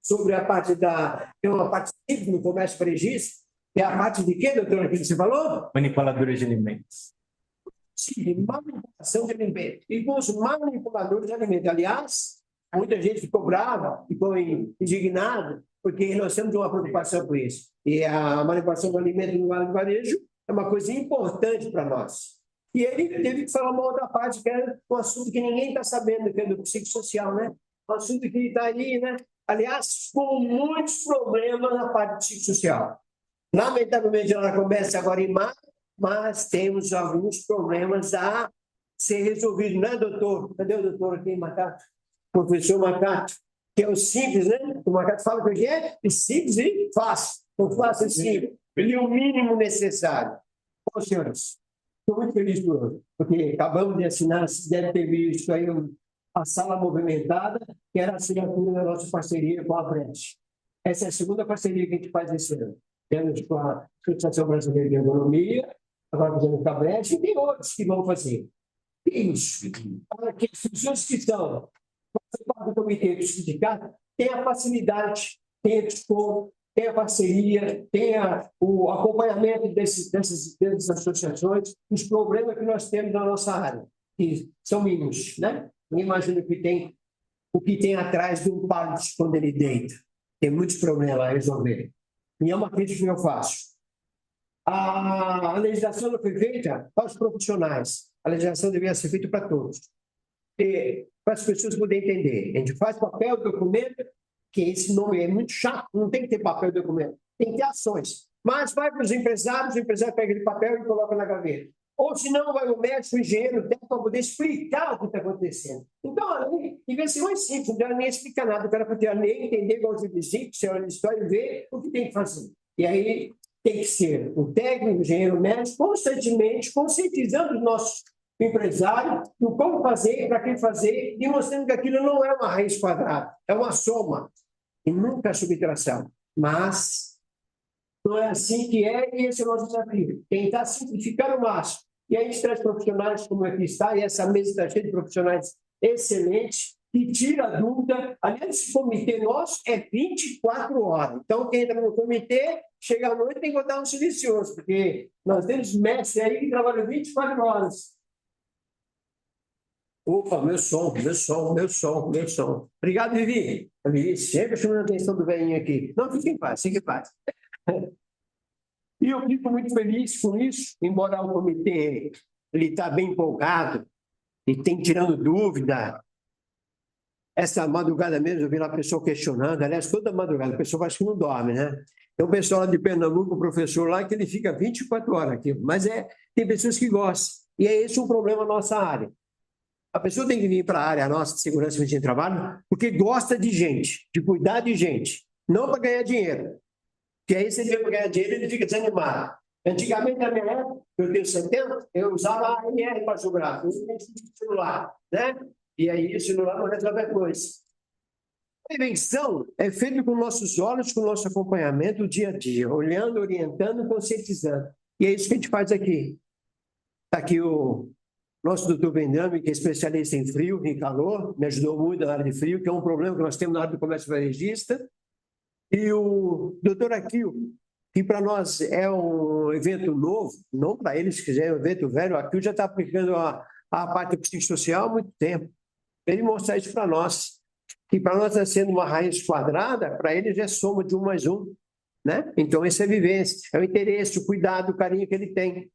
sobre a parte tem uma parte simples no comércio varejista, que é a parte de quê, doutora, que você falou? Manipuladores de alimentos. Sim, manipulação de alimentos. E com os manipuladores de alimentos. Aliás, muita gente ficou brava, ficou indignada, porque nós temos uma preocupação com isso. E a manipulação do alimento no varejo é uma coisa importante para nós. E ele teve que falar uma outra parte, que é um assunto que ninguém está sabendo, que é do psicossocial, né? Um assunto que está aí, né? Aliás, com muitos problemas na parte psicossocial. Lamentavelmente, ela começa agora em maio, mas temos alguns problemas a ser resolvidos, né, doutor? Cadê o doutor aqui, Macato? Professor Macato, que é o simples, né? O Macato fala que é simples e fácil. Não fácil e simples. Ele é o mínimo necessário. Bom, senhores, estou muito feliz por hoje, porque acabamos de assinar, vocês devem ter visto aí a sala movimentada, que era a assinatura da nossa parceria com a Brecht. Essa é a segunda parceria que a gente faz esse ano. Temos com a Associação Brasileira de Economia, agora fazendo com a Brecht, e tem outros que vão fazer. Isso, para que as pessoas que estão participando do comitê do sindicato tem a facilidade, tem a desconto, tem a parceria, tem o acompanhamento dessas associações, os problemas que nós temos na nossa área, que são mínimos, né? Ninguém imagina o que tem atrás de um pallet quando ele deita. Tem muitos problemas a resolver. E é uma crítica que eu faço. A legislação não foi feita para os profissionais. A legislação deveria ser feita para todos. E para as pessoas poderem entender. A gente faz papel e documento, que esse nome é muito chato, não tem que ter papel e documento. Tem que ter ações. Mas vai para os empresários, o empresário pega aquele papel e coloca na gaveta. Ou se não, vai o médico, o engenheiro, para poder explicar o que está acontecendo. Então, em vez de ser mais simples, não dá nem explicar nada, o cara pode nem entender, igual eu disse, se olha a história e ver o que tem que fazer. E aí tem que ser o técnico, o engenheiro, o médico, constantemente conscientizando os nossos empresários do como fazer, para quem fazer, e mostrando que aquilo não é uma raiz quadrada, é uma soma, e nunca a subtração. Mas não é assim que é, e esse é o nosso desafio. Tentar simplificar o máximo. E aí a gente traz profissionais como aqui está, e essa mesa está cheia de profissionais excelentes, que tira a dúvida. Aliás, esse comitê nosso é 24 horas. Então, quem entra no comitê, chega à noite tem que botar um silencioso, porque nós temos mestres aí que trabalham 24 horas. Opa, meu som. Obrigado, Vivi. A Vivi sempre chamando a atenção do velhinho aqui. Não, fique em paz, fique em paz. E eu fico muito feliz com isso, embora o comitê está bem empolgado e tem tirando dúvida. Essa madrugada mesmo, eu vi lá a pessoa questionando, aliás, toda madrugada, a pessoa acho que não dorme, né? Tem um pessoal lá de Pernambuco, o professor lá, que ele fica 24 horas aqui, mas tem pessoas que gostam. E é esse um problema na nossa área. A pessoa tem que vir para a área nossa de segurança e de trabalho porque gosta de gente, de cuidar de gente, não para ganhar dinheiro. Porque aí, se ele vem para ganhar dinheiro, ele fica desanimado. Antigamente, na minha época, eu tenho 70, eu usava a ANR para jogar, eu usava celular, né? E aí, o celular não resolve a coisa. A prevenção é feita com nossos olhos, com o nosso acompanhamento, dia a dia, olhando, orientando, conscientizando. E é isso que a gente faz aqui. Está aqui o nosso doutor Benjamin, que é especialista em frio, em calor, me ajudou muito na área de frio, que é um problema que nós temos na área do comércio varejista. E o doutor Aquil, que para nós é um evento novo, não para eles, que já é um evento velho, o Aquil já está aplicando a parte psicossocial há muito tempo. Ele mostrar isso para nós, que para nós está sendo uma raiz quadrada, para eles é soma de 1 mais 1. Né? Então, essa é a vivência, é o interesse, o cuidado, o carinho que ele tem.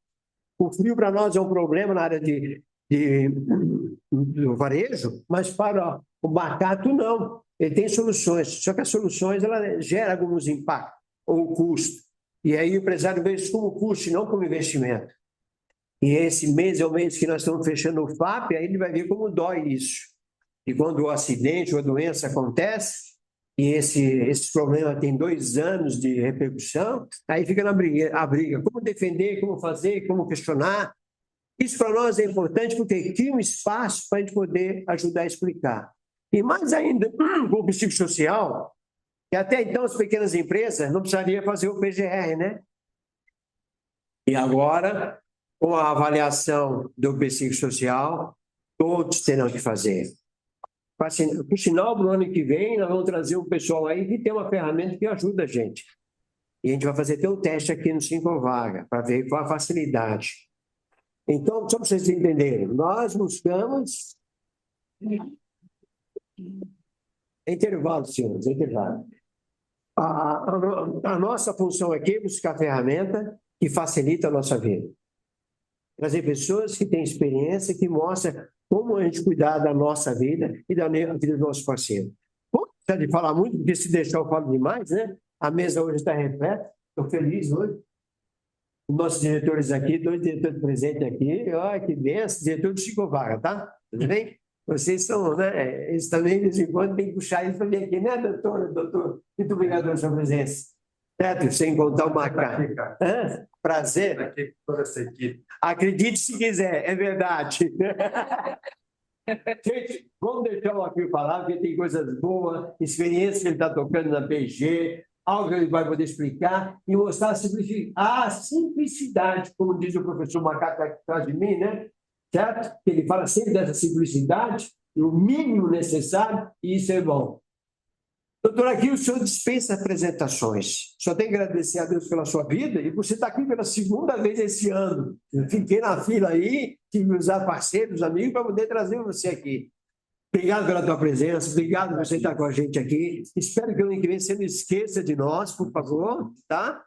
O frio para nós é um problema na área do varejo, mas para o Macato não. Ele tem soluções, só que as soluções ela geram alguns impactos ou custo. E aí o empresário vê isso como custo e não como investimento. E esse mês é o mês que nós estamos fechando o FAP, aí ele vai ver como dói isso. E quando o acidente ou a doença acontece, e esse problema tem 2 anos de repercussão, aí fica a briga. Como defender, como fazer, como questionar. Isso para nós é importante porque cria um espaço para a gente poder ajudar a explicar. E mais ainda, com o psicossocial, que até então as pequenas empresas não precisariam fazer o PGR, né? E agora, com a avaliação do psicossocial, todos terão que fazer. Por sinal, no ano que vem, nós vamos trazer um pessoal aí que tem uma ferramenta que ajuda a gente. E a gente vai fazer até um teste aqui no 5 Vaga, para ver qual a facilidade. Então, só para vocês entenderem, nós buscamos... Intervalo, senhores, intervalo. A nossa função aqui é buscar ferramenta que facilita a nossa vida. Trazer pessoas que têm experiência, que mostram como a gente cuidar da nossa vida e da vida dos nossos parceiros. Bom, já de falar muito, porque se deixar eu falo demais, né? A mesa hoje está repleta, estou feliz hoje. Os nossos diretores aqui, 2 diretores presentes aqui, olha que benção, diretor do Chico Vaga, tá? Tudo bem? Vocês são, né? Eles também, de vez em quando, tem que puxar isso para vir aqui, né, doutor? Muito obrigado pela sua presença. Certo? Sem contar o Macá. Prazer. Acredite se quiser, é verdade. Gente, vamos deixar o Alfio falar, porque tem coisas boas, experiência que ele está tocando na PG, algo que ele vai poder explicar e mostrar a simplicidade, como diz o professor Macaco atrás de mim, né? Certo? Ele fala sempre dessa simplicidade, o mínimo necessário, e isso é bom. Doutor, aqui o senhor dispensa apresentações. Só tenho que agradecer a Deus pela sua vida e você está aqui pela segunda vez esse ano. Eu fiquei na fila aí, tive que usar parceiros, amigos, para poder trazer você aqui. Obrigado pela tua presença, obrigado por você estar com a gente aqui. Espero que o ano que vem você não esqueça de nós, por favor, tá?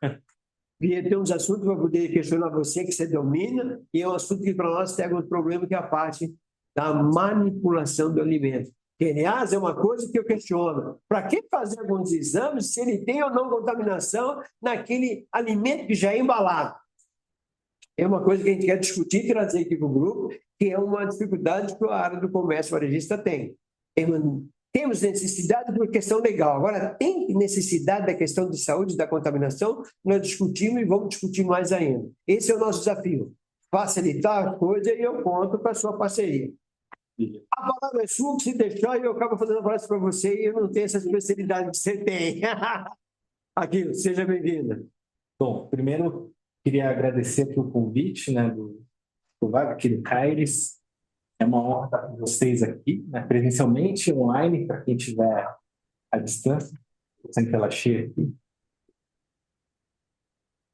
E tem uns assuntos para poder questionar você, que você domina, e é um assunto que para nós tem algum problema, que é a parte da manipulação do alimento. Que, aliás, é uma coisa que eu questiono. Para que fazer alguns exames se ele tem ou não contaminação naquele alimento que já é embalado? É uma coisa que a gente quer discutir e trazer aqui para o grupo, que é uma dificuldade que a área do comércio varejista tem. Temos necessidade por questão legal. Agora, tem necessidade da questão de saúde, da contaminação, nós discutimos e vamos discutir mais ainda. Esse é o nosso desafio. Facilitar a coisa e eu conto com a sua parceria. A palavra é sua, que se deixar, eu acabo fazendo a palestra para você e eu não tenho essa especialidade que você tem. Aqui, seja bem-vinda. Bom, primeiro, queria agradecer aqui o convite, né, do Vaga, aqui do Caires. É uma honra estar com vocês aqui, né, presencialmente, online, para quem estiver à distância. Estou sem tela cheia aqui.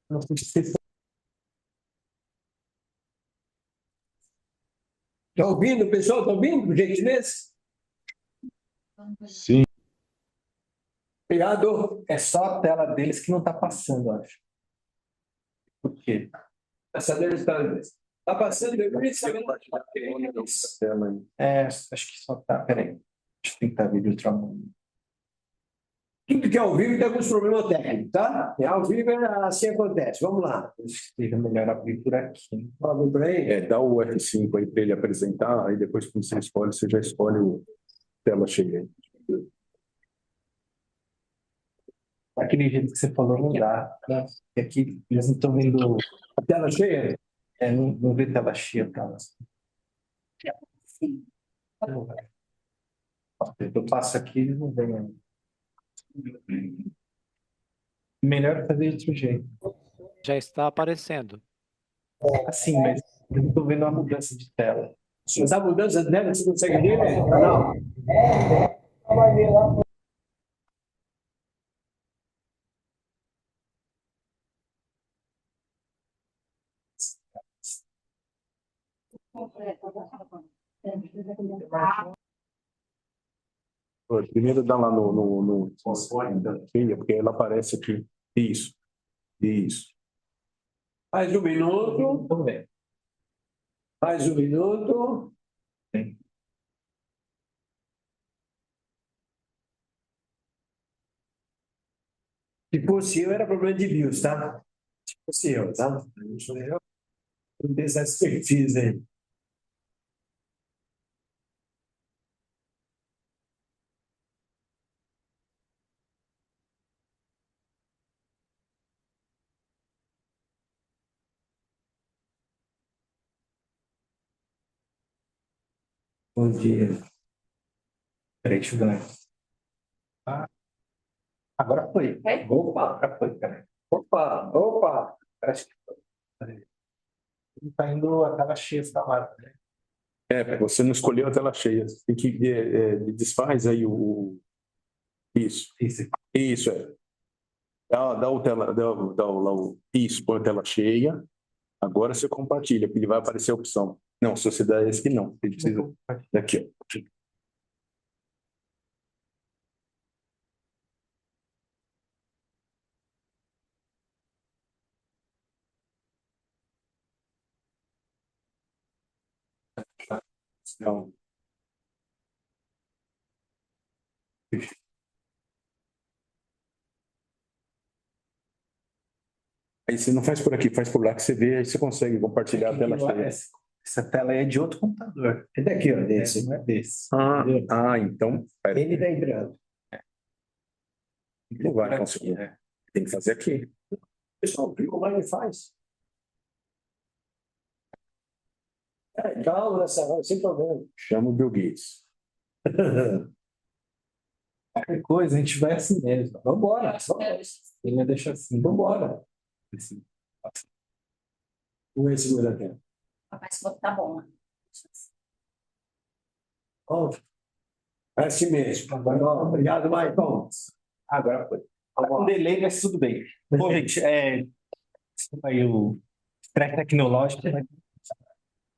Não sei se vocês... Está ouvindo, pessoal? Está ouvindo, por gentileza? Sim. Obrigado. É só a tela deles que não está passando, eu acho. Por quê? Essa dele está passando, eu queria saber. Acho que só está. Peraí. Acho que tem que estar vídeo ultramundo. Tudo que é ao vivo tem alguns problemas técnicos, tá? É ao vivo, assim acontece. Vamos lá. Seja melhor abrir por aqui. Vamos por aí? Dá o F5 aí para ele apresentar, aí depois que você escolhe, você já escolhe o tela cheia. Aquele jeito que você falou não dá, né? E aqui eles não estão vendo A tela cheia? não vê tela cheia, tá? Sim. Eu passo aqui e não vem. Melhor fazer de outro jeito. Já está aparecendo. Assim, mas eu não estou vendo a mudança de tela. Mas a mudança dela, você consegue ver? Não. Primeiro dá lá no cheia, porque ela aparece aqui. Isso. Mais um minuto. Vamos ver. Mais um minuto. Sim. Se fosse eu, era problema de BIOS, tá? Se fosse eu, tá? Eu não tenho essa expertise aí. Bom dia. Peraí, deixa eu ver. Agora foi. Opa, agora foi, peraí. Opa. Parece que foi. Peraí. Tá indo a tela cheia essa hora, né? Você não escolheu a tela cheia. Você tem que desfaz aí isso. Isso é. Dá o tela, dá lá isso, põe a tela cheia. Agora você compartilha, porque vai aparecer a opção. Não, se você der esse aqui, não. Ele precisa. Daqui, ó. Não. Aí você não faz por aqui, faz por lá que você vê, aí você consegue compartilhar a tela cheia. Essa tela aí é de outro computador. É daqui, ó, desse. Não é desse. Então. Ele está entrando. Não vai conseguir. Tem que fazer aqui. Pessoal, clica online e faz. Calma nessa hora, sem problema. Chama o Bill Gates. Qualquer coisa, a gente vai assim mesmo. Vambora. Ele vai deixar assim. Vambora. Assim. Vamos ver se muda aqui. Mas tá bom, né? É assim mesmo. Obrigado, Maicon. Agora foi. Tá com delay, mas tudo bem. Bom, gente, desculpa aí o estresse tecnológico. Mas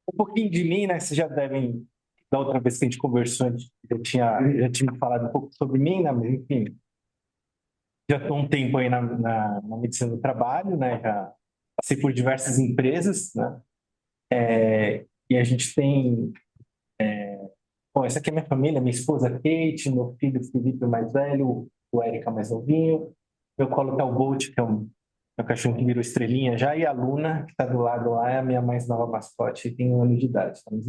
um pouquinho de mim, né? Vocês já devem, da outra vez que a gente conversou, já tinha falado um pouco sobre mim, né? Mas, enfim, já estou um tempo aí na medicina do trabalho, né? Já passei por diversas empresas, né? E a gente tem... Bom, essa aqui é minha família, minha esposa Kate, meu filho Felipe, o mais velho, o Érica, mais novinho, meu colo tá o Bolt, que é meu cachorro que virou estrelinha já, e a Luna, que está do lado lá, é a minha mais nova mascote, tem 1 ano de idade. Tá? Eu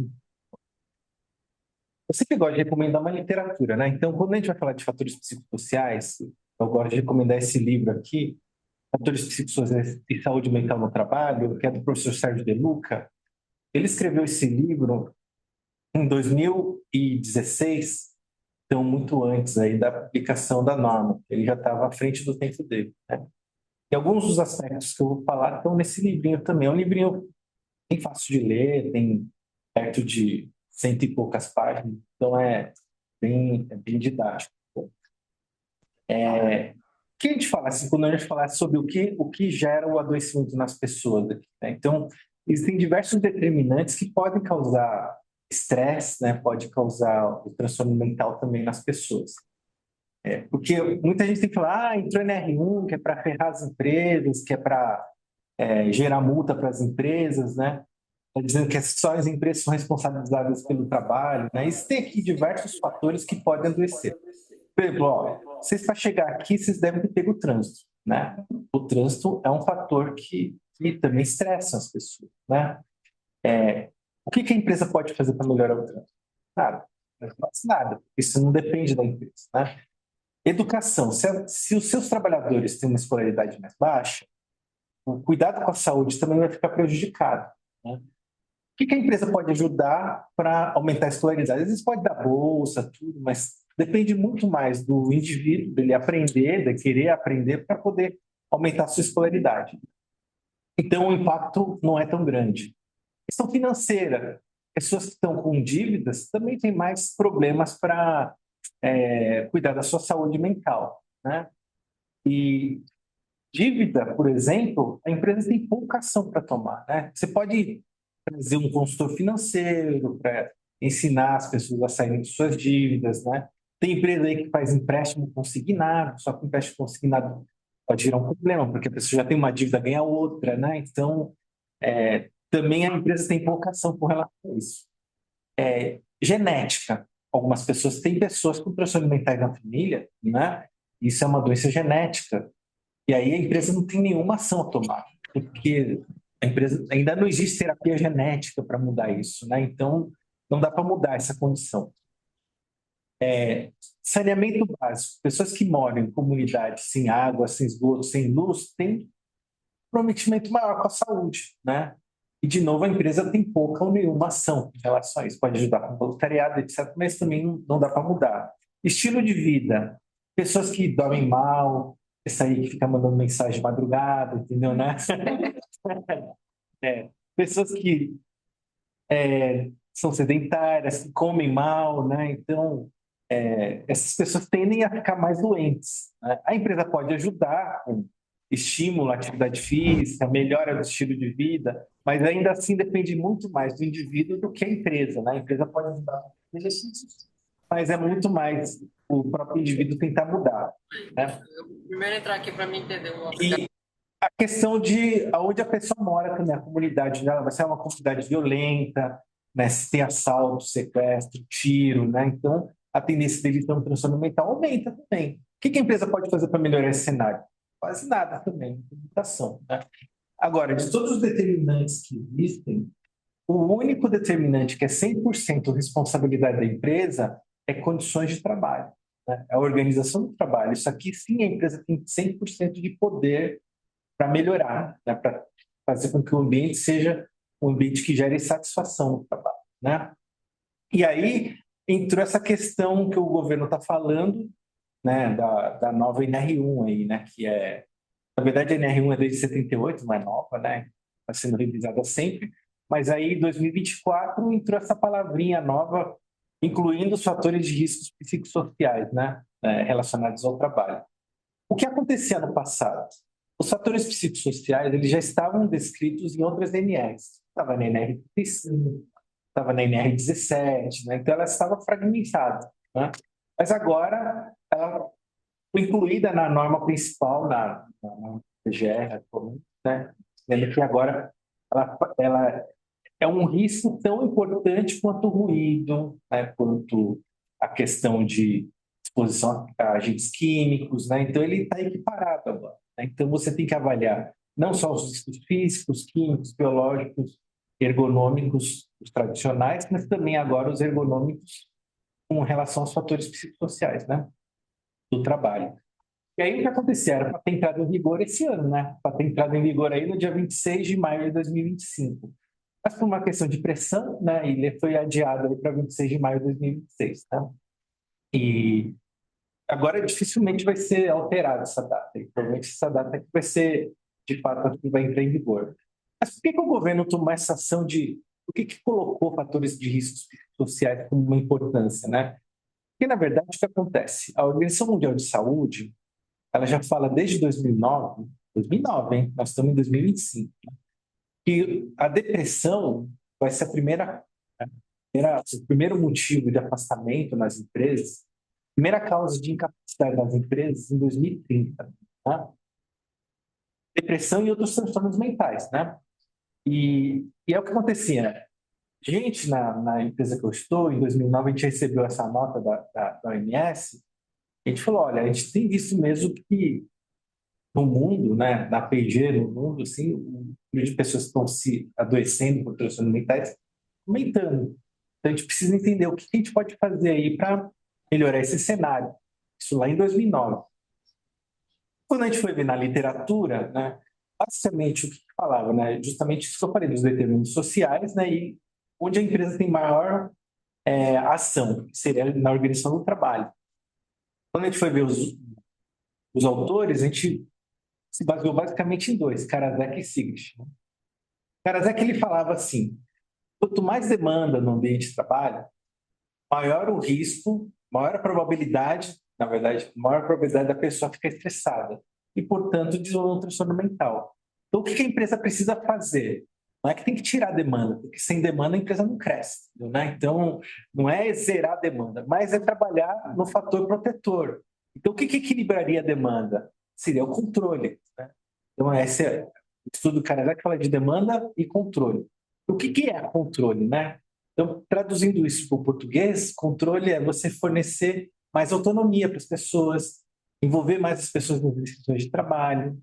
sempre gosto de recomendar uma literatura, né? Então, quando a gente vai falar de fatores psicossociais, eu gosto de recomendar esse livro aqui, Fatores Psicossociais e Saúde Mental no Trabalho, que é do professor Sérgio De Luca. Ele escreveu esse livro em 2016, então muito antes aí da publicação da norma. Ele já estava à frente do tempo dele, né? E alguns dos aspectos que eu vou falar estão nesse livrinho também. É um livrinho bem fácil de ler, tem perto de 100 e poucas páginas, então é bem didático. O que a gente fala assim, quando a gente fala sobre o que gera o adoecimento nas pessoas aqui, né? Então, existem diversos determinantes que podem causar estresse, né? Pode causar o transtorno mental também nas pessoas. Porque muita gente tem que falar, entrou em R1, que é para ferrar as empresas, que é para gerar multa para as empresas, né? Está dizendo que só as empresas são responsabilizadas pelo trabalho, né? Existem aqui diversos fatores que podem adoecer. Por exemplo, vocês para chegar aqui, vocês devem ter pego o trânsito, né? O trânsito é um fator que também estressa as pessoas, né? O que a empresa pode fazer para melhorar o trânsito? Nada, não faz nada, isso não depende da empresa, né? Educação, se os seus trabalhadores têm uma escolaridade mais baixa, o cuidado com a saúde também vai ficar prejudicado, né? O que a empresa pode ajudar para aumentar a escolaridade? Às vezes pode dar bolsa, tudo, mas depende muito mais do indivíduo, dele aprender, de querer aprender para poder aumentar a sua escolaridade. Então, o impacto não é tão grande. Questão financeira. Pessoas que estão com dívidas também têm mais problemas para cuidar da sua saúde mental, né? E dívida, por exemplo, a empresa tem pouca ação para tomar, né? Você pode trazer um consultor financeiro para ensinar as pessoas a saírem de suas dívidas, né? Tem empresa aí que faz empréstimo consignado, só que o empréstimo consignado pode gerar um problema, porque a pessoa já tem uma dívida, ganha outra, né? Então, também a empresa tem pouca ação com relação a isso. Genética. Algumas pessoas, tem pessoas com transtornos mentais na família, né? Isso é uma doença genética. E aí a empresa não tem nenhuma ação a tomar, porque a empresa ainda não existe terapia genética para mudar isso, né? Então, não dá para mudar essa condição. Saneamento básico. Pessoas que moram em comunidades sem água, sem esgoto, sem luz, têm comprometimento maior com a saúde, né? E, de novo, a empresa tem pouca ou nenhuma ação em relação a isso. Pode ajudar com voluntariado, etc., mas também não dá para mudar. Estilo de vida. Pessoas que dormem mal, essa aí que fica mandando mensagem de madrugada, entendeu, né? Pessoas que são sedentárias, que comem mal, né? Então, essas pessoas tendem a ficar mais doentes, né? A empresa pode ajudar com estímulo à atividade física, melhora do estilo de vida, mas ainda assim depende muito mais do indivíduo do que a empresa, né? A empresa pode ajudar com exercícios, mas é muito mais o próprio indivíduo tentar mudar, né? Primeiro entrar aqui para mim entender o E a questão de aonde a pessoa mora também, a comunidade dela vai ser uma comunidade violenta, né? Se tem assalto, sequestro, tiro, né? Então, a tendência dele ter um transtorno mental aumenta também. O que a empresa pode fazer para melhorar esse cenário? Quase nada também, limitação, né? Agora, de todos os determinantes que existem, o único determinante que é 100% responsabilidade da empresa é condições de trabalho, né? É a organização do trabalho. Isso aqui, sim, a empresa tem 100% de poder para melhorar, né? Para fazer com que o ambiente seja um ambiente que gere satisfação no trabalho, né? E aí entrou essa questão que o governo está falando, né, da nova NR1 aí, né, que é, na verdade a NR1 é desde 78, não é nova, né, está sendo revisada sempre, mas aí em 2024 entrou essa palavrinha nova, incluindo os fatores de riscos psicossociais, né, relacionados ao trabalho. O que acontecia no passado? Os fatores psicossociais, eles já estavam descritos em outras NRs. Estava na NR35, estava na NR17, né? Então ela estava fragmentada, né? Mas agora ela foi incluída na norma principal, na PGR, né? Sendo que agora ela é um risco tão importante quanto o ruído, né? Quanto a questão de exposição a agentes químicos, né? Então ele está equiparado agora, né? Então você tem que avaliar não só os riscos físicos, químicos, biológicos, ergonômicos, os tradicionais, mas também agora os ergonômicos com relação aos fatores psicossociais, né, do trabalho. E aí o que acontecia era para ter entrado em vigor esse ano, né, para ter entrado em vigor aí no dia 26 de maio de 2025. Mas por uma questão de pressão, né, ele foi adiado para 26 de maio de 2026, né? E agora dificilmente vai ser alterada essa data. E provavelmente essa data que vai ser, de fato, a que vai entrar em vigor. Mas por que o governo tomou essa ação de... Por que colocou fatores de riscos sociais como uma importância, né? Porque, na verdade, o que acontece? A Organização Mundial de Saúde, ela já fala desde 2009, hein? Nós estamos em 2025, né? Que a depressão vai ser o primeiro motivo de afastamento nas empresas, primeira causa de incapacidade das empresas em 2030, né? Depressão e outros transtornos mentais, né? E é o que acontecia. Gente, na empresa que eu estou, em 2009, a gente recebeu essa nota da OMS, a gente falou, olha, a gente tem visto mesmo que no mundo, né, na P&G, no mundo, assim, o número de pessoas que estão se adoecendo por transtornos mentais aumentando. Então, a gente precisa entender o que a gente pode fazer aí para melhorar esse cenário. Isso lá em 2009. Quando a gente foi ver na literatura, né, basicamente o que falava, né, justamente isso que eu falei, dos determinantes sociais, né, e onde a empresa tem maior ação, que seria na organização do trabalho. Quando a gente foi ver os autores, a gente se baseou basicamente em dois, Karasek e Sigrist. Karasek, ele falava assim, quanto mais demanda no ambiente de trabalho, maior o risco, maior a probabilidade, na verdade, maior a probabilidade da pessoa ficar estressada e, portanto, desenvolver um transtorno mental. Então, o que a empresa precisa fazer? Não é que tem que tirar a demanda, porque sem demanda a empresa não cresce, né? Então, não é zerar a demanda, mas é trabalhar no fator protetor. Então, o que equilibraria a demanda? Seria o controle, né? Então, esse é o estudo do Karasek, fala de demanda e controle. O que é controle, né? Então, traduzindo isso para o português, controle é você fornecer mais autonomia para as pessoas, envolver mais as pessoas nas decisões de trabalho,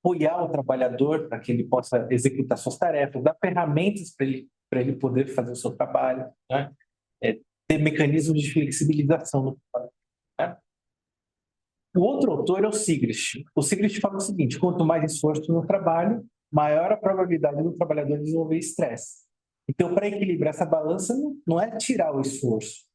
apoiar o trabalhador para que ele possa executar suas tarefas, dar ferramentas para ele poder fazer o seu trabalho, né? Ter mecanismos de flexibilização no trabalho, né? O outro autor é o Sigrist. O Sigrist fala o seguinte, quanto mais esforço no trabalho, maior a probabilidade do trabalhador desenvolver estresse. Então, para equilibrar essa balança, não é tirar o esforço,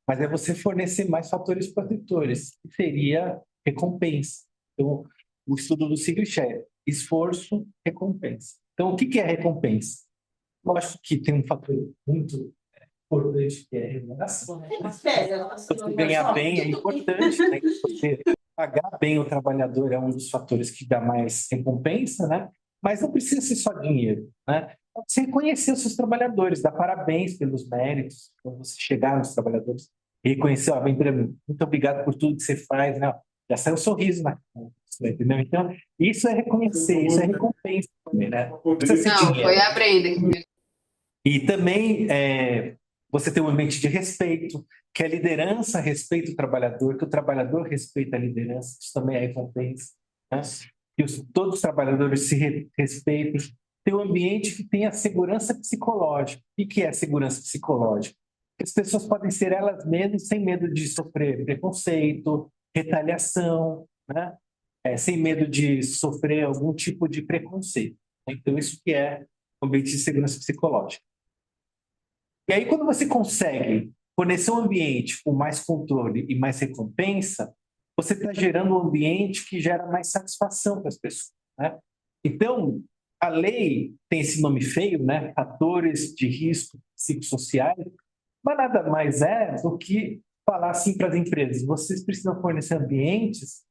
mas é você fornecer mais fatores protetores, que seria recompensa. Então, o estudo do Sigrist é esforço, recompensa. Então, o que é recompensa? Lógico que tem um fator muito importante que é a remuneração. Você ganhar bem é importante, né? Você pagar bem o trabalhador é um dos fatores que dá mais recompensa, né? Mas não precisa ser só dinheiro, né? Você reconhecer os seus trabalhadores, dar parabéns pelos méritos, quando você chegar nos trabalhadores, e reconhecer, ó, vem para mim, muito obrigado por tudo que você faz, né? Já saiu um sorriso na cara, entendeu? Então, isso é reconhecer, isso é recompensa também, né? Não precisa ser Não, dinheiro. foi a Brenda. E também você tem um ambiente de respeito, que a liderança respeita o trabalhador, que o trabalhador respeita a liderança, isso também é recompensa, né? Que todos os trabalhadores se respeitem. Tem um ambiente que tenha segurança psicológica. O que é segurança psicológica? Que as pessoas podem ser elas mesmas sem medo de sofrer preconceito, retaliação, né? Sem medo de sofrer algum tipo de preconceito. Então, isso que é um ambiente de segurança psicológica. E aí, quando você consegue fornecer um ambiente com mais controle e mais recompensa, você está gerando um ambiente que gera mais satisfação para as pessoas, né? Então, a lei tem esse nome feio, né? Fatores de risco psicossociais, mas nada mais é do que falar assim para as empresas: vocês precisam fornecer ambientes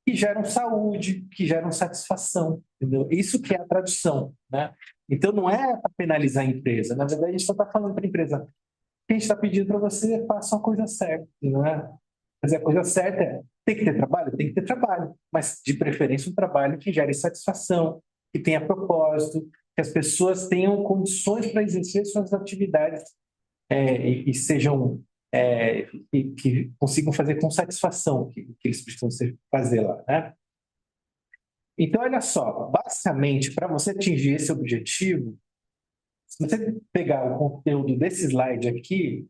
que geram saúde, que geram satisfação, entendeu? Isso que é a tradução, né? Então, não é para penalizar a empresa. Na verdade, a gente só está falando para a empresa: o que a gente está pedindo para você, faça uma coisa certa, não é? Mas a coisa certa é: tem que ter trabalho? Tem que ter trabalho, mas de preferência um trabalho que gere satisfação, que tenha propósito, que as pessoas tenham condições para exercer suas atividades e sejam e que consigam fazer com satisfação o que eles precisam fazer lá, né? Então, olha só, basicamente, para você atingir esse objetivo, se você pegar o conteúdo desse slide aqui,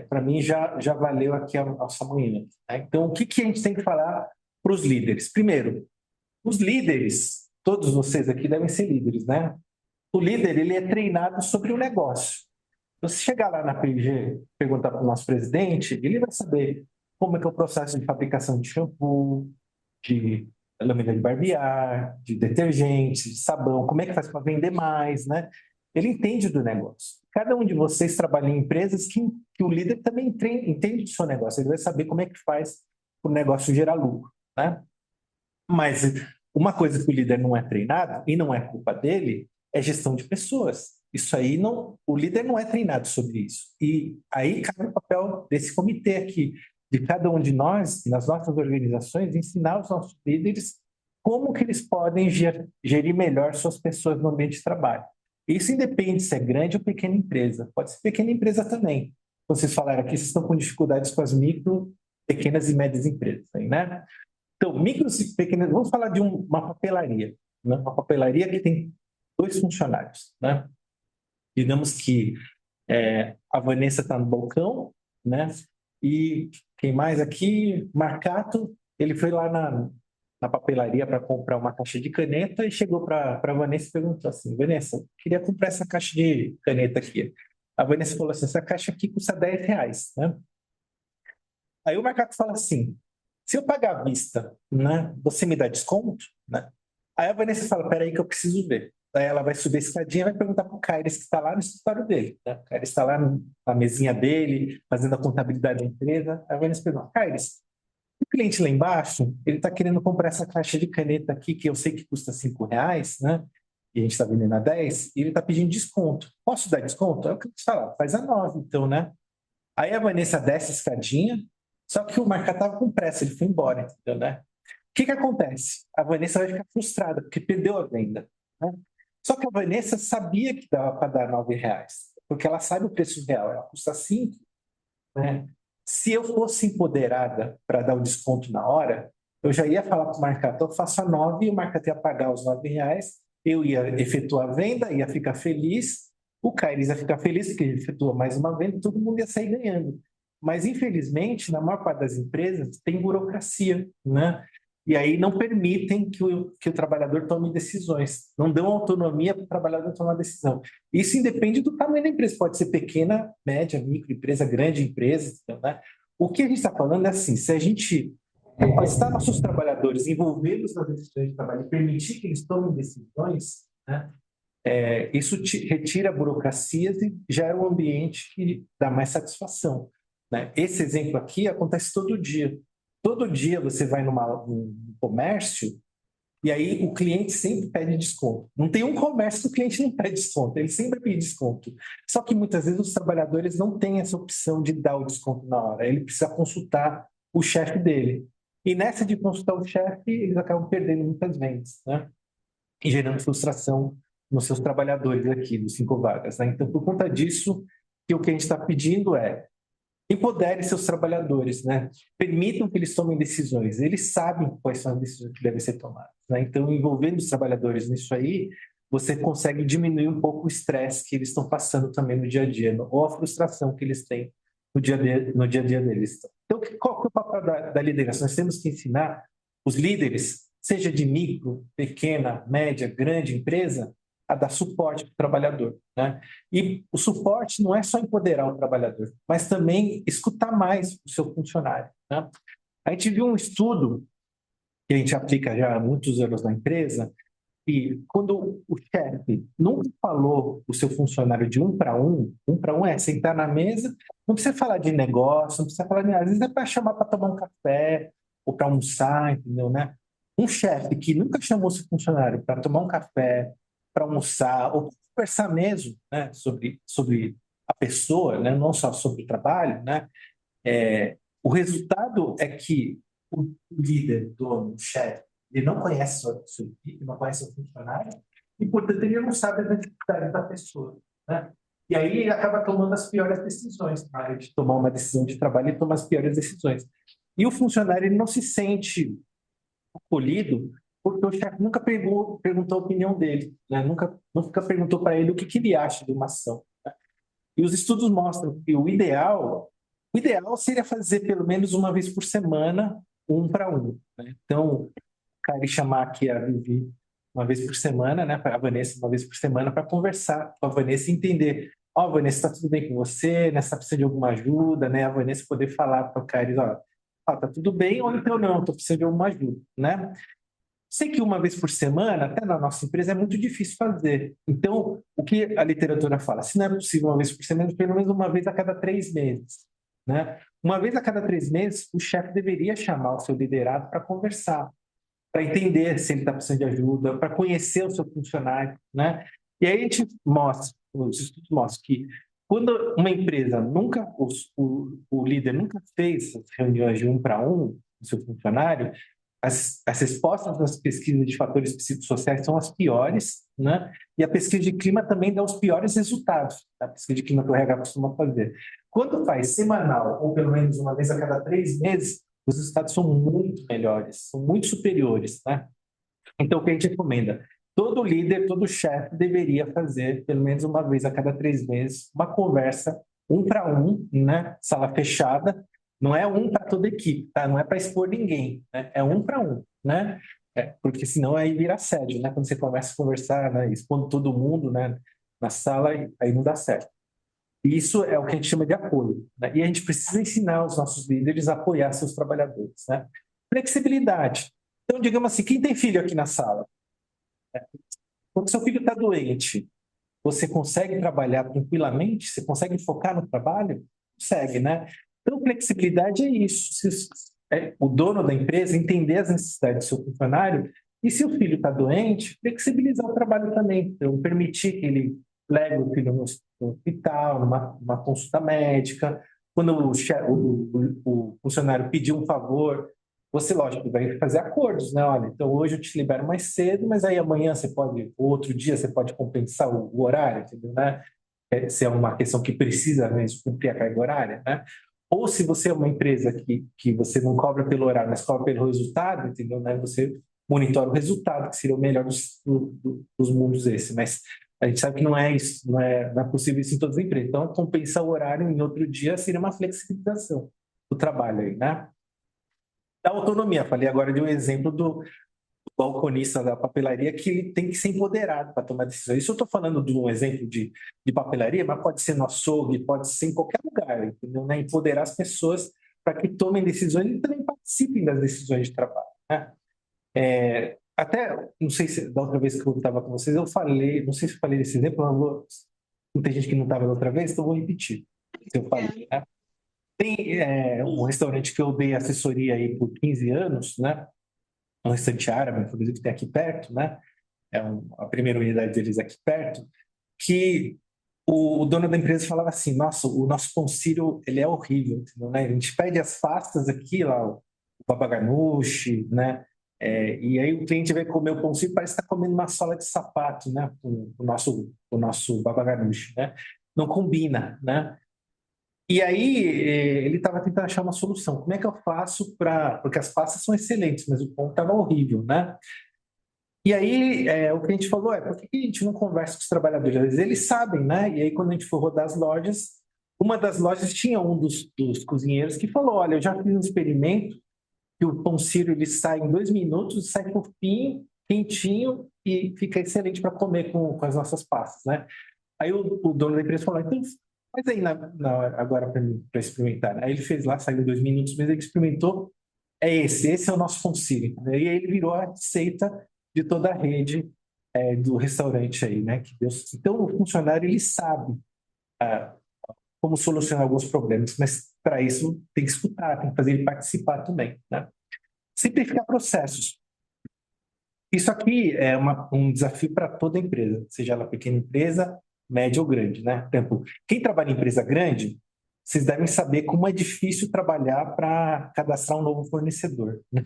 para mim já valeu aqui a nossa manhã, né? Então, o que a gente tem que falar para os líderes? Primeiro, os líderes, todos vocês aqui devem ser líderes, né? O líder, ele é treinado sobre o negócio. Então, se chegar lá na P&G, perguntar para o nosso presidente, ele vai saber como é que é o processo de fabricação de shampoo, de lâmina de barbear, de detergente, de sabão, como é que faz para vender mais, né? Ele entende do negócio. Cada um de vocês trabalha em empresas que o líder também entende do seu negócio. Ele vai saber como é que faz para o negócio gerar lucro, né? Mas uma coisa que o líder não é treinado, e não é culpa dele, é gestão de pessoas. Isso aí não, o líder não é treinado sobre isso. E aí cabe o papel desse comitê aqui, de cada um de nós, nas nossas organizações, ensinar os nossos líderes como que eles podem gerir melhor suas pessoas no ambiente de trabalho. Isso independe se é grande ou pequena empresa. Pode ser pequena empresa também. Vocês falaram aqui, vocês estão com dificuldades com as micro, pequenas e médias empresas, né? Então, micros e pequenas... Vamos falar de uma papelaria, né? Uma papelaria que tem 2 funcionários, né? Digamos que a Vanessa está no balcão, né? E quem mais aqui? Marcato, ele foi lá na papelaria para comprar uma caixa de caneta e chegou para a Vanessa e perguntou assim: Vanessa, queria comprar essa caixa de caneta aqui. A Vanessa falou assim: essa caixa aqui custa R$10, né? Aí o Marcato fala assim: se eu pagar à vista, né, você me dá desconto? Né? Aí a Vanessa fala: peraí que eu preciso ver. Aí ela vai subir a escadinha e vai perguntar para o Caires, que está lá no escritório dele. Né? O Caires está lá na mesinha dele, fazendo a contabilidade da empresa. Aí a Vanessa pergunta: Caires, o cliente lá embaixo, ele está querendo comprar essa caixa de caneta aqui, que eu sei que custa R$5, né? E a gente está vendendo a 10, e ele está pedindo desconto. Posso dar desconto? Aí o cliente fala: faz a 9, então, né? Aí a Vanessa desce a escadinha, só que o Marcato estava com pressa, ele foi embora, entendeu, né? O que acontece? A Vanessa vai ficar frustrada, porque perdeu a venda, né? Só que a Vanessa sabia que dava para dar R$9, porque ela sabe o preço real, ela custa 5, né? Se eu fosse empoderada para dar o desconto na hora, eu já ia falar para o Marcato: eu faço a 9, e o Marcato ia pagar os R$9, eu ia efetuar a venda, ia ficar feliz, o Caires ia ficar feliz porque ele efetua mais uma venda, todo mundo ia sair ganhando. Mas, infelizmente, na maior parte das empresas, tem burocracia, né? E aí não permitem que o trabalhador tome decisões, não dão autonomia para o trabalhador tomar decisão. Isso independe do tamanho da empresa, pode ser pequena, média, microempresa, grande empresa, né? O que a gente está falando é assim: se a gente capacitar nossos trabalhadores, envolvê-los nas decisões de trabalho e permitir que eles tomem decisões, né, Isso retira burocracias e gera um ambiente que dá mais satisfação, né? Esse exemplo aqui acontece todo dia. Todo dia você vai num comércio e aí o cliente sempre pede desconto. Não tem um comércio que o cliente não pede desconto, ele sempre pede desconto. Só que muitas vezes os trabalhadores não têm essa opção de dar o desconto na hora, ele precisa consultar o chefe dele. E nessa de consultar o chefe, eles acabam perdendo muitas vendas, né? E gerando frustração nos seus trabalhadores aqui, dos 5 vagas, né? Então, por conta disso, que o que a gente está pedindo é empodere seus trabalhadores, né? Permitam que eles tomem decisões. Eles sabem quais são as decisões que devem ser tomadas, né? Então, envolvendo os trabalhadores nisso aí, você consegue diminuir um pouco o estresse que eles estão passando também no dia a dia, ou a frustração que eles têm no dia a dia deles. Então, qual que é o papel da liderança? Nós temos que ensinar os líderes, seja de micro, pequena, média, grande empresa, a dar suporte para o trabalhador, né? E o suporte não é só empoderar o trabalhador, mas também escutar mais o seu funcionário, né? A gente viu um estudo que a gente aplica já há muitos anos na empresa, e quando o chefe nunca falou o seu funcionário de um para um é sentar na mesa, não precisa falar de negócio, não precisa falar de nada, às vezes é para chamar para tomar um café ou para almoçar, entendeu, né? Um chefe que nunca chamou seu funcionário para tomar um café, para almoçar ou conversar mesmo, né, sobre a pessoa, né, não só sobre o trabalho, né, o resultado é que o líder, dono, o chefe, ele não conhece sua equipe, não conhece o funcionário e, portanto, ele não sabe as necessidades da pessoa, né? E aí ele acaba tomando as piores decisões, na hora de tomar uma decisão de trabalho, ele toma as piores decisões. E o funcionário ele não se sente acolhido porque o chefe nunca perguntou a opinião dele, né? Nunca perguntou para ele o que ele acha de uma ação, né? E os estudos mostram que o ideal seria fazer pelo menos uma vez por semana, um para um, né? Então, o cara chamar aqui a Vivi uma vez por semana, né? A Vanessa uma vez por semana para conversar com a Vanessa e entender, ó, Vanessa, está tudo bem com você, né? Você tá precisando de alguma ajuda, né? A Vanessa poder falar para o cara, ó, tá tudo bem ou então não, estou precisando de alguma ajuda, né? Sei que uma vez por semana, até na nossa empresa, é muito difícil fazer. Então, o que a literatura fala? Se não é possível uma vez por semana, pelo menos uma vez a cada 3 meses, né? Uma vez a cada 3 meses, o chefe deveria chamar o seu liderado para conversar, para entender se ele está precisando de ajuda, para conhecer o seu funcionário, né? E aí a gente mostra, os estudos mostram que quando uma empresa o líder nunca fez essas reuniões de um para um com o seu funcionário, as respostas das pesquisas de fatores psicossociais são as piores, né? E a pesquisa de clima também dá os piores resultados. A pesquisa de clima que o RH costuma fazer. Quando faz semanal, ou pelo menos uma vez a cada 3 meses, os resultados são muito melhores, são muito superiores, né? Então, o que a gente recomenda? Todo líder, todo chefe deveria fazer, pelo menos uma vez a cada 3 meses, uma conversa, um para um, né? Sala fechada. Não é um para toda a equipe, tá? Não é para expor ninguém, né? É um para um, né? Porque senão aí vira assédio, né? Quando você começa a conversar, né? Expondo todo mundo, né? Na sala, aí não dá certo. E isso é o que a gente chama de apoio, né? E a gente precisa ensinar os nossos líderes a apoiar seus trabalhadores, né? Flexibilidade. Então, digamos assim, quem tem filho aqui na sala? Quando seu filho está doente, você consegue trabalhar tranquilamente? Você consegue focar no trabalho? Consegue, né? Então, flexibilidade é isso. O dono da empresa entender as necessidades do seu funcionário e, se o filho está doente, flexibilizar o trabalho também. Então, permitir que ele leve o filho no hospital, numa consulta médica. Quando o funcionário pedir um favor, você, lógico, vai fazer acordos, né? Olha, então hoje eu te libero mais cedo, mas aí amanhã você pode, ou outro dia você pode compensar o horário, entendeu, né? Se é uma questão que precisa mesmo cumprir a carga horária, né? Ou se você é uma empresa que você não cobra pelo horário, mas cobra pelo resultado, entendeu, né? Você monitora o resultado, que seria o melhor dos mundos esse. Mas a gente sabe que não é isso, não é possível isso em todas as empresas. Então, compensar o horário em outro dia seria uma flexibilização do trabalho aí, né? Da autonomia, falei agora de um exemplo do balconista da papelaria que ele tem que ser empoderado para tomar decisões. Isso eu estou falando de um exemplo de papelaria, mas pode ser no açougue, pode ser em qualquer lugar, entendeu? Né? Empoderar as pessoas para que tomem decisões e também participem das decisões de trabalho, né? até, não sei se da outra vez que eu estava com vocês, eu falei, não sei se eu falei desse exemplo, muita gente que não estava da outra vez, então eu vou repetir. Se eu falei, né? Tem um restaurante que eu dei assessoria aí por 15 anos, né? Um restaurante árabe, inclusive, que tem aqui perto, né? A primeira unidade deles aqui perto, que o dono da empresa falava assim, nossa, o nosso pão sírio, ele é horrível, entendeu, né? A gente pede as pastas aqui, lá, o baba ganoush, né? E aí o cliente vai comer o pão sírio, parece que está comendo uma sola de sapato, né? O nosso baba ganoush, né? Não combina, né? E aí ele estava tentando achar uma solução. Como é que eu faço para... Porque as pastas são excelentes, mas o pão estava horrível, né? E aí o cliente falou, por que a gente não conversa com os trabalhadores? Às vezes eles sabem, né? E aí quando a gente for rodar as lojas, uma das lojas tinha um dos cozinheiros que falou, olha, eu já fiz um experimento que o pão sírio ele sai em 2 minutos, sai fofinho, quentinho e fica excelente para comer com as nossas pastas, né? Aí o dono da empresa falou, então faz aí agora para experimentar, né? Aí ele fez lá, saiu em 2 minutos, mas ele experimentou, esse é o nosso pão sírio. E aí ele virou a receita de toda a rede do restaurante aí, né? Então o funcionário ele sabe como solucionar alguns problemas, mas para isso tem que escutar, tem que fazer ele participar também, né? Simplificar processos. Isso aqui é um desafio para toda empresa, seja ela pequena empresa, média ou grande, né? Por exemplo, quem trabalha em empresa grande, vocês devem saber como é difícil trabalhar para cadastrar um novo fornecedor, né?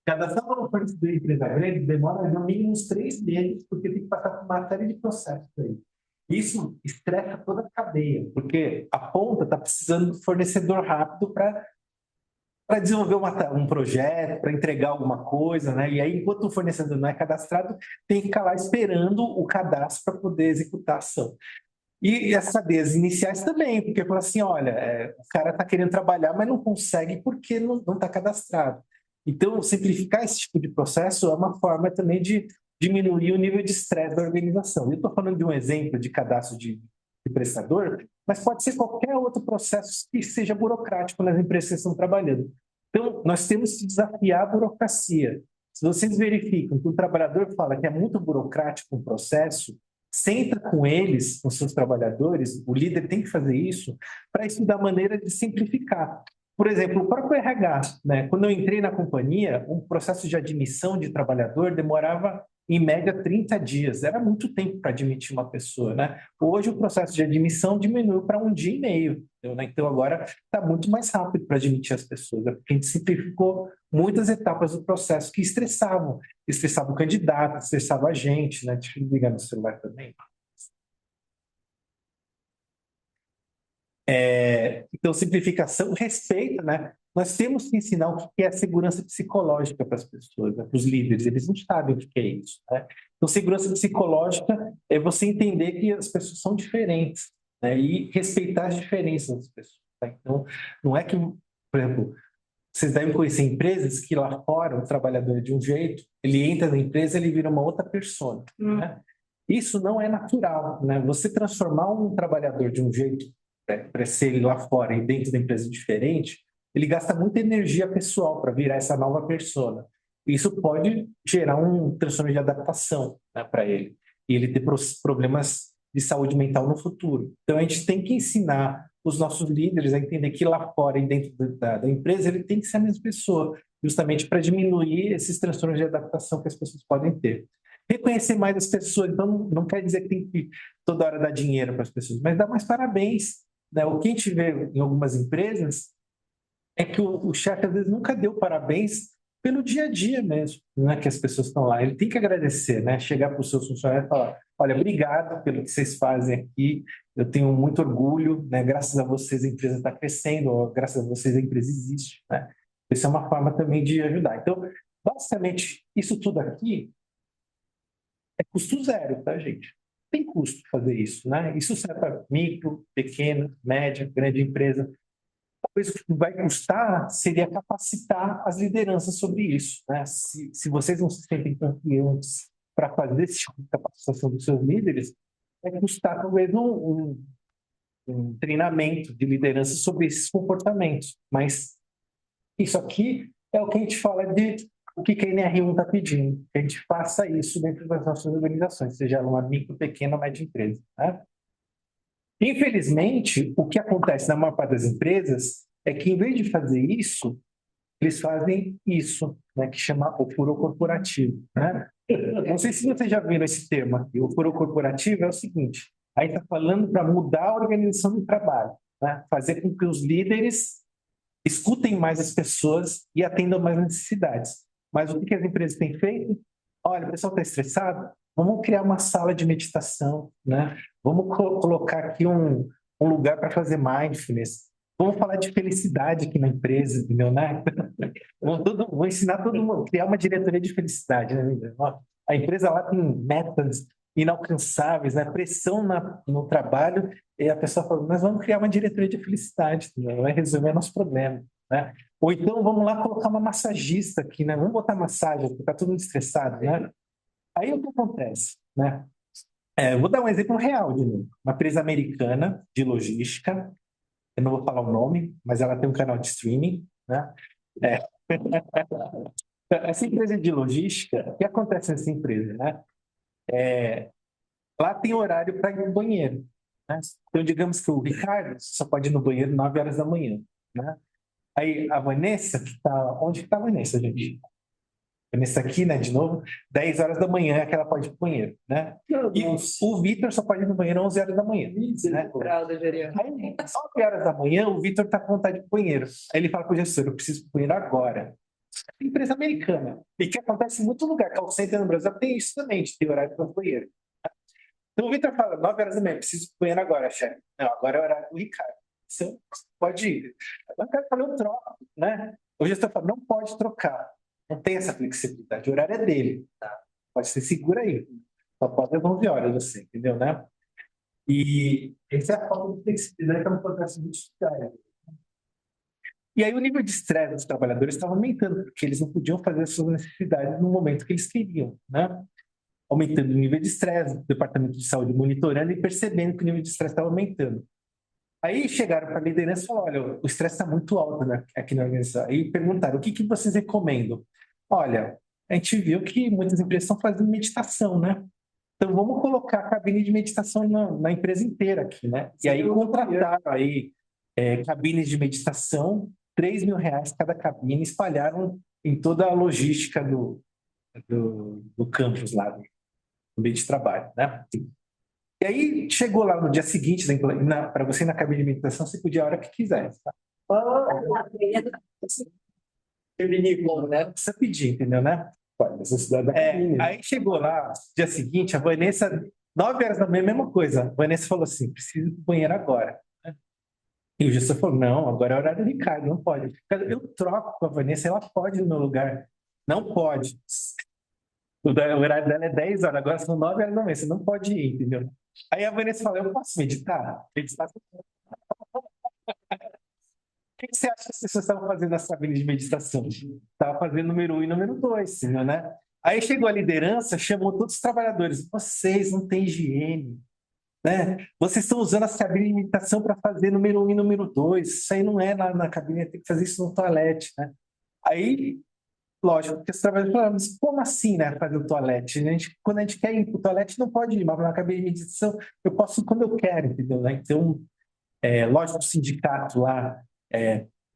Cadastrar um novo fornecedor em empresa grande demora no mínimo uns 3 meses, porque tem que passar por uma série de processos aí. Isso estressa toda a cadeia, porque a ponta está precisando do fornecedor rápido para desenvolver um projeto, para entregar alguma coisa, né? E aí, enquanto o fornecedor não é cadastrado, tem que ficar lá esperando o cadastro para poder executar a ação. E as cadeias iniciais também, porque fala assim, olha, o cara está querendo trabalhar, mas não consegue porque não está cadastrado. Então, simplificar esse tipo de processo é uma forma também de diminuir o nível de estresse da organização. Eu estou falando de um exemplo de cadastro de prestador, mas pode ser qualquer outro processo que seja burocrático nas empresas que estão trabalhando. Então, nós temos que desafiar a burocracia. Se vocês verificam que o trabalhador fala que é muito burocrático um processo, senta com eles, com seus trabalhadores, o líder tem que fazer isso, para estudar maneira de simplificar. Por exemplo, o próprio RH, né? Quando eu entrei na companhia, um processo de admissão de trabalhador demorava, em média, 30 dias. Era muito tempo para admitir uma pessoa, né? Hoje, o processo de admissão diminuiu para 1 dia e meio. Né? Então, agora está muito mais rápido para admitir as pessoas, porque a gente simplificou muitas etapas do processo que estressavam. Estressava o candidato, estressava a gente, né? Deixa eu ligar no celular também. Então, simplificação, respeito, né? Nós temos que ensinar o que é segurança psicológica para as pessoas, né? Para os líderes, eles não sabem o que é isso, né? Então, segurança psicológica é você entender que as pessoas são diferentes, né? E respeitar as diferenças das pessoas, tá? Então, não é que, por exemplo, vocês devem conhecer empresas que lá fora o trabalhador é de um jeito, ele entra na empresa, ele vira uma outra persona, né? Isso não é natural, né? Você transformar um trabalhador de um jeito para ser ele lá fora e dentro da empresa diferente, ele gasta muita energia pessoal para virar essa nova persona. Isso pode gerar um transtorno de adaptação, né, para ele. E ele ter problemas de saúde mental no futuro. Então, a gente tem que ensinar os nossos líderes a entender que lá fora e dentro da empresa ele tem que ser a mesma pessoa, justamente para diminuir esses transtornos de adaptação que as pessoas podem ter. Reconhecer mais as pessoas, então não quer dizer que tem que toda hora dar dinheiro para as pessoas, mas dar mais parabéns, né? O que a gente vê em algumas empresas é que o chefe às vezes nunca deu parabéns pelo dia a dia mesmo, né? Que as pessoas estão lá. Ele tem que agradecer, né? Chegar para os seus funcionários e falar, olha, obrigado pelo que vocês fazem aqui, eu tenho muito orgulho, né? Graças a vocês a empresa está crescendo, ou graças a vocês a empresa existe, né? Isso é uma forma também de ajudar. Então, basicamente, isso tudo aqui é custo zero, tá, gente? Tem custo fazer isso, né? Isso serve para micro, pequena, média, grande empresa. A coisa que vai custar seria capacitar as lideranças sobre isso, né? Se vocês não se sentem confiantes para fazer esse tipo de capacitação dos seus líderes, vai custar talvez um treinamento de liderança sobre esses comportamentos. Mas isso aqui é o que a gente fala de o que a NR1 está pedindo? Que a gente faça isso dentro das nossas organizações, seja ela uma micro, pequena ou média empresa. Né? Infelizmente, o que acontece na maior parte das empresas é que, em vez de fazer isso, eles fazem isso, né, que chama o furo corporativo. Né? Não sei se vocês já viram esse termo aqui. O furo corporativo é o seguinte: aí está falando para mudar a organização do trabalho, né? Fazer com que os líderes escutem mais as pessoas e atendam mais necessidades. Mas o que as empresas têm feito? Olha, o pessoal está estressado, vamos criar uma sala de meditação, né? Vamos colocar aqui um lugar para fazer mindfulness. Vamos falar de felicidade aqui na empresa, entendeu, né? Vou ensinar todo mundo a criar uma diretoria de felicidade, né? A empresa lá tem metas inalcançáveis, né? Pressão no trabalho, e a pessoa fala, nós vamos criar uma diretoria de felicidade, entendeu? Vai resolver nosso problema, né? Ou então vamos lá colocar uma massagista aqui, né? Vamos botar massagem, porque está todo mundo estressado, né? Aí o que acontece, né? Vou dar um exemplo real de novo. Uma empresa americana de logística, eu não vou falar o nome, mas ela tem um canal de streaming, né? Essa empresa de logística, o que acontece nessa empresa, né? Lá tem horário para ir no banheiro, né? Então, digamos que o Ricardo só pode ir no banheiro 9 horas da manhã, né? Aí a Vanessa, que está... Onde está a Vanessa, gente? Vanessa aqui, né, de novo, 10 horas da manhã é que ela pode ir no banheiro, né? E o Vitor só pode ir no banheiro 11 horas da manhã, né? Aí, 9 horas da manhã, o Vitor está com vontade de ir pro banheiro. Aí ele fala para o gestor, eu preciso ir pro banheiro agora. Empresa americana. E que acontece em muito lugar. Call center no Brasil tem isso também, de ter horário para o banheiro. Então o Vitor fala, 9 horas da manhã, preciso ir pro banheiro agora, chefe. Não, agora é o horário do Ricardo. Você pode ir. Eu quero falar, eu troco, né? O gestor fala, não pode trocar. Não tem essa flexibilidade. O horário é dele. Tá? Pode ser segura aí. Só pode às 11 horas, você, entendeu, né? E essa é a falta de flexibilidade que acontece muito lugares. E aí o nível de estresse dos trabalhadores estava aumentando, porque eles não podiam fazer as suas necessidades no momento que eles queriam, né? Aumentando o nível de estresse, o departamento de saúde monitorando e percebendo que o nível de estresse estava aumentando. Aí chegaram para a liderança e falaram, olha, o estresse está muito alto, né, aqui na organização. Aí perguntaram, o que vocês recomendam? Olha, a gente viu que muitas empresas estão fazendo meditação, né? Então vamos colocar a cabine de meditação na empresa inteira aqui, né? E aí contrataram aí cabines de meditação, R$ 3.000 cada cabine, espalharam em toda a logística do campus lá, do ambiente de trabalho, né? E aí chegou lá no dia seguinte, para você ir na cabine de meditação, você podia a hora que quisesse, tá? Né? Precisa pedir, entendeu, né? Aí chegou lá, dia seguinte, a Vanessa, 9 horas da manhã, mesma coisa. A Vanessa falou assim, preciso ir pro banheiro agora. Né? E o gestor falou, não, agora é o horário do Ricardo, não pode. Eu troco com a Vanessa, ela pode ir no meu lugar. Não pode. O horário dela é 10 horas, agora são 9 horas da manhã, você não pode ir, entendeu? Aí a Vanessa falou, eu posso meditar? O que você acha que as pessoas estavam fazendo nessa cabine de meditação? Estava fazendo número 1 e número 2, né? Aí chegou a liderança, chamou todos os trabalhadores. Vocês não têm higiene, né? Vocês estão usando a cabine de meditação para fazer número 1 e número 2. Isso aí não é lá na cabine, tem que fazer isso no toalete, né? Aí, lógico, que os trabalhadores falaram, mas como assim, né? Fazer o toalete? Quando a gente quer ir para o toalete, não pode ir, mas na cabine de meditação eu posso quando eu quero, entendeu? Né? Então, lógico, o sindicato lá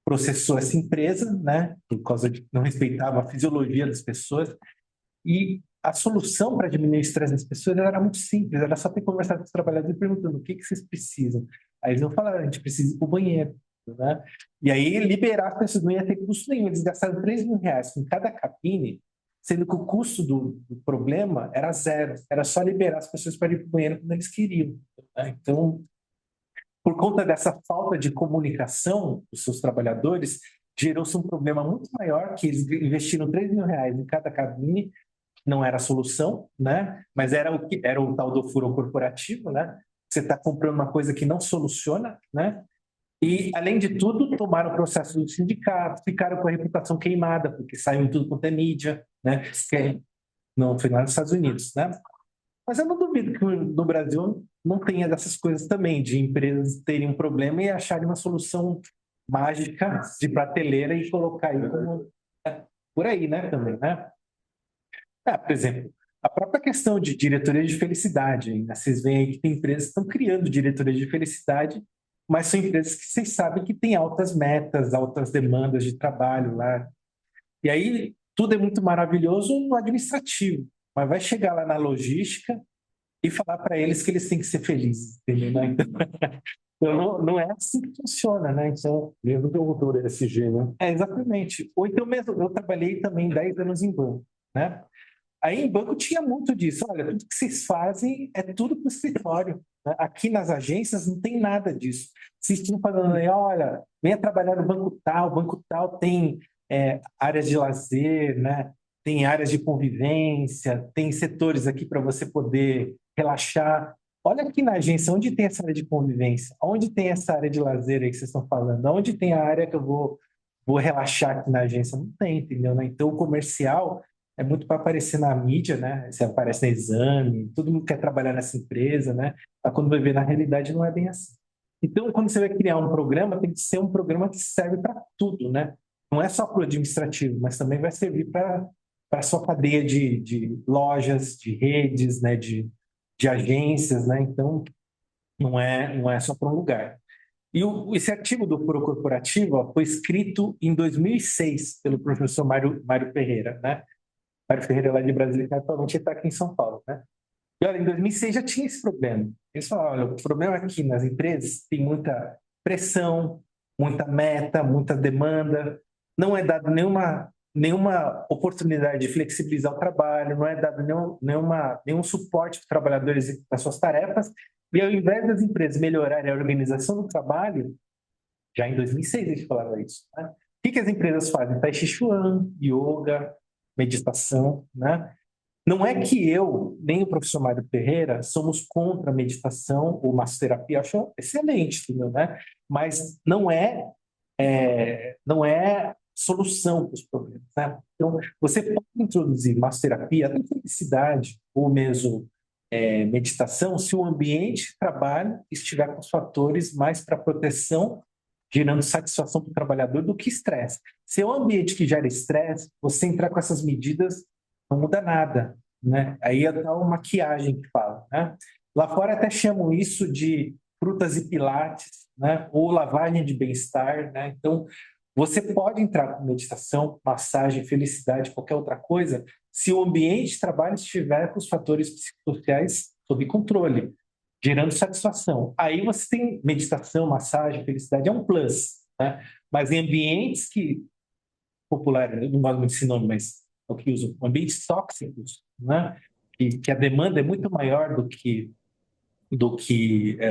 processou essa empresa, né, por causa de não respeitava a fisiologia das pessoas, e a solução para diminuir o estresse das pessoas era muito simples, era só ter conversado com os trabalhadores perguntando o que vocês precisam. Aí eles não falaram, a gente precisa ir para o banheiro, né? E aí liberar as pessoas não ia ter custo nenhum, eles gastaram R$ 3.000 com cada cabine, sendo que o custo do problema era zero, era só liberar as pessoas para ir para o banheiro quando eles queriam, né? Então, por conta dessa falta de comunicação dos seus trabalhadores, gerou-se um problema muito maior, que eles investiram R$ 3.000 em cada cabine, não era a solução, né? Mas era o tal do furo corporativo, né? Você está comprando uma coisa que não soluciona, né? E, além de tudo, tomaram o processo do sindicato, ficaram com a reputação queimada, porque saiu em tudo quanto é mídia, né? Não, foi lá nos Estados Unidos, né? Mas eu não duvido que no Brasil não tenha dessas coisas também, de empresas terem um problema e acharem uma solução mágica de prateleira e colocar aí como... por aí, né, também, né? Por exemplo, a própria questão de diretoria de felicidade, hein? Vocês veem aí que tem empresas que estão criando diretoria de felicidade, mas são empresas que vocês sabem que têm altas metas, altas demandas de trabalho lá. E aí tudo é muito maravilhoso no administrativo, mas vai chegar lá na logística e falar para eles que eles têm que ser felizes, entendeu? Né? Então não é assim que funciona, né? Então, Mesmo que o doutor SG, né? exatamente. Ou então mesmo, eu trabalhei também 10 anos em banco, né? Aí em banco tinha muito disso. Olha, tudo que vocês fazem é tudo para o escritório, né? Aqui nas agências não tem nada disso. Vocês estão falando aí, olha, venha trabalhar no banco tal tem áreas de lazer, né? Tem áreas de convivência, tem setores aqui para você poder relaxar. Olha aqui na agência, onde tem essa área de convivência? Onde tem essa área de lazer aí que vocês estão falando? Onde tem a área que eu vou relaxar aqui na agência? Não tem, entendeu? Né? Então, o comercial é muito para aparecer na mídia, né? Você aparece no Exame, todo mundo quer trabalhar nessa empresa, né? Mas quando vai ver na realidade não é bem assim. Então, quando você vai criar um programa, tem que ser um programa que serve para tudo, né? Não é só para o administrativo, mas também vai servir para a sua cadeia de lojas, de redes, né? De agências, né? Então, não é só para um lugar. E esse artigo do Foro Corporativo ó, foi escrito em 2006 pelo professor Mário Ferreira, né? Mário Ferreira lá de Brasília, que atualmente está aqui em São Paulo, né? E olha, em 2006 já tinha esse problema. Eles falaram, olha, o problema aqui nas empresas tem muita pressão, muita meta, muita demanda, não é dado nenhuma oportunidade de flexibilizar o trabalho, não é dado nenhum suporte para os trabalhadores para as suas tarefas, e ao invés das empresas melhorarem a organização do trabalho, já em 2006 eles falaram isso, né? O que as empresas fazem? Tai Chi Chuan, yoga, meditação, né? Não é que eu, nem o professor Mário Ferreira, somos contra a meditação ou massoterapia, acho excelente, entendeu, né? Mas não é solução para os problemas, né? Então, você pode introduzir massoterapia, até felicidade, ou mesmo meditação, se o ambiente de trabalho estiver com os fatores mais para proteção, gerando satisfação para o trabalhador do que estresse. Se é um ambiente que gera estresse, você entrar com essas medidas não muda nada, né? Aí é tal maquiagem que fala, né? Lá fora até chamam isso de frutas e pilates, né? Ou lavagem de bem-estar, né? Então, você pode entrar com meditação, massagem, felicidade, qualquer outra coisa, se o ambiente de trabalho estiver com os fatores psicossociais sob controle, gerando satisfação. Aí você tem meditação, massagem, felicidade, é um plus, né? Mas em ambientes que, popular, eu não gosto muito desse nome, mas é o que usam, ambientes tóxicos, né? Que a demanda é muito maior do que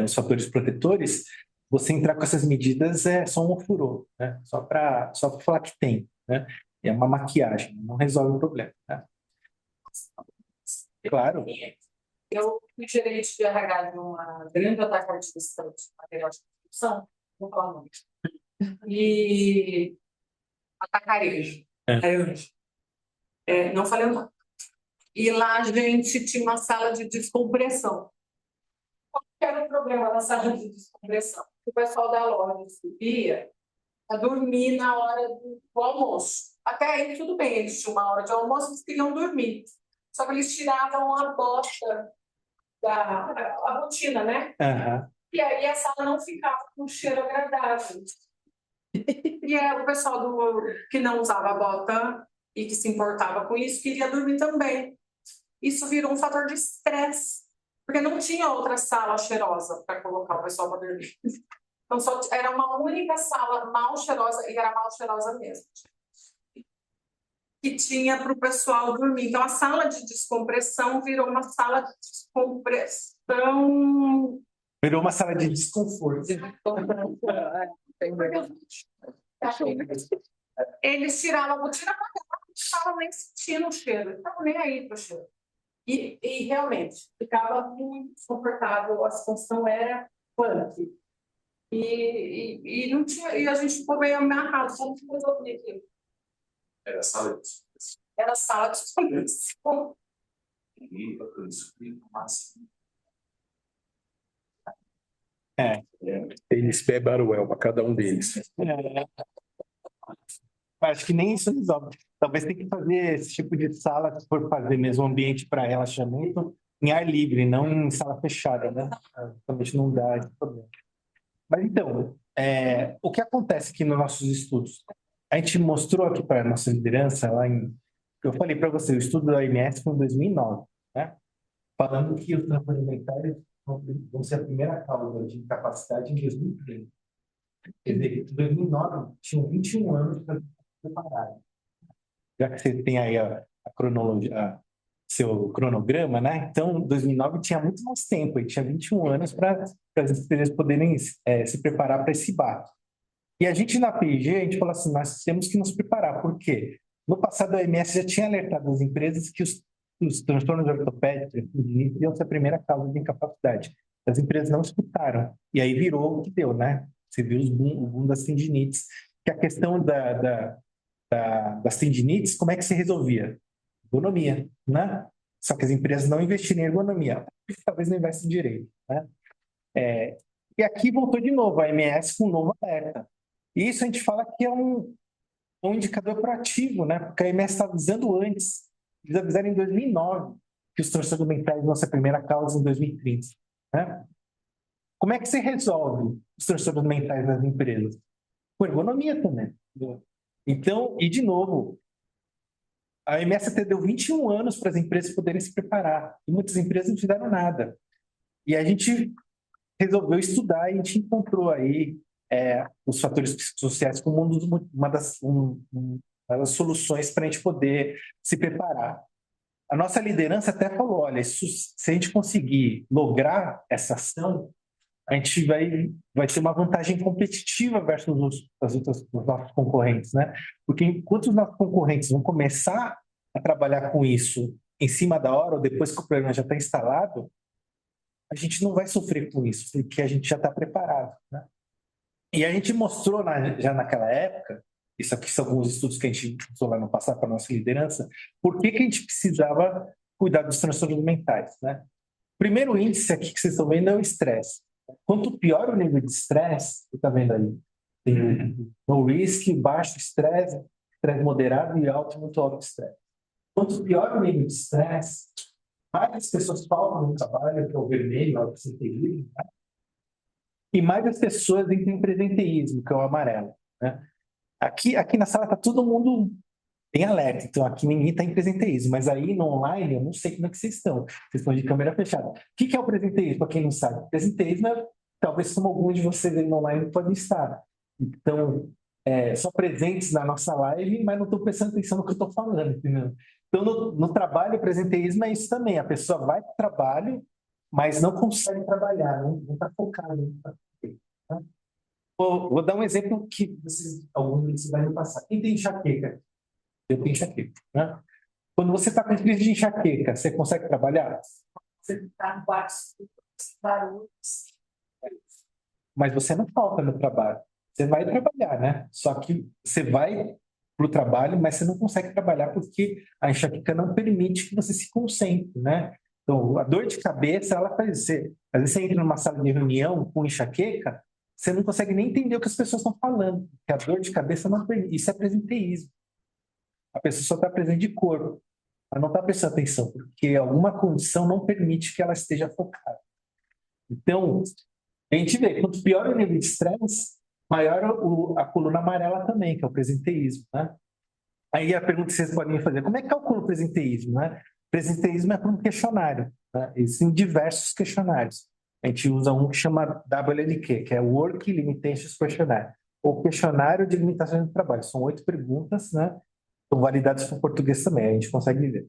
os fatores protetores, você entrar com essas medidas é só um ofurô, né? Só para falar que tem, né? É uma maquiagem, não resolve o problema, né? Claro. Eu fui gerente de RH de uma grande atacadista de material de construção, vou falar o nome. E atacarejo, grande. Não falei o nome. E lá a gente tinha uma sala de descompressão. Qual que era o problema da sala de descompressão? O pessoal da loja subia a dormir na hora do almoço. Até aí tudo bem, eles tinham uma hora de almoço, eles queriam dormir. Só que eles tiravam a bota a rotina, né? Uhum. E aí a sala não ficava com um cheiro agradável. E aí, o pessoal que não usava bota e que se importava com isso queria dormir também. Isso virou um fator de estresse, porque não tinha outra sala cheirosa para colocar o pessoal para dormir. Então só era uma única sala mal cheirosa, e era mal cheirosa mesmo, que tinha para o pessoal dormir. Então a sala de descompressão virou uma sala de descompressão. Virou uma sala de desconforto. Eles tiravam a botina para não estavam nem sentindo o cheiro, não estavam nem aí para o cheiro. E realmente, ficava muito desconfortável, a situação era punk. E não tinha, e a gente ficou meio amarrado, só não resolver aquilo. Era sala de Era sala de descompressão. É. Eles bebem Aruel para cada um deles. Acho que nem isso resolve. Talvez tenha que fazer esse tipo de sala, se for fazer mesmo um ambiente para relaxamento, em ar livre, não em sala fechada, né? Realmente não dá esse problema. Mas então, o que acontece aqui nos nossos estudos? A gente mostrou aqui para a nossa liderança, eu falei para você, o estudo da OMS foi em 2009, né? Falando que os transtornos mentais vão ser a primeira causa de incapacidade em 2030. Quer dizer, em 2009, tinham 21 anos para se preparar. Já que você tem aí a cronologia, seu cronograma, né? Então, 2009 tinha muito mais tempo, e tinha 21 anos para as empresas poderem se preparar para esse baque. E a gente na P&G, a gente falou assim, nós temos que nos preparar, por quê? No passado, a OMS já tinha alertado as empresas que os transtornos ortopédicos iam ser a primeira causa de incapacidade. As empresas não escutaram, e aí virou o que deu, né? Você viu o boom das tendinites, que a questão das tendinites, como é que se resolvia? Ergonomia, né? Só que as empresas não investiram em ergonomia, talvez não investem direito, né? E aqui voltou de novo a OMS com um novo alerta. E isso a gente fala que é um indicador proativo, né? Porque a OMS estava avisando antes. Eles avisaram em 2009 que os transtornos mentais vão ser a primeira causa em 2030, né? Como é que se resolve os transtornos mentais nas empresas? Com ergonomia também. Então, e de novo, a OMS até deu 21 anos para as empresas poderem se preparar. E muitas empresas não fizeram nada. E a gente resolveu estudar e a gente encontrou aí os fatores psicossociais como uma das soluções para a gente poder se preparar. A nossa liderança até falou, olha, se a gente conseguir lograr essa ação, a gente vai ter uma vantagem competitiva versus os nossos concorrentes, né? Porque enquanto os nossos concorrentes vão começar a trabalhar com isso em cima da hora ou depois que o problema já está instalado, a gente não vai sofrer com isso, porque a gente já está preparado, né? E a gente mostrou já naquela época, isso aqui são alguns estudos que a gente mostrou lá no passado para a nossa liderança, por que a gente precisava cuidar dos transtornos mentais, né? O primeiro índice aqui que vocês estão vendo é o estresse. Quanto pior o nível de estresse, você está vendo aí, tem no risk, baixo estresse, estresse moderado e alto, muito alto estresse. Quanto pior o nível de estresse, mais as pessoas faltam no trabalho, que é o vermelho, é o absenteísmo, né? E mais as pessoas entram em presenteísmo, que é o amarelo, né? Aqui na sala está todo mundo em alerta, então aqui ninguém está em presenteísmo, mas aí no online eu não sei como é que vocês estão. Vocês estão de câmera fechada. O que é o presenteísmo, para quem não sabe? Presenteísmo talvez como alguns de vocês aí no online podem estar. Então, são presentes na nossa live, mas não estão prestando atenção no que eu estou falando, entendeu? Então, no trabalho, o presenteísmo é isso também. A pessoa vai para o trabalho, mas não consegue trabalhar, não está focado. Tá? Vou dar um exemplo que alguns de vocês vão passar. Quem tem enxaqueca? Eu tenho enxaqueca, né? Quando você está com crise de enxaqueca, você consegue trabalhar? Você está embaixo dos barulhos. Mas você não falta no trabalho. Você vai trabalhar, né? Só que você vai para o trabalho, mas você não consegue trabalhar porque a enxaqueca não permite que você se concentre, né? Então, a dor de cabeça, ela faz você. Às vezes você entra numa sala de reunião com enxaqueca, você não consegue nem entender o que as pessoas estão falando, porque a dor de cabeça não permite. Isso é presenteísmo. A pessoa só está presente de corpo, ela não está prestando atenção, porque alguma condição não permite que ela esteja focada. Então, a gente vê, quanto pior o nível de estresse, maior a coluna amarela também, que é o presenteísmo, né? Aí a pergunta que vocês podem fazer, como é que calcula o presenteísmo, né? Presenteísmo é por um questionário, né? Existem diversos questionários. A gente usa um que chama WLQ, que é Work Limitations Questionnaire, ou questionário de limitações do trabalho. São 8 perguntas, né? São validadas para o português também, a gente consegue ver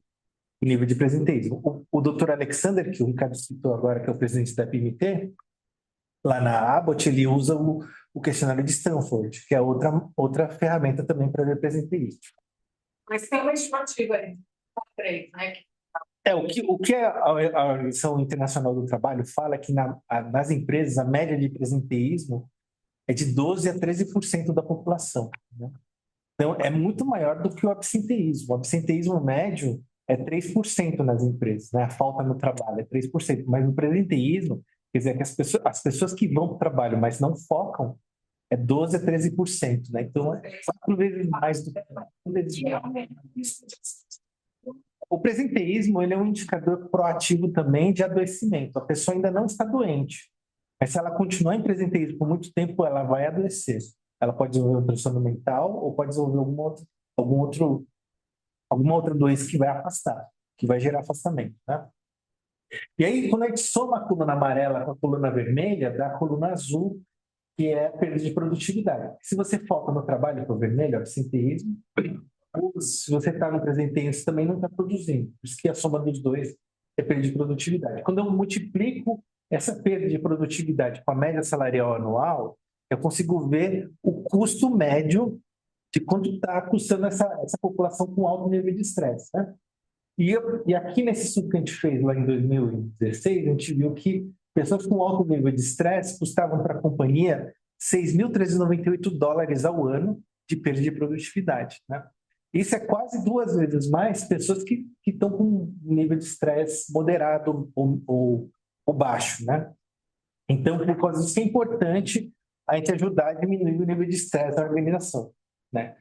o nível de presenteísmo. O Dr. Alexander, que o Ricardo citou agora, que é o presidente da PMT, lá na Abbott, ele usa o questionário de Stanford, que é outra ferramenta também para ver presenteísmo. Mas tem uma estimativa aí, né? O que a Organização Internacional do Trabalho fala que nas empresas a média de presenteísmo é de 12% a 13% da população, né? Então, é muito maior do que o absenteísmo. O absenteísmo médio é 3% nas empresas, né? A falta no trabalho é 3%, mas o presenteísmo, quer dizer, que as pessoas que vão para o trabalho, mas não focam, é 12 a 13%, né? Então, é 4 vezes mais do que... 4 vezes mais. O presenteísmo, ele é um indicador proativo também de adoecimento. A pessoa ainda não está doente, mas se ela continuar em presenteísmo por muito tempo, ela vai adoecer. Ela pode desenvolver um transtorno mental ou pode desenvolver alguma outra doença que vai afastar, que vai gerar afastamento, né? E aí, quando a gente soma a coluna amarela com a coluna vermelha, dá a coluna azul, que é a perda de produtividade. Se você foca no trabalho para o vermelho, absenteísmo, se você está no presenteísmo, você também não está produzindo. Por isso que a soma dos dois é perda de produtividade. Quando eu multiplico essa perda de produtividade com a média salarial anual, eu consigo ver o custo médio de quanto está custando essa população com alto nível de estresse, né? E aqui nesse estudo que a gente fez lá em 2016, a gente viu que pessoas com alto nível de estresse custavam para a companhia $6.398 ao ano de perda de produtividade, né? Isso é quase 2 vezes mais pessoas que estão com um nível de estresse moderado ou baixo, né? Então, por causa disso, é importante a gente ajudar a diminuir o nível de estresse da organização, né?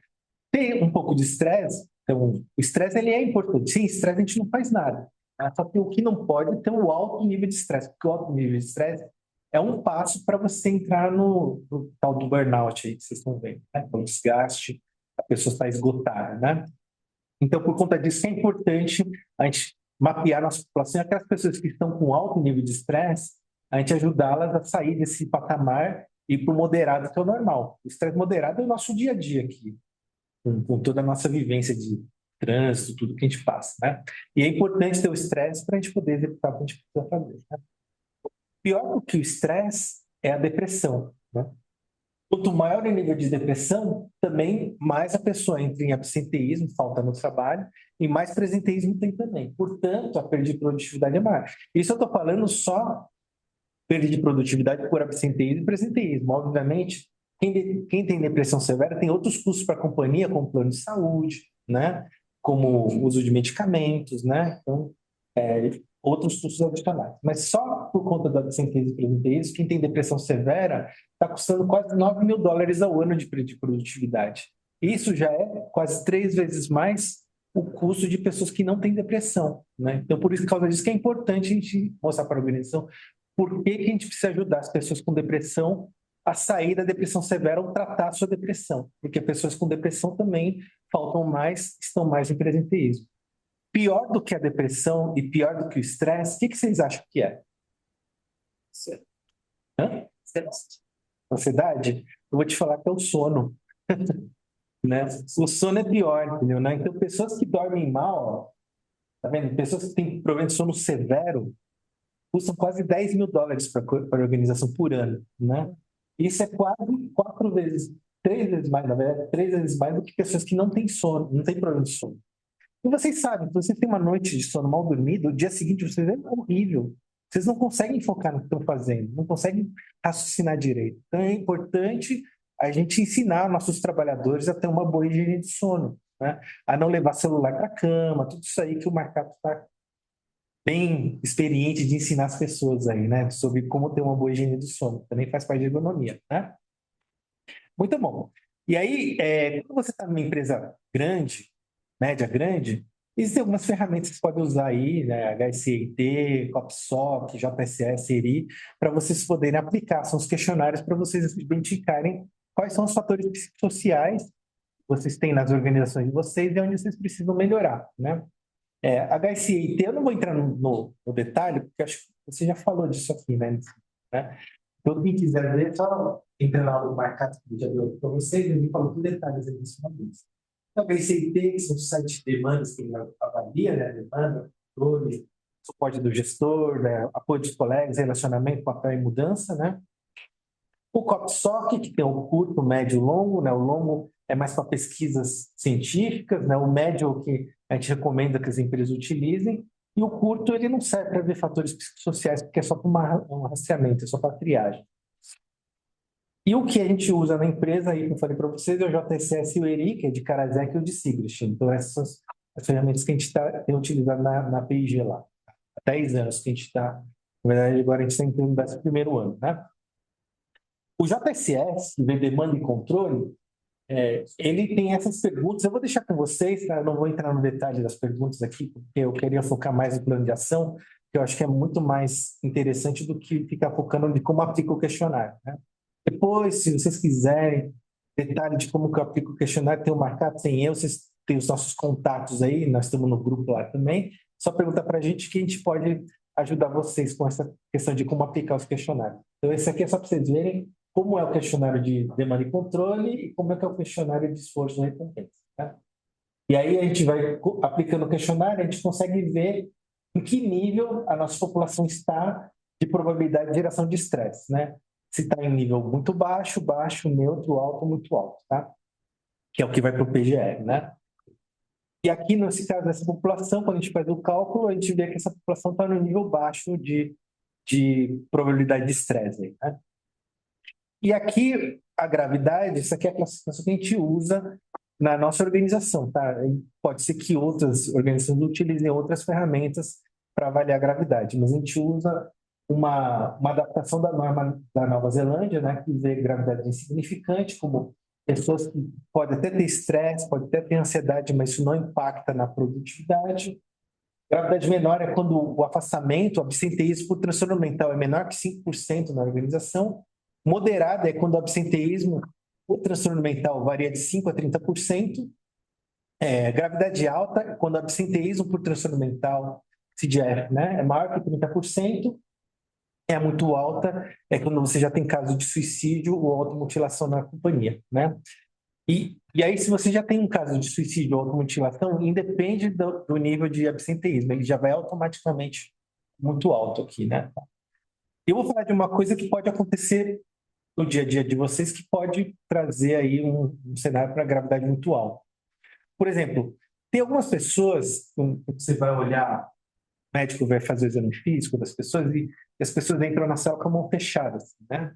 Ter um pouco de estresse, então, o estresse ele é importante. Sem estresse a gente não faz nada, né? Só que o que não pode é ter um alto nível de estresse, porque o alto nível de estresse é um passo para você entrar no tal do burnout aí que vocês estão vendo, né? O desgaste, a pessoa está esgotada, né? Então, por conta disso, é importante a gente mapear nossa população, aquelas pessoas que estão com alto nível de estresse, a gente ajudá-las a sair desse patamar e ir para o moderado, que é o normal. O estresse moderado é o nosso dia a dia aqui, com toda a nossa vivência de trânsito, tudo que a gente passa, né? E é importante ter o estresse para a gente poder executar o que a gente precisa fazer, né? Pior do que o estresse é a depressão, né? Quanto maior o nível de depressão, também mais a pessoa entra em absenteísmo, falta no trabalho, e mais presenteísmo tem também. Portanto, a perda de produtividade é maior. Isso eu estou falando só perda de produtividade por absenteísmo e presenteísmo. Obviamente, quem tem depressão severa tem outros custos para a companhia, como plano de saúde, né? Como uso de medicamentos, né? Então, outros custos adicionais. Mas só por conta da absenteísmo e presenteísmo, quem tem depressão severa está custando quase $9.000 ao ano de produtividade. Isso já é quase 3 vezes mais o custo de pessoas que não têm depressão, né? Então, por causa disso que é importante a gente mostrar para a organização por que a gente precisa ajudar as pessoas com depressão a sair da depressão severa ou tratar a sua depressão. Porque pessoas com depressão também faltam mais, estão mais em presenteísmo. Pior do que a depressão e pior do que o estresse, o que vocês acham que é? Ansiedade? Eu vou te falar que é o sono. Né? O sono é pior, entendeu? Né? Então, pessoas que dormem mal, ó, tá vendo? Pessoas que têm problema de sono severo custam quase $10.000 para a organização por ano, né? Isso é quase 4 vezes, 3 vezes mais, na verdade, 3 vezes mais do que pessoas que não têm sono, não têm problema de sono. E vocês sabem, se você tem uma noite de sono mal dormido, o dia seguinte vocês é horrível. Vocês não conseguem focar no que estão fazendo, não conseguem raciocinar direito. Então é importante a gente ensinar nossos trabalhadores a ter uma boa higiene de sono, né? A não levar celular para a cama, tudo isso aí que o Marcato está bem experiente de ensinar as pessoas aí, né? Sobre como ter uma boa higiene do sono. Também faz parte de ergonomia, né? Muito bom. E aí, quando você está numa empresa grande, média grande, existem algumas ferramentas que você pode usar aí, né? HCIT, COPSOC, JSS, ERI, para vocês poderem aplicar. São os questionários para vocês identificarem quais são os fatores psicossociais que vocês têm nas organizações de vocês e onde vocês precisam melhorar, né? HCIT, eu não vou entrar no detalhe, porque acho que você já falou disso aqui, né? Então, quem quiser ver, só entra lá no Marcato, que já deu para vocês, ele falou com detalhes aí disso. Então, HCIT, que são os sites de demandas que avalia, né? Demanda, controle, suporte do gestor, né? Apoio dos colegas, relacionamento, papel e mudança, né? O COPSOC, que tem o curto, o médio e o longo, né? O longo é mais para pesquisas científicas, né? O médio é o que a gente recomenda que as empresas utilizem, e o curto ele não serve para ver fatores psicossociais, porque é só para um rastreamento, é só para triagem. E o que a gente usa na empresa, aí, como eu falei para vocês, é o JSS e o ERI, que é de Karasek e o de Sigrist. Então, essas são as ferramentas que a gente tem utilizado na PIG lá. Há 10 anos que a gente está, na verdade, agora a gente está entrando no 11º ano, né? O JSS, que vê demanda e controle, ele tem essas perguntas. Eu vou deixar com vocês, tá? Eu não vou entrar no detalhe das perguntas aqui, porque eu queria focar mais no plano de ação, que eu acho que é muito mais interessante do que ficar focando de como aplica o questionário, né? Depois, se vocês quiserem detalhe de como que eu aplico o questionário, tem o Marcato, tem eu, vocês têm os nossos contatos aí, nós estamos no grupo lá também. Só perguntar para a gente que a gente pode ajudar vocês com essa questão de como aplicar os questionários. Então, esse aqui é só para vocês verem como é o questionário de demanda e controle e como é que é o questionário de esforço e recompensa, tá? E aí a gente vai aplicando o questionário, a gente consegue ver em que nível a nossa população está de probabilidade de geração de estresse, né? Se está em nível muito baixo, baixo, neutro, alto, muito alto, tá? Que é o que vai para o PGR, né? E aqui, nesse caso dessa população, quando a gente faz o cálculo, a gente vê que essa população está no nível baixo de probabilidade de estresse, né? E aqui, a gravidade, isso aqui é a classificação que a gente usa na nossa organização, tá? Pode ser que outras organizações utilizem outras ferramentas para avaliar a gravidade, mas a gente usa uma adaptação da norma da Nova Zelândia, né, que vê gravidade insignificante, como pessoas que podem até ter estresse, podem até ter ansiedade, mas isso não impacta na produtividade. Gravidade menor é quando o afastamento, o absenteísmo por transtorno mental é menor que 5% na organização. Moderada é quando o absenteísmo por transtorno mental varia de 5% a 30%. Gravidade alta é quando o absenteísmo por transtorno mental, CDF, né, é maior que 30%. É muito alta é quando você já tem caso de suicídio ou automutilação na companhia, né? E aí, se você já tem um caso de suicídio ou automutilação, independe do nível de absenteísmo, ele já vai automaticamente muito alto aqui, né? Eu vou falar de uma coisa que pode acontecer no dia a dia de vocês, que pode trazer aí um cenário para gravidade muito alta. Por exemplo, tem algumas pessoas, quando você vai olhar, o médico vai fazer o exame físico das pessoas e as pessoas entram na sala com a mão fechada, assim, né?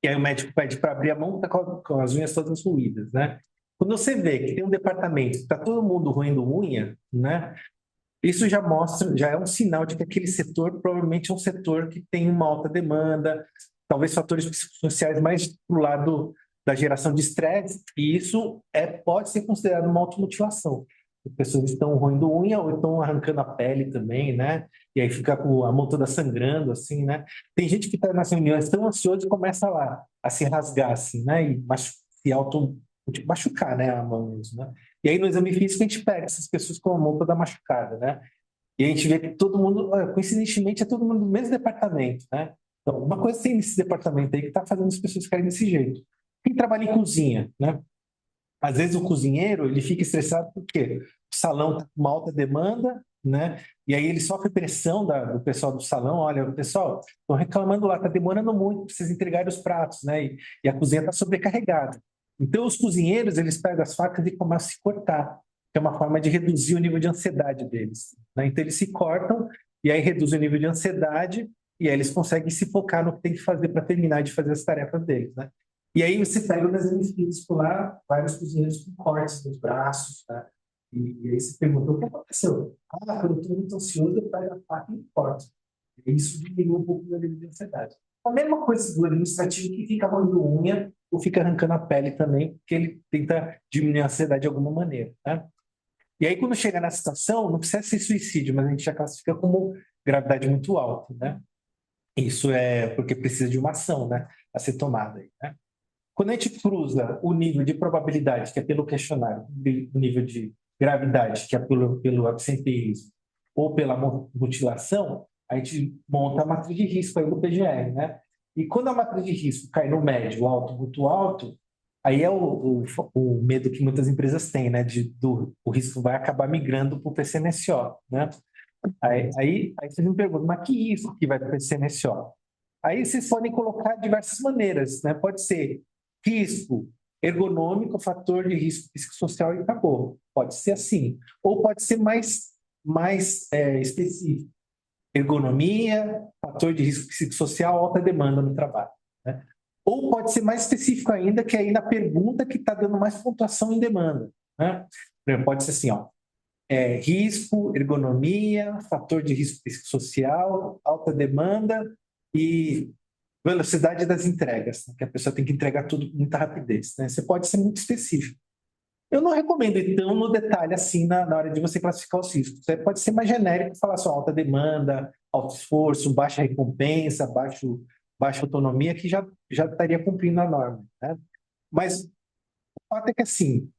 E aí o médico pede para abrir a mão, tá com as unhas todas ruídas, né? Quando você vê que tem um departamento que está todo mundo roendo unha, né? Isso já mostra, já é um sinal de que aquele setor provavelmente é um setor que tem uma alta demanda, talvez fatores psicossociais mais para o lado da geração de estresse, e isso pode ser considerado uma automutilação. As pessoas estão roendo unha ou estão arrancando a pele também, né? E aí fica com a mão toda sangrando, assim, né? Tem gente que está nas reuniões tão ansioso e começa lá a se rasgar, assim, né? E se machucar, né? A mão mesmo, né? E aí no exame físico a gente pega essas pessoas com a mão toda machucada, né? E a gente vê que todo mundo, coincidentemente, é todo mundo do mesmo departamento, né? Então, uma coisa tem nesse departamento aí que está fazendo as pessoas ficarem desse jeito. Quem trabalha em cozinha, né? Às vezes o cozinheiro, ele fica estressado porque o salão está com uma alta demanda, né? E aí ele sofre pressão do pessoal do salão. Olha, pessoal, estão reclamando lá, está demorando muito para vocês entregarem os pratos, né? E a cozinha está sobrecarregada. Então os cozinheiros, eles pegam as facas e começam a se cortar, que é uma forma de reduzir o nível de ansiedade deles, né? Então eles se cortam e aí reduz o nível de ansiedade e aí eles conseguem se focar no que tem que fazer para terminar de fazer as tarefas deles, né? E aí você pega no exame físico lá, vários cozinheiros com cortes nos braços, tá? E aí você perguntou o que aconteceu. Quando eu estou muito ansioso, eu pego a faca e corto. E isso diminui um pouco o meu nível de ansiedade. A mesma coisa do administrativo que fica roendo unha ou fica arrancando a pele também, porque ele tenta diminuir a ansiedade de alguma maneira, tá? E aí, quando chega na situação, não precisa ser suicídio, mas a gente já classifica como gravidade muito alta, né? Isso é porque precisa de uma ação, né, a ser tomada aí, né? Quando a gente cruza o nível de probabilidade, que é pelo questionário, o nível de gravidade, que é pelo absenteísmo, ou pela mutilação, a gente monta a matriz de risco aí do PGR, né? E quando a matriz de risco cai no médio, alto, muito alto, aí é o medo que muitas empresas têm, né? O risco vai acabar migrando para o PCNSO, né? Aí vocês me perguntam, mas que risco que vai para o PCNSO? Aí vocês podem colocar de diversas maneiras, né? Pode ser risco ergonômico, fator de risco psicossocial e acabou. Pode ser assim. Ou pode ser mais específico. Ergonomia, fator de risco psicossocial, alta demanda no trabalho, né? Ou pode ser mais específico ainda, que é aí na pergunta que está dando mais pontuação em demanda, né? Pode ser assim, ó. Risco, ergonomia, fator de risco psicossocial, alta demanda e velocidade das entregas, né? Que a pessoa tem que entregar tudo com muita rapidez, né? Você pode ser muito específico. Eu não recomendo ir tão no detalhe assim na hora de você classificar os riscos. Você pode ser mais genérico, falar só alta demanda, alto esforço, baixa recompensa, baixa autonomia, que já estaria cumprindo a norma, né? Mas o fato é que assim,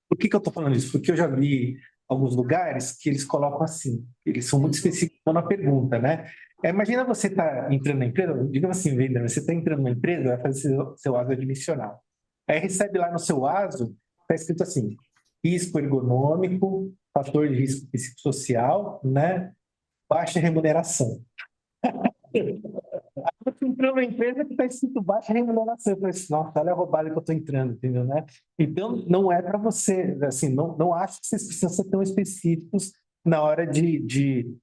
por que eu estou falando isso? Porque eu já vi alguns lugares que eles colocam assim, eles são muito específicos na pergunta, né? Imagina você estar entrando na empresa, digamos assim, venda, você está entrando na empresa, vai fazer seu ASO admissional. Aí recebe lá no seu ASO, está escrito assim, risco ergonômico, fator de risco psicossocial, né? Baixa remuneração. Você entrou numa empresa que está escrito baixa remuneração. Eu falei assim, nossa, olha a roubada que eu estou entrando, entendeu, né? Então, não é para você, assim, não acho que vocês precisam ser tão específicos na hora de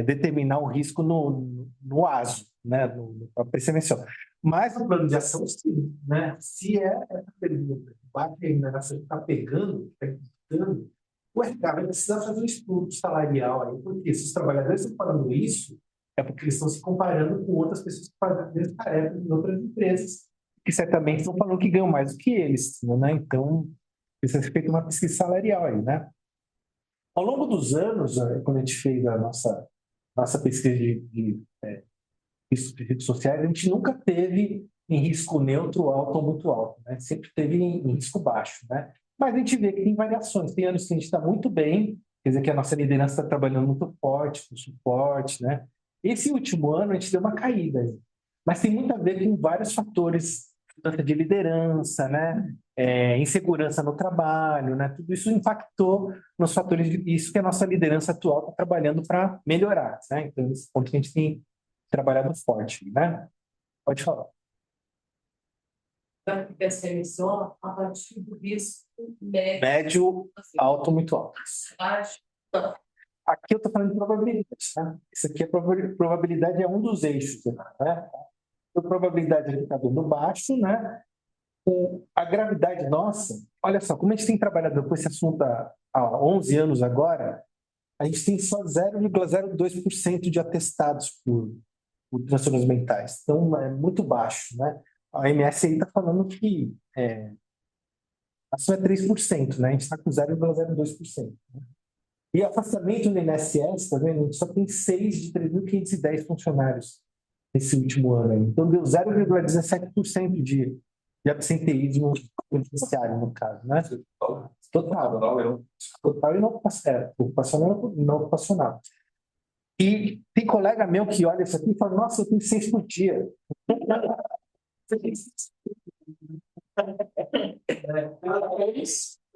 determinar o risco no ASO, né? No PCMSO. Mas no plano de ação, sim, né? Se é essa pergunta, baixa remuneração está pegando, está implicando, o RH vai precisar fazer um estudo salarial aí, porque se os trabalhadores estão falando isso, é porque eles estão se comparando com outras pessoas que fazem as mesmas tarefas em outras empresas, que certamente estão falando que ganham mais do que eles, né? Então, precisa ser feita uma pesquisa salarial aí, né? Ao longo dos anos, quando a gente fez a nossa pesquisa de riscos de redes sociais, a gente nunca teve em risco neutro, alto ou muito alto, né? Sempre teve em risco baixo, né? Mas a gente vê que tem variações. Tem anos que a gente está muito bem, quer dizer que a nossa liderança está trabalhando muito forte, com suporte, né? Esse último ano a gente deu uma caída aí, mas tem muito a ver com vários fatores, mudança de liderança, né? Insegurança no trabalho, né? Tudo isso impactou nos fatores isso que a nossa liderança atual está trabalhando para melhorar, né? Então, esse ponto que a gente tem trabalhado forte, né? Pode falar. Da PCMSO a partir do risco médio, Médio, alto, muito alto. baixo. Aqui eu estou falando de probabilidade, tá? Isso aqui é probabilidade é um dos eixos, né? A probabilidade aqui está dando baixo, né? A gravidade nossa, olha só, como a gente tem trabalhado com esse assunto há 11 anos agora, a gente tem só 0,02% de atestados por transtornos mentais. Então, é muito baixo, né? A MSI está falando que a sua é 3%, né? A gente está com 0,02%. Né? E afastamento no INSS, tá vendo? A gente só tem 6 de 3.510 funcionários nesse último ano. Aí. Então, deu 0,17% de absenteísmo beneficiário, no caso, né? Total. Total e não ocupacional e não ocupacional. E tem colega meu que olha isso aqui e fala, nossa, eu tenho 6 por dia.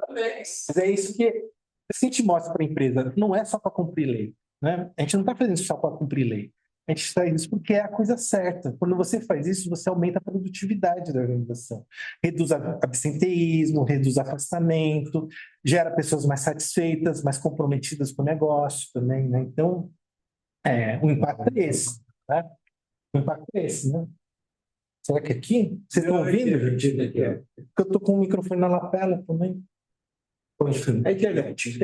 Mas é isso que a gente mostra para a empresa, não é só para cumprir lei, né? A gente não está fazendo isso só para cumprir lei. A gente faz isso porque é a coisa certa. Quando você faz isso, você aumenta a produtividade da organização. Reduz absenteísmo, reduz afastamento, gera pessoas mais satisfeitas, mais comprometidas com o negócio também, né? Então, o impacto é esse, né? O impacto é esse, né? Será que aqui? Vocês estão ouvindo, gente? Porque eu estou com o microfone na lapela também. É internet.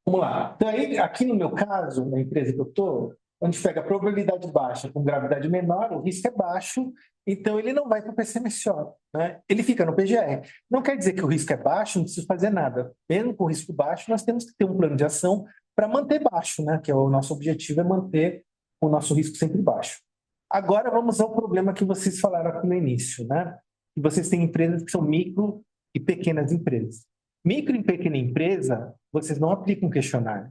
Vamos lá. Então, aí, aqui no meu caso, na empresa que eu estou, onde pega a probabilidade baixa com gravidade menor, o risco é baixo, então ele não vai para o PCMSO, né? Ele fica no PGR. Não quer dizer que o risco é baixo, não precisa fazer nada. Mesmo com o risco baixo, nós temos que ter um plano de ação para manter baixo, né? Que é o nosso objetivo, é manter o nosso risco sempre baixo. Agora vamos ao problema que vocês falaram aqui no início, né? Que vocês têm empresas que são micro e pequenas empresas. Micro e pequena empresa, vocês não aplicam questionário.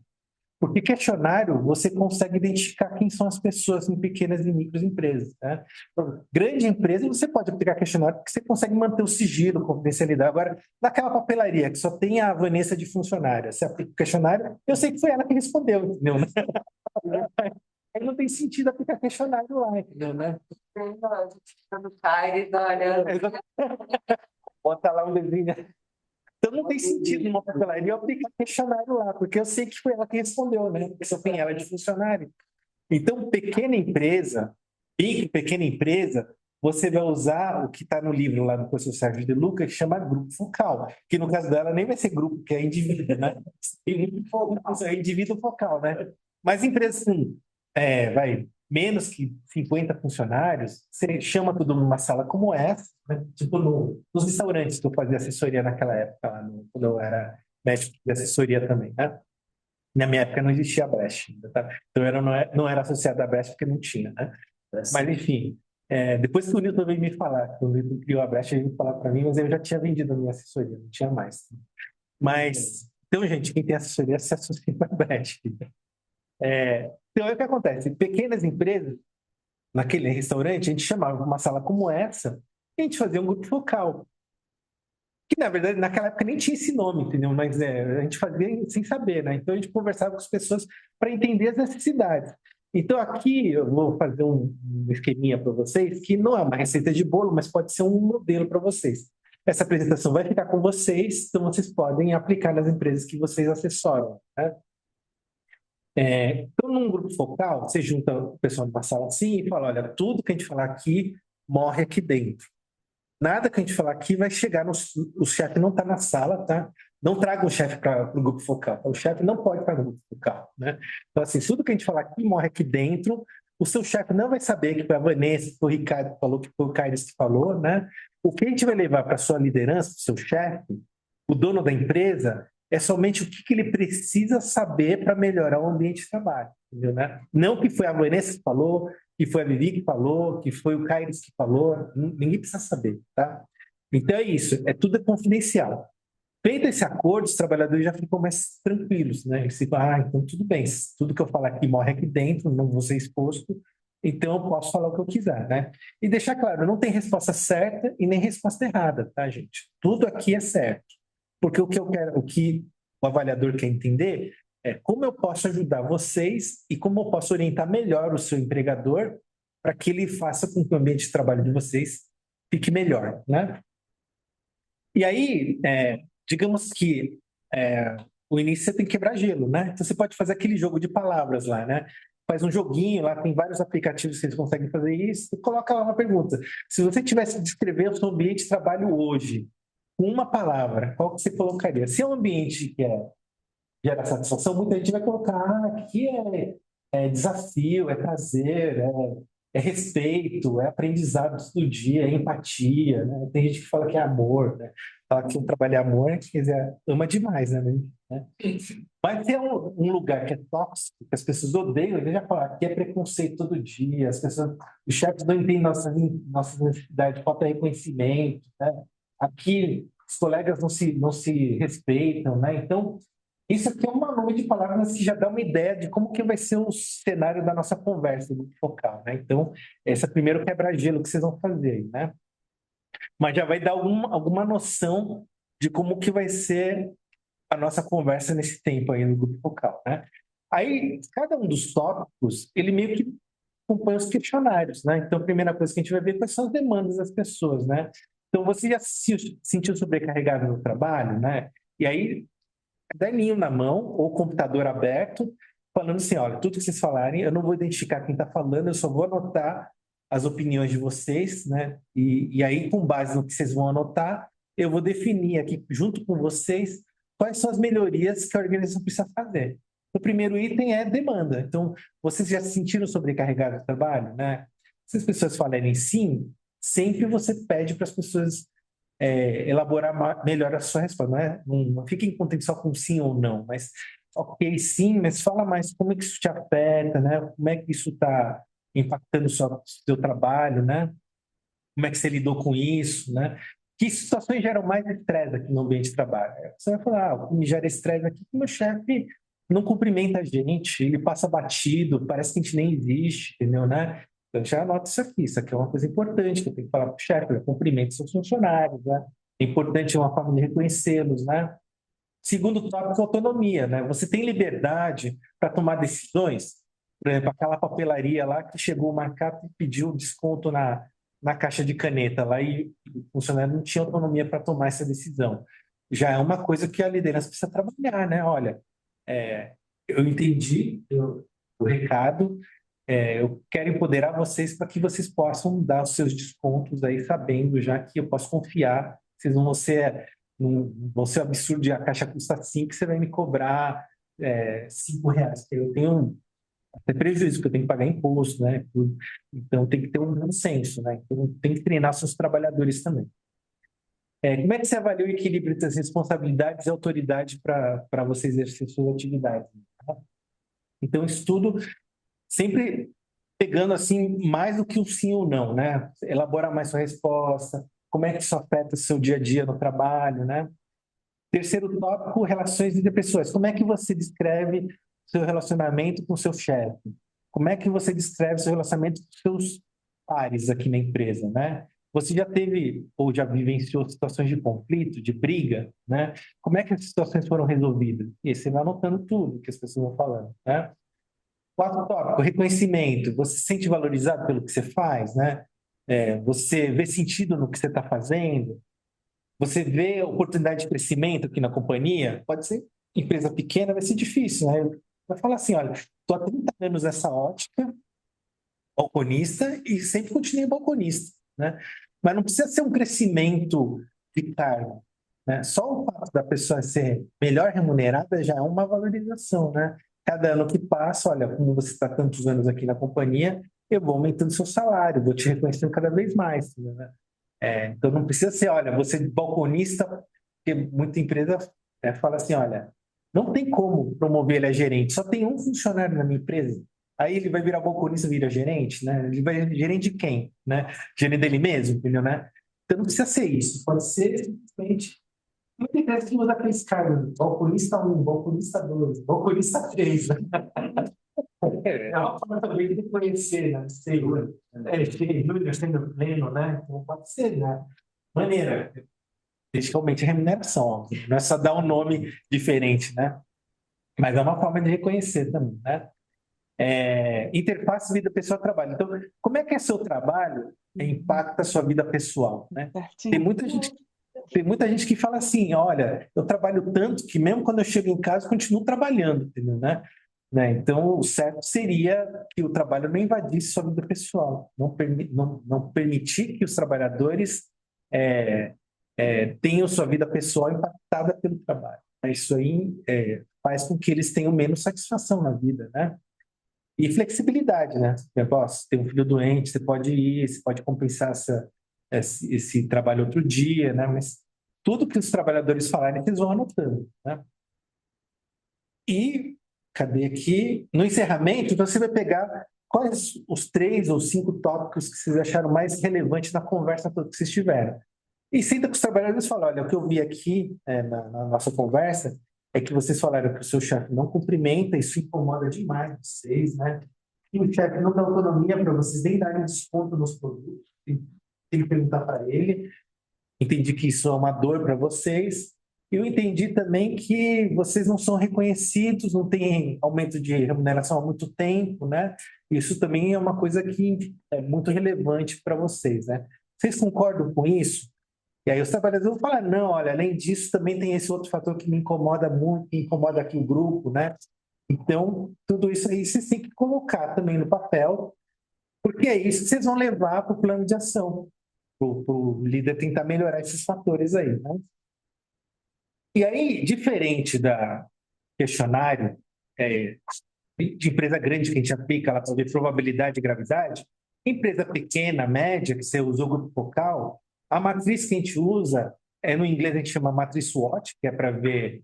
Porque questionário, você consegue identificar quem são as pessoas em pequenas e micro empresas, né? Grande empresa, você pode aplicar questionário porque você consegue manter o sigilo, a confidencialidade. Agora, naquela papelaria que só tem a Vanessa de funcionária, você aplica o questionário, eu sei que foi ela que respondeu, entendeu? Aí não tem sentido aplicar questionário lá, entendeu, né? Bota lá um desenho. Então não tem sentido numa papelaria eu aplicar questionário lá, porque eu sei que foi ela que respondeu, né? Porque só tem ela de funcionário. Então, pequena empresa, pequena empresa, você vai usar o que está no livro lá do professor Sérgio De Luca, que chama grupo focal, que no caso dela nem vai ser grupo, que é indivíduo, né? É indivíduo focal, né? Mas empresas com, menos que 50 funcionários, você chama todo mundo numa sala como essa, né? Tipo nos restaurantes que eu fazia assessoria naquela época, lá quando eu era médico de assessoria também, né? Na minha época não existia a Brecht ainda, tá? Então eu não era associado à Brecht porque não tinha, né? Mas enfim, depois que o Newton veio me falar, que o Newton criou a Brecht, ele veio falar para mim, mas eu já tinha vendido a minha assessoria, não tinha mais. Mas, então, gente, quem tem assessoria se associa à Brecht. Então, é o que acontece. Pequenas empresas, naquele restaurante, a gente chamava uma sala como essa e a gente fazia um grupo focal. Que, na verdade, naquela época nem tinha esse nome, entendeu? Mas a gente fazia sem saber, né? Então, a gente conversava com as pessoas para entender as necessidades. Então, aqui eu vou fazer um esqueminha para vocês, que não é uma receita de bolo, mas pode ser um modelo para vocês. Essa apresentação vai ficar com vocês, então vocês podem aplicar nas empresas que vocês assessoram, né? Então, num grupo focal, você junta o pessoal numa sala assim e fala, olha, tudo que a gente falar aqui morre aqui dentro. Nada que a gente falar aqui vai chegar o chefe não está na sala, tá? Não traga o chefe para o grupo focal. O chefe não pode estar no grupo focal, né? Então, assim, tudo que a gente falar aqui morre aqui dentro. O seu chefe não vai saber que foi a Vanessa, que foi o Ricardo que falou, que foi o Caires que falou, né? O que a gente vai levar para a sua liderança, para o seu chefe, o dono da empresa, é somente o que ele precisa saber para melhorar o ambiente de trabalho, entendeu, né? Não que foi a Vanessa que falou, que foi a Vivi que falou, que foi o Caires que falou, ninguém precisa saber, tá? Então é isso, tudo confidencial. Feito esse acordo, os trabalhadores já ficam mais tranquilos, né? Eles ficam, então tudo bem, tudo que eu falar aqui morre aqui dentro, não vou ser exposto, então eu posso falar o que eu quiser, né? E deixar claro, não tem resposta certa e nem resposta errada, tá, gente? Tudo aqui é certo. Porque o que eu quero, o que o avaliador quer entender é como eu posso ajudar vocês e como eu posso orientar melhor o seu empregador para que ele faça com que o ambiente de trabalho de vocês fique melhor, né? E aí, digamos que o início você tem que quebrar gelo, né? Então você pode fazer aquele jogo de palavras lá, né? Faz um joguinho lá, tem vários aplicativos que vocês conseguem fazer isso, e coloca lá uma pergunta. Se você tivesse que descrever o seu ambiente de trabalho hoje, com uma palavra, qual que você colocaria? Se é um ambiente que gera satisfação, muita gente vai colocar, aqui é desafio, é prazer, é respeito, é aprendizado todo dia, é empatia, né? Tem gente que fala que é amor, né? Fala que o trabalho é amor, quer dizer, ama demais, né? Mas se é um lugar que é tóxico, que as pessoas odeiam, ele já fala, aqui é preconceito todo dia, os chefes não entendem nossas necessidades, falta reconhecimento, né? Aqui os colegas não se respeitam, né? Então, isso aqui é uma nuvem de palavras que já dá uma ideia de como que vai ser o cenário da nossa conversa do focal, né? Então, esse é o primeiro quebra-gelo que vocês vão fazer, né? Mas já vai dar alguma noção de como que vai ser a nossa conversa nesse tempo aí no grupo focal, né? Aí, cada um dos tópicos, ele meio que compõe os questionários, né? Então, a primeira coisa que a gente vai ver é quais são as demandas das pessoas, né? Então, você já se sentiu sobrecarregado no trabalho, né? E aí, caderninho na mão ou computador aberto, falando assim, olha, tudo que vocês falarem, eu não vou identificar quem está falando, eu só vou anotar as opiniões de vocês, né? E aí, com base no que vocês vão anotar, eu vou definir aqui, junto com vocês, quais são as melhorias que a organização precisa fazer. O primeiro item é demanda. Então, vocês já se sentiram sobrecarregados no trabalho, né? Se as pessoas falarem sim, sempre você pede para as pessoas elaborar melhor a sua resposta. Não fiquem contentes só com sim ou não, mas ok, sim, mas fala mais como é que isso te afeta, né? Como é que isso está impactando o seu trabalho, né? Como é que você lidou com isso, né? Que situações geram mais estresse aqui no ambiente de trabalho? Você vai falar, o que me gera estresse aqui é que o meu chefe não cumprimenta a gente, ele passa batido, parece que a gente nem existe, entendeu, né? Então, já anota isso aqui é uma coisa importante que eu tenho que falar para o chefe, ele cumprimenta seus funcionários, né? É importante uma forma de reconhecê-los, né? Segundo tópico, autonomia, né? Você tem liberdade para tomar decisões? Por exemplo, aquela papelaria lá que chegou o markup e pediu desconto na caixa de caneta lá e o funcionário não tinha autonomia para tomar essa decisão. Já é uma coisa que a liderança precisa trabalhar, né? Olha, eu entendi o recado, eu quero empoderar vocês para que vocês possam dar os seus descontos aí, sabendo já que eu posso confiar, vocês não vão ser absurdo, a caixa custa 5, você vai me cobrar R$ 5. Eu tenho ter prejuízo, porque eu tenho que pagar imposto, né? Então tem que ter um bom senso, né? Então tem que treinar seus trabalhadores também. Como é que você avalia o equilíbrio entre as responsabilidades e autoridade para você exercer suas atividades? Tá? Então, isso tudo sempre pegando assim mais do que o sim ou não, né? Elaborar mais sua resposta, como é que isso afeta o seu dia a dia no trabalho, né? Terceiro tópico, relações interpessoais. Como é que você descreve seu relacionamento com o seu chefe? Como é que você descreve seu relacionamento com seus pares aqui na empresa, né? Você já teve ou já vivenciou situações de conflito, de briga, né? Como é que as situações foram resolvidas? E aí você vai anotando tudo que as pessoas vão falando, né? Quarto tópico, reconhecimento. Você se sente valorizado pelo que você faz, né? Você vê sentido no que você está fazendo? Você vê oportunidade de crescimento aqui na companhia? Pode ser empresa pequena, vai ser difícil, né? Vai falar assim, olha, estou há 30 anos nessa ótica, balconista, e sempre continuei balconista, né? Mas não precisa ser um crescimento de cargo, né? Só o fato da pessoa ser melhor remunerada já é uma valorização, né? Cada ano que passa, olha, como você está tantos anos aqui na companhia, eu vou aumentando seu salário, vou te reconhecendo cada vez mais, né? Então não precisa ser, olha, você é balconista, porque muita empresa fala assim, olha, não tem como promover ele a gerente, só tem um funcionário na minha empresa. Aí ele vai virar balconista, vira gerente, né? Ele vai gerente de quem, né? Gerente dele mesmo, entendeu, né? Então não precisa ser isso, pode ser simplesmente muita empresa que usa aqueles cargos, balconista 1, balconista 2, balconista 3, né? É uma forma também de reconhecer, né? Ser júnior, sendo pleno, né? Então pode ser, né? Maneira. Desde que aumente a remuneração, óbvio. Não é só dar um nome diferente, né? Mas é uma forma de reconhecer também, né? Interface vida pessoal-trabalho. Então, como é que é seu trabalho impacta a sua vida pessoal, né? Tem muita gente que fala assim, olha, eu trabalho tanto que mesmo quando eu chego em casa, eu continuo trabalhando, entendeu, né? Então, o certo seria que o trabalho não invadisse sua vida pessoal, não permitir que os trabalhadores tenham sua vida pessoal impactada pelo trabalho. Isso aí faz com que eles tenham menos satisfação na vida, né? E flexibilidade, né? Por exemplo, se tem um filho doente, você pode ir, você pode compensar esse trabalho outro dia, né? Mas tudo que os trabalhadores falarem, eles vão anotando, né? E, cadê aqui? No encerramento, você vai pegar quais os 3 ou 5 tópicos que vocês acharam mais relevantes na conversa toda que vocês tiveram. E senta com os trabalhadores e fala, olha, o que eu vi aqui na nossa conversa é que vocês falaram que o seu chefe não cumprimenta, isso incomoda demais vocês, né? E o chefe não dá autonomia para vocês nem darem desconto nos produtos, tem que perguntar para ele. Entendi que isso é uma dor para vocês. Eu entendi também que vocês não são reconhecidos, não tem aumento de remuneração há muito tempo, né? Isso também é uma coisa que é muito relevante para vocês, né? Vocês concordam com isso? E aí os trabalhadores vão falar, não, olha, além disso, também tem esse outro fator que me incomoda muito, que incomoda aqui o grupo, né? Então, tudo isso aí vocês têm que colocar também no papel, porque é isso que vocês vão levar para o plano de ação, para o líder tentar melhorar esses fatores aí, né? E aí, diferente da questionário de empresa grande que a gente aplica lá para ver probabilidade e gravidade, empresa pequena, média, que você usou grupo focal, a matriz que a gente usa, no inglês a gente chama matriz SWOT, que é para ver,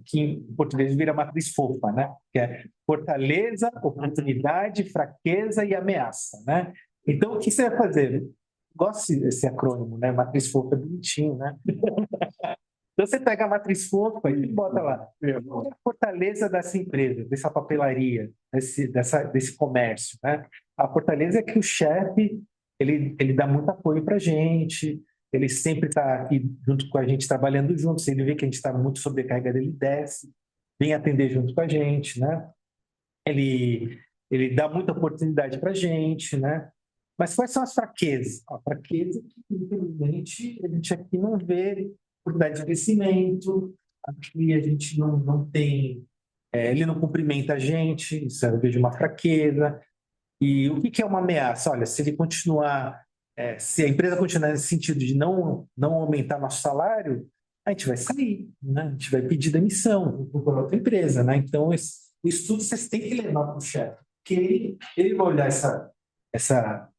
que em português vira matriz fofa, né? Que é fortaleza, oportunidade, fraqueza e ameaça, né? Então, o que você vai fazer? Gosto desse acrônimo, né? Matriz fofa é bonitinho, né? Então, você pega a matriz fofa e bota lá. Qual é a fortaleza dessa empresa, dessa papelaria, desse comércio, né? A fortaleza é que o chefe, ele dá muito apoio para a gente, ele sempre está aqui junto com a gente, trabalhando junto. Se ele vê que a gente está muito sobrecarregado, ele desce, vem atender junto com a gente, né? Ele dá muita oportunidade para a gente, né? Mas quais são as fraquezas? A fraqueza é que, infelizmente, a gente aqui não vê oportunidade de crescimento, aqui a gente não tem, ele não cumprimenta a gente, isso eu vejo uma fraqueza. E o que é uma ameaça? Olha, se ele continuar, se a empresa continuar nesse sentido de não aumentar nosso salário, a gente vai sair, né? A gente vai pedir demissão para outra empresa, né? Então, o estudo vocês têm que levar para o chefe, porque ele vai olhar essa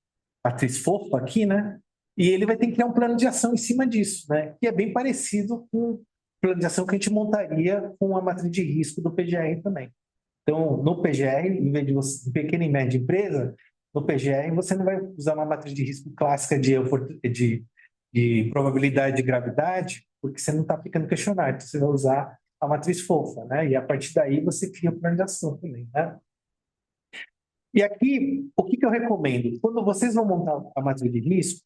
matriz fofa aqui, né? E ele vai ter que criar um plano de ação em cima disso, né? Que é bem parecido com o plano de ação que a gente montaria com a matriz de risco do PGR também. Então, no PGR, em vez de você, pequena e média empresa, no PGR você não vai usar uma matriz de risco clássica de probabilidade de gravidade, porque você não está aplicando questionário, então você vai usar a matriz fofa, né? E a partir daí você cria o plano de ação também, né? E aqui, o que eu recomendo? Quando vocês vão montar a matriz de risco,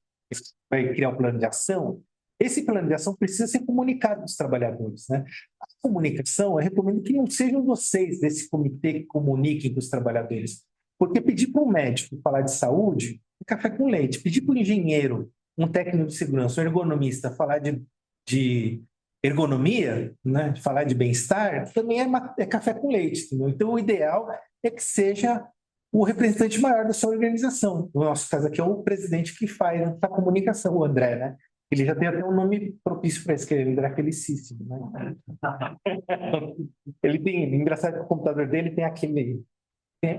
vai criar um plano de ação, esse plano de ação precisa ser comunicado aos trabalhadores, né? A comunicação, eu recomendo que não sejam vocês desse comitê que comuniquem com os trabalhadores, porque pedir para um médico falar de saúde é café com leite. Pedir para um engenheiro, um técnico de segurança, um ergonomista falar de ergonomia, né? De falar de bem-estar, também é café com leite, entendeu? Então, o ideal é que seja o representante maior da sua organização. No nosso caso aqui é o presidente que faz a comunicação, o André, né? Ele já tem até um nome propício para isso, que é André Felicíssimo, né? Ele tem, engraçado que o computador dele tem aquele,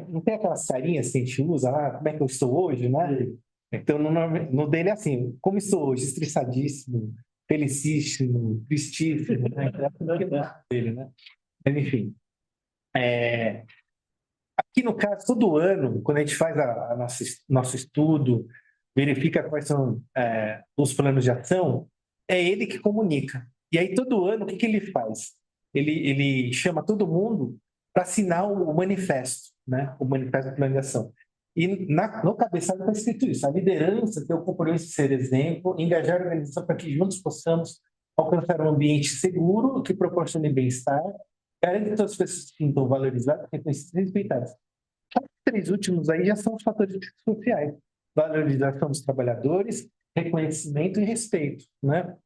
não tem aquelas carinhas que a gente usa lá, como é que eu estou hoje, né? Então, no dele é assim, como estou hoje, estressadíssimo, felicíssimo, tristíssimo, né? Dele, né? Mas, enfim, aqui no caso, todo ano, quando a gente faz nosso estudo, verifica quais são os planos de ação, é ele que comunica. E aí, todo ano, o que ele faz? Ele chama todo mundo para assinar o manifesto, né? O manifesto do plano de ação. E no cabeçalho está escrito isso: a liderança tem o compromisso de ser exemplo, engajar a organização para que juntos possamos alcançar um ambiente seguro que proporcione bem-estar, garante que todas as pessoas se sintam valorizadas, reconhecidas e respeitadas. Os três últimos aí já são os fatores sociais: valorização dos trabalhadores, reconhecimento e respeito, né?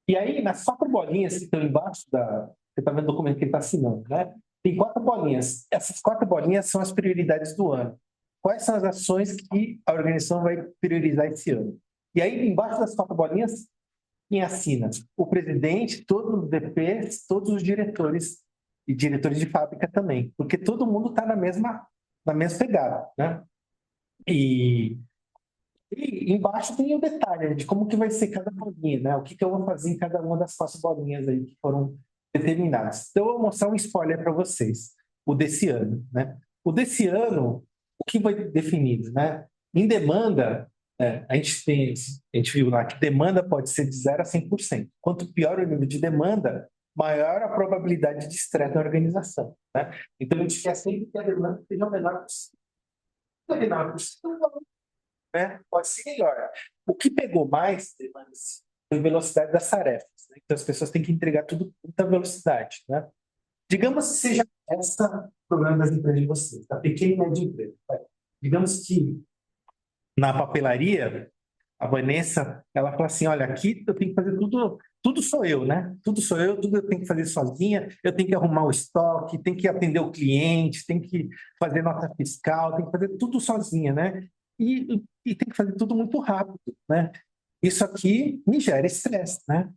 E aí, nas 4 bolinhas que estão embaixo você está vendo o documento que ele está assinando, né? Tem 4 bolinhas. Essas 4 bolinhas são as prioridades do ano. Quais são as ações que a organização vai priorizar esse ano? E aí, embaixo das 4 bolinhas, quem assina? O presidente, todos os DPs, todos os diretores e diretores de fábrica também, porque todo mundo está na mesma pegada, né? E embaixo tem o detalhe de como que vai ser cada bolinha, né? O que eu vou fazer em cada uma das 4 bolinhas aí que foram determinadas. Então, eu vou mostrar um spoiler para vocês, o desse ano, né? O desse ano, o que foi definido, né? Em demanda, a gente viu lá que demanda pode ser de 0 a 100%. Quanto pior o nível de demanda, maior a probabilidade de estresse na organização, né? Então, a gente quer sempre que a demanda seja o menor possível. Se a menor possível, né? Pode ser melhor. O que pegou mais demandas foi velocidade das tarefas, né? Então, as pessoas têm que entregar tudo com muita velocidade, né? Digamos que seja esse o problema das empresas de vocês, da pequena e média empresa. Digamos que na papelaria, a Vanessa, ela fala assim: olha, aqui eu tenho que fazer tudo sou eu, né? Tudo sou eu, tudo eu tenho que fazer sozinha, eu tenho que arrumar o estoque, tenho que atender o cliente, tenho que fazer nota fiscal, tenho que fazer tudo sozinha, né? E tem que fazer tudo muito rápido, né? Isso aqui me gera estresse, né?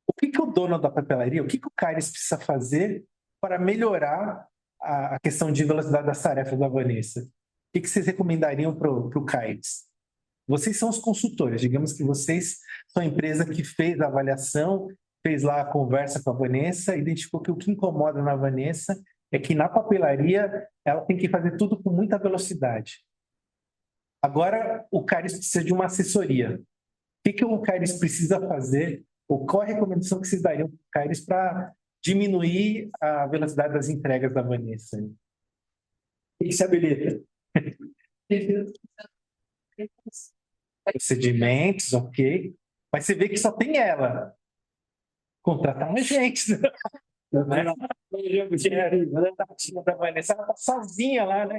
O que o dono da papelaria, o que o Caires precisa fazer para melhorar a questão de velocidade das tarefas da Vanessa? O que vocês recomendariam para o Caires? Vocês são os consultores, digamos que vocês são a empresa que fez a avaliação, fez lá a conversa com a Vanessa, identificou que o que incomoda na Vanessa é que na papelaria ela tem que fazer tudo com muita velocidade. Agora o Caires precisa de uma assessoria. O que o Caires precisa fazer, ou qual a recomendação que vocês dariam para o Caires para diminuir a velocidade das entregas da Vanessa? O que se habilita? Procedimentos, ok. Mas você vê que só tem ela. Contratar mais gente. Né? Da Vanessa, ela está sozinha lá, né?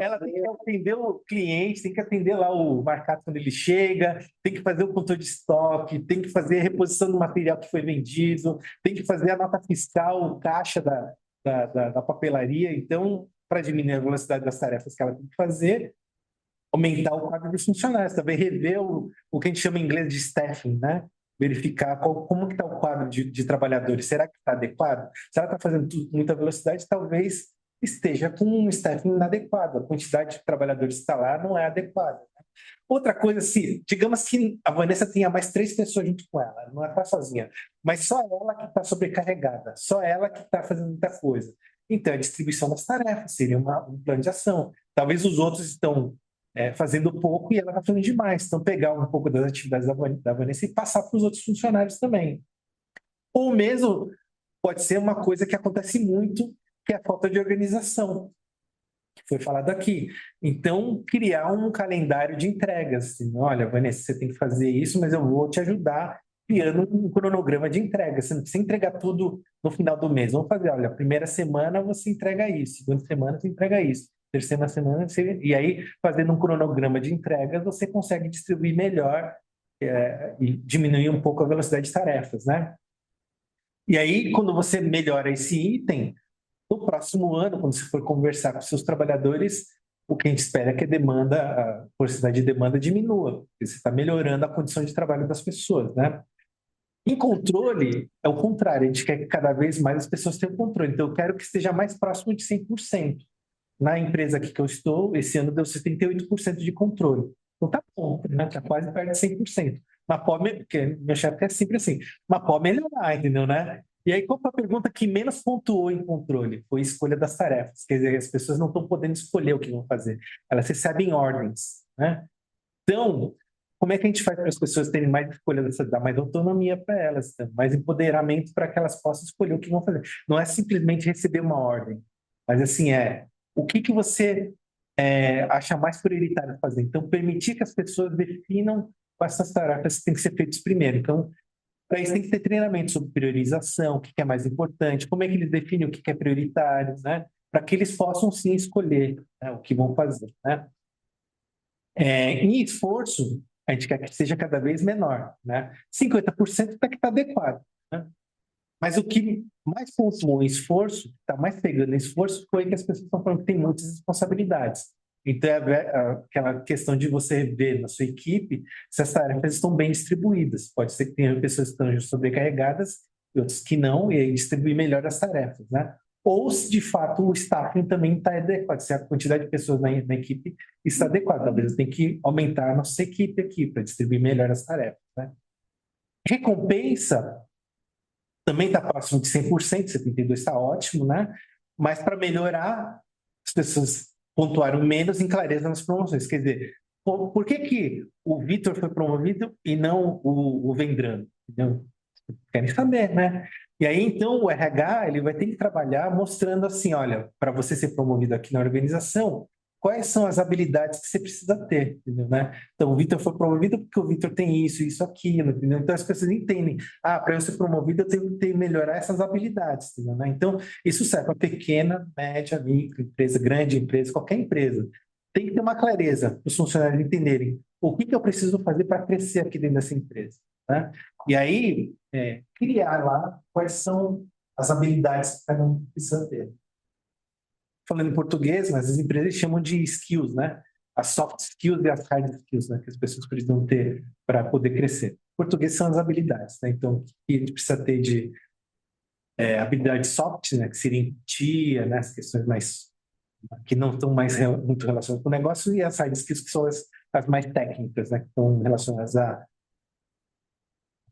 Ela tem que atender o cliente, tem que atender lá o marcado quando ele chega, tem que fazer o controle de estoque, tem que fazer a reposição do material que foi vendido, tem que fazer a nota fiscal, o caixa da papelaria. Então, para diminuir a velocidade das tarefas que ela tem que fazer, aumentar o quadro de funcionários, também rever o que a gente chama em inglês de staffing, né? verificar como que está o quadro de trabalhadores. Será que está adequado? Se ela está fazendo tudo com muita velocidade, talvez esteja com um staffing inadequado. A quantidade de trabalhadores que está lá não é adequada. Outra coisa, se digamos que a Vanessa tenha mais 3 pessoas junto com ela, ela não está sozinha, mas só ela que está sobrecarregada, só ela que está fazendo muita coisa. Então, a distribuição das tarefas seria um plano de ação. Talvez os outros estão fazendo pouco e ela está fazendo demais. Então, pegar um pouco das atividades da Vanessa e passar para os outros funcionários também. Ou mesmo, pode ser uma coisa que acontece muito, que é a falta de organização, que foi falado aqui. Então, criar um calendário de entregas. Assim, olha, Vanessa, você tem que fazer isso, mas eu vou te ajudar criando um cronograma de entrega. Você não precisa entregar tudo no final do mês. Vamos fazer, olha, primeira semana você entrega isso, segunda semana você entrega isso, terceira semana você... E aí, fazendo um cronograma de entregas, você consegue distribuir melhor e diminuir um pouco a velocidade de tarefas, né? E aí, quando você melhora esse item, no próximo ano, quando você for conversar com seus trabalhadores, o que a gente espera é que a velocidade de demanda diminua, porque você está melhorando a condição de trabalho das pessoas, né? Em controle, é o contrário, a gente quer que cada vez mais as pessoas tenham controle, então eu quero que esteja mais próximo de 100%. Na empresa aqui que eu estou, esse ano deu 78% de controle. Então tá bom, né? Tá quase perto de 100%. Mas pode, porque minha chefe é sempre assim, mas pode melhorar, entendeu, né? E aí, qual foi a pergunta que menos pontuou em controle? Foi a escolha das tarefas. Quer dizer, as pessoas não estão podendo escolher o que vão fazer. Elas recebem ordens, né? Então, como é que a gente faz para as pessoas terem mais escolha, dar mais autonomia para elas, mais empoderamento para que elas possam escolher o que vão fazer? Não é simplesmente receber uma ordem, mas assim, o que você acha mais prioritário fazer? Então, permitir que as pessoas definam quais essas tarefas que têm que ser feitas primeiro. Então, para isso tem que ter treinamento sobre priorização, o que é mais importante, como é que eles definem o que é prioritário, né? Para que eles possam sim escolher, né, o que vão fazer, né? Em esforço, a gente quer que seja cada vez menor, né? 50% está que está adequado, né? Mas o que mais pontuou em esforço, está mais pegando em esforço, foi que as pessoas estão falando que tem muitas responsabilidades. Então, aquela questão de você ver na sua equipe se as tarefas estão bem distribuídas. Pode ser que tenha pessoas que estão sobrecarregadas e outras que não, e aí distribuir melhor as tarefas, né? Ou se de fato o staffing também está adequado, se a quantidade de pessoas na equipe está adequada. Talvez eu tenha que aumentar a nossa equipe aqui para distribuir melhor as tarefas, né? Recompensa também está próximo de 100%, 72% está ótimo, né? Mas para melhorar, as pessoas pontuaram menos em clareza nas promoções. Quer dizer, por que o Vitor foi promovido e não o Vendrano? Entendeu? Querem saber, né? E aí, então, o RH ele vai ter que trabalhar mostrando assim, olha, para você ser promovido aqui na organização, quais são as habilidades que você precisa ter, entendeu, né? Então, o Vitor foi promovido porque o Vitor tem isso, aquilo, entendeu? Então, as pessoas entendem, para eu ser promovido, eu tenho que melhorar essas habilidades, entendeu, né? Então, isso serve para pequena, média, micro, empresa, grande empresa, qualquer empresa. Tem que ter uma clareza para os funcionários entenderem o que eu preciso fazer para crescer aqui dentro dessa empresa, né? E aí, criar lá quais são as habilidades que cada um precisa ter. Falando em português, mas as empresas chamam de skills, né? As soft skills e as hard skills, né? Que as pessoas precisam ter para poder crescer. Em português são as habilidades, né? Então, o que a gente precisa ter de habilidade soft, né? Que seria empatia, né? As questões mais que não estão mais muito relacionadas com o negócio, e as hard skills que são as mais técnicas, né? Que estão relacionadas à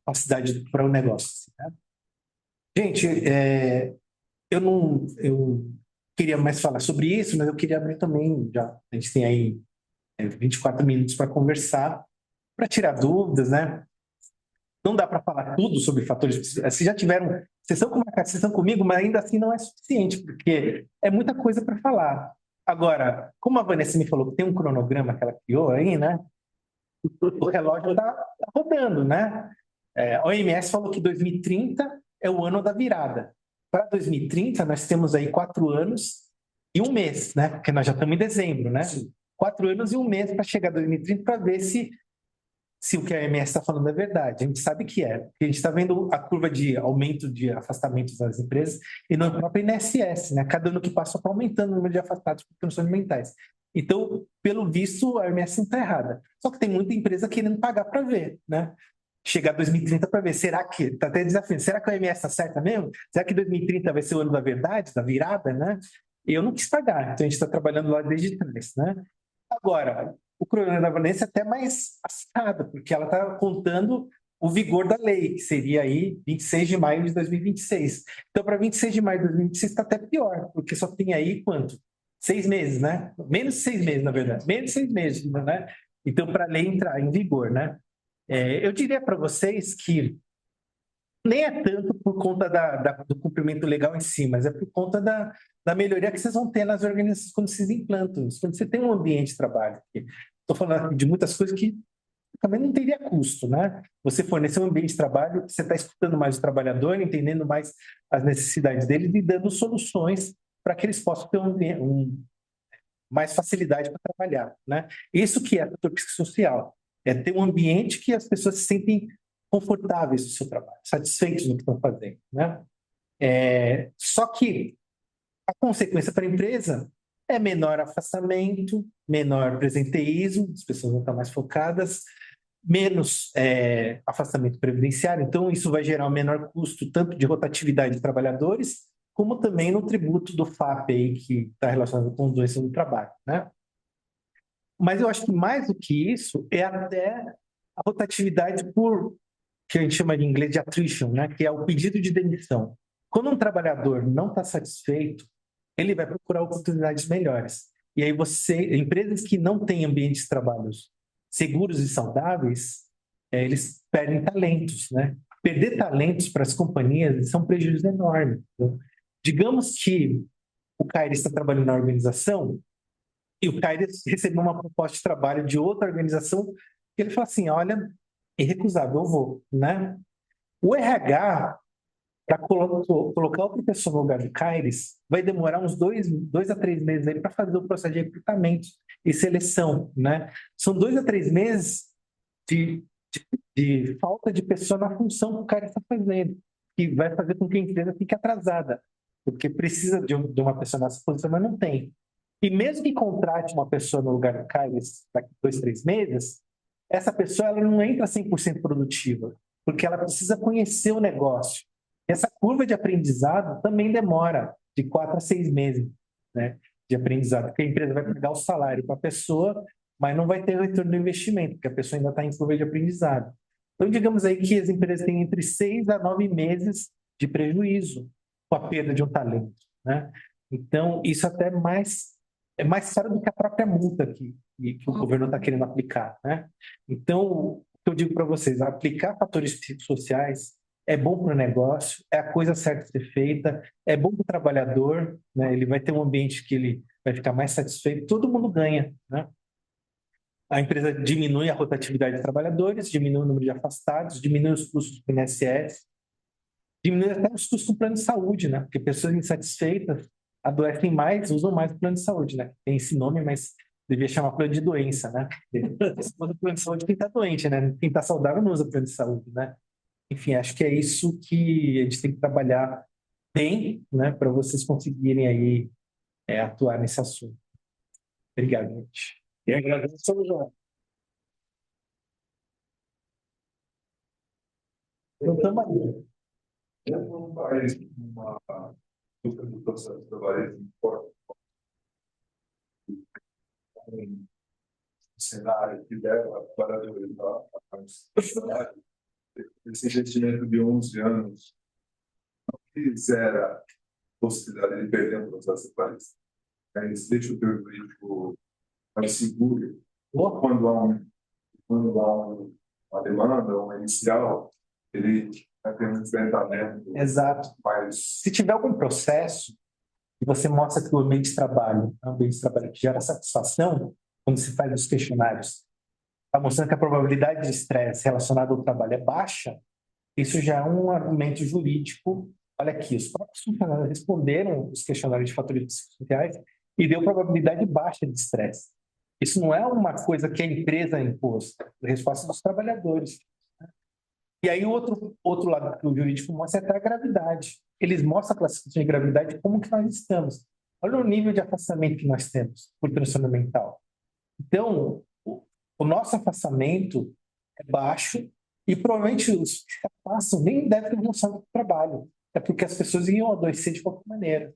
capacidade para o negócio. Né? Gente, eu queria mais falar sobre isso, mas eu queria abrir também, a gente tem aí 24 minutos para conversar, para tirar dúvidas, né? Não dá para falar tudo sobre fatores. Vocês já tiveram sessão comigo, mas ainda assim não é suficiente, porque é muita coisa para falar. Agora, como a Vanessa me falou que tem um cronograma que ela criou aí, né? O relógio está rodando, né? A OMS falou que 2030 é o ano da virada. Para 2030, nós temos aí 4 anos e 1 mês, né? Porque nós já estamos em dezembro, né? Sim. 4 anos e 1 mês para chegar a 2030 para ver se o que a OMS está falando é verdade. A gente sabe que é. Porque a gente está vendo a curva de aumento de afastamentos das empresas e no próprio INSS, né? Cada ano que passa está aumentando o número de afastados por transtornos mentais. Então, pelo visto, a OMS não está errada. Só que tem muita empresa querendo pagar para ver, né? chegar a 2030 para ver, será que, está até desafiando, será que a OMS está certa mesmo? Será que 2030 vai ser o ano da verdade, da virada, né? E eu não quis pagar, então a gente está trabalhando lá desde trás, né? Agora, o cronograma da Valência é até mais acirrado, porque ela está contando o vigor da lei, que seria aí 26 de maio de 2026. Então, para 26 de maio de 2026 está até pior, porque só tem aí quanto? 6 meses, né? Menos de 6 meses, na verdade. Menos de 6 meses, né? Então, para a lei entrar em vigor, né? Eu diria para vocês que nem é tanto por conta do cumprimento legal em si, mas é por conta da melhoria que vocês vão ter nas organizações quando vocês implantam isso, quando você tem um ambiente de trabalho. Estou falando aqui de muitas coisas que também não teria custo, né? Você fornecer um ambiente de trabalho, você está escutando mais o trabalhador, entendendo mais as necessidades deles e dando soluções para que eles possam ter mais facilidade para trabalhar, né? Isso que é fator psicossocial, é ter um ambiente que as pessoas se sentem confortáveis no seu trabalho, satisfeitos no que estão fazendo, né? Só que a consequência para a empresa é menor afastamento, menor presenteísmo, as pessoas vão estar mais focadas, menos afastamento previdenciário, então isso vai gerar um menor custo tanto de rotatividade de trabalhadores, como também no tributo do FAP aí, que está relacionado com doença do trabalho, né? Mas eu acho que mais do que isso é até a rotatividade por, que a gente chama de inglês de attrition, né? Que é o pedido de demissão. Quando um trabalhador não está satisfeito, ele vai procurar oportunidades melhores. E aí empresas que não têm ambientes de trabalho seguros e saudáveis, eles perdem talentos, né? Perder talentos para as companhias são um prejuízo enorme. Então, digamos que o Caires está trabalhando na organização e o Caires recebeu uma proposta de trabalho de outra organização e ele fala assim, olha, irrecusável, eu vou, né? O RH, para colocar outra pessoa no lugar do Caires, vai demorar uns 2 a 3 meses para fazer o processo de recrutamento e seleção, né? São 2 a 3 meses de falta de pessoa na função que o Caires está fazendo, que vai fazer com que a empresa fique atrasada, porque precisa de uma pessoa nessa posição, mas não tem. E mesmo que contrate uma pessoa no lugar do Caires daqui a 2, 3 meses, essa pessoa ela não entra 100% produtiva, porque ela precisa conhecer o negócio. Essa curva de aprendizado também demora de 4 a 6 meses, né, de aprendizado, porque a empresa vai pagar o salário para a pessoa, mas não vai ter o retorno do investimento, porque a pessoa ainda está em curva de aprendizado. Então, digamos aí que as empresas têm entre 6 a 9 meses de prejuízo com a perda de um talento, né? Então, isso até é mais caro do que a própria multa que o governo está querendo aplicar, né? Então, o que eu digo para vocês, aplicar fatores psicossociais é bom para o negócio, é a coisa certa de ser feita, é bom para o trabalhador, né? Ele vai ter um ambiente que ele vai ficar mais satisfeito, todo mundo ganha, né? A empresa diminui a rotatividade de trabalhadores, diminui o número de afastados, diminui os custos do INSS, diminui até os custos do plano de saúde, né? Porque pessoas insatisfeitas adoecem mais, usam mais o plano de saúde, né? Tem esse nome, mas devia chamar plano de doença, né? O plano de saúde quem está doente, né? Quem está saudável não usa plano de saúde, né? Enfim, acho que é isso que a gente tem que trabalhar bem, né? Para vocês conseguirem aí atuar nesse assunto. Obrigado, gente. E agradeço ao João. Não estamos aí. Não faz uma luta do processo de trabalho forte. Um cenário que leva para a sociedade. Esse investimento de 11 anos não fizera a possibilidade de perder um processo de país. Mas deixa o teu jurídico mais seguro. Ou quando há uma demanda, uma inicial, ele vai ter um enfrentamento. Exato. Mas se tiver algum processo e você mostra que o ambiente de trabalho é um ambiente de trabalho que gera satisfação, quando se faz os questionários, está mostrando que a probabilidade de estresse relacionado ao trabalho é baixa, isso já é um argumento jurídico. Olha aqui, os próprios funcionários responderam os questionários de fatores psicossociais e deu probabilidade baixa de estresse. Isso não é uma coisa que a empresa impôs, é a resposta dos trabalhadores. E aí o outro lado que o jurídico mostra é até a gravidade. Eles mostram a classificação de gravidade como que nós estamos. Olha o nível de afastamento que nós temos por transtorno mental. Então, o nosso afastamento é baixo E provavelmente os que passam nem devem ter noção do trabalho. É porque as pessoas iam adoecer de qualquer maneira.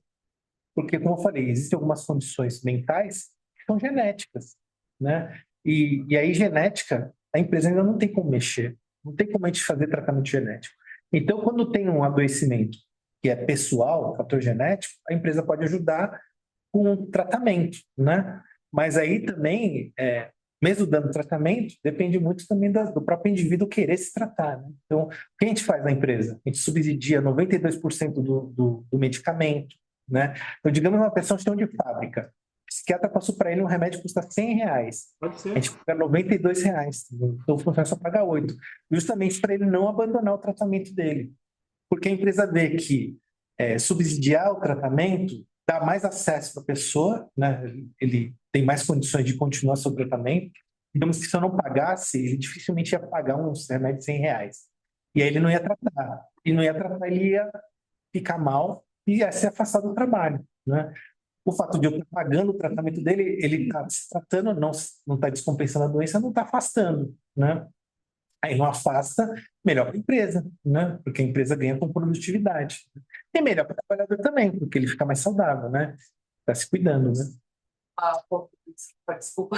Porque, como eu falei, existem algumas condições mentais que são genéticas, né? E aí, genética, a empresa ainda não tem como mexer. Não tem como a gente fazer tratamento genético. Então, quando tem um adoecimento que é pessoal, fator genético, a empresa pode ajudar com um tratamento, né? Mas aí também, mesmo dando tratamento, depende muito também do próprio indivíduo querer se tratar, né? Então, o que a gente faz na empresa? A gente subsidia 92% do medicamento, né? Então, digamos uma pessoa chão de fábrica, o psiquiatra passou para ele um remédio que custa R$ 100. Pode A ser. gente paga R$ 92, então o funcionário só paga 8, justamente para ele não abandonar o tratamento dele. Porque a empresa vê que subsidiar o tratamento dá mais acesso para a pessoa, né? Ele tem mais condições de continuar seu tratamento. Digamos que se eu não pagasse, ele dificilmente ia pagar uns remédios R$ 100. E aí ele não ia tratar. E não ia tratar, ele ia ficar mal e ia se afastar do trabalho, né? O fato de eu estar pagando o tratamento dele, ele está se tratando, não está descompensando a doença, não está afastando, né? Aí não afasta, melhor para a empresa, né? Porque a empresa ganha com produtividade. E melhor para o trabalhador também, porque ele fica mais saudável, né? Está se cuidando, né? Desculpa.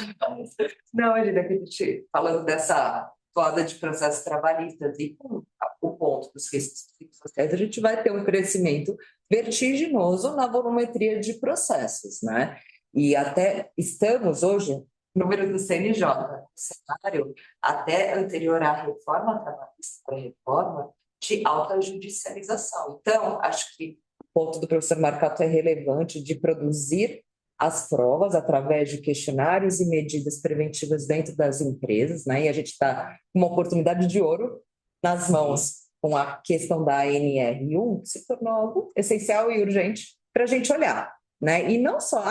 Não, Edina, que a gente, falando dessa toada de processos trabalhistas e com o ponto dos riscos psicossociais, a gente vai ter um crescimento vertiginoso na volumetria de processos, né? E até estamos hoje, número do CNJ, o cenário até anterior à reforma trabalhista, a reforma de alta judicialização. Então, acho que o ponto do professor Marcato é relevante de produzir as provas através de questionários e medidas preventivas dentro das empresas, né? E a gente está com uma oportunidade de ouro nas mãos com a questão da ANR1, que se tornou algo essencial e urgente para a gente olhar, né? E não só,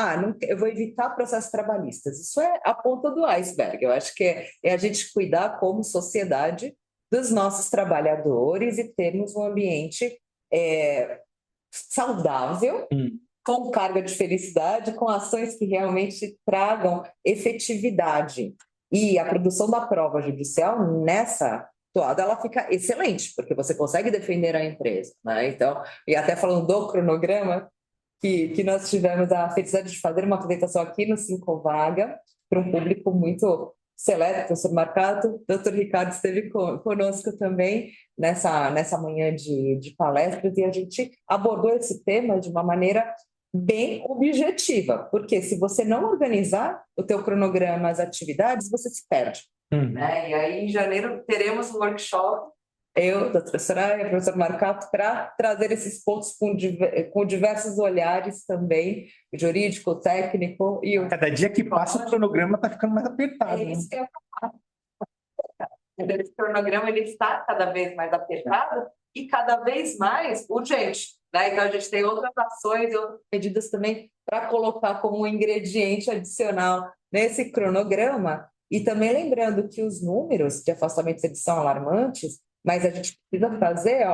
eu vou evitar processos trabalhistas. Isso é a ponta do iceberg. Eu acho que é a gente cuidar como sociedade dos nossos trabalhadores e termos um ambiente saudável, com carga de felicidade, com ações que realmente tragam efetividade. E a produção da prova judicial nessa toada, ela fica excelente, porque você consegue defender a empresa, né? Então, e até falando do cronograma, que nós tivemos a felicidade de fazer uma apresentação aqui no Cinco Vaga, para um público muito seleto, professor Marcato, doutor Ricardo esteve conosco também nessa manhã de palestras, e a gente abordou esse tema de uma maneira bem objetiva, porque se você não organizar o teu cronograma, as atividades, você se perde. Né? E aí, em janeiro, teremos um workshop, eu, doutora Soraya, professor Marcato, para trazer esses pontos com diversos olhares também, jurídico, técnico. Cada dia que passa, o cronograma está ficando mais apertado. Isso que eu falo. Esse cronograma ele está cada vez mais apertado e cada vez mais urgente. Né? Então, a gente tem outras ações e outras medidas também para colocar como um ingrediente adicional nesse cronograma. E também lembrando que os números de afastamentos eles são alarmantes, mas a gente precisa fazer,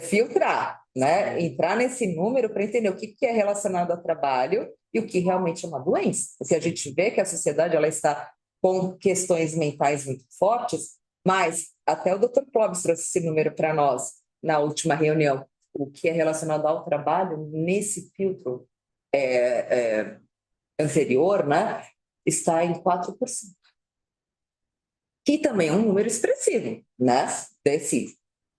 filtrar, né? Entrar nesse número para entender o que é relacionado ao trabalho e o que realmente é uma doença. Porque a gente vê que a sociedade ela está com questões mentais muito fortes, mas até o Dr. Clóvis trouxe esse número para nós na última reunião. O que é relacionado ao trabalho, nesse filtro anterior, né, está em 4%. Que também é um número expressivo, né, desse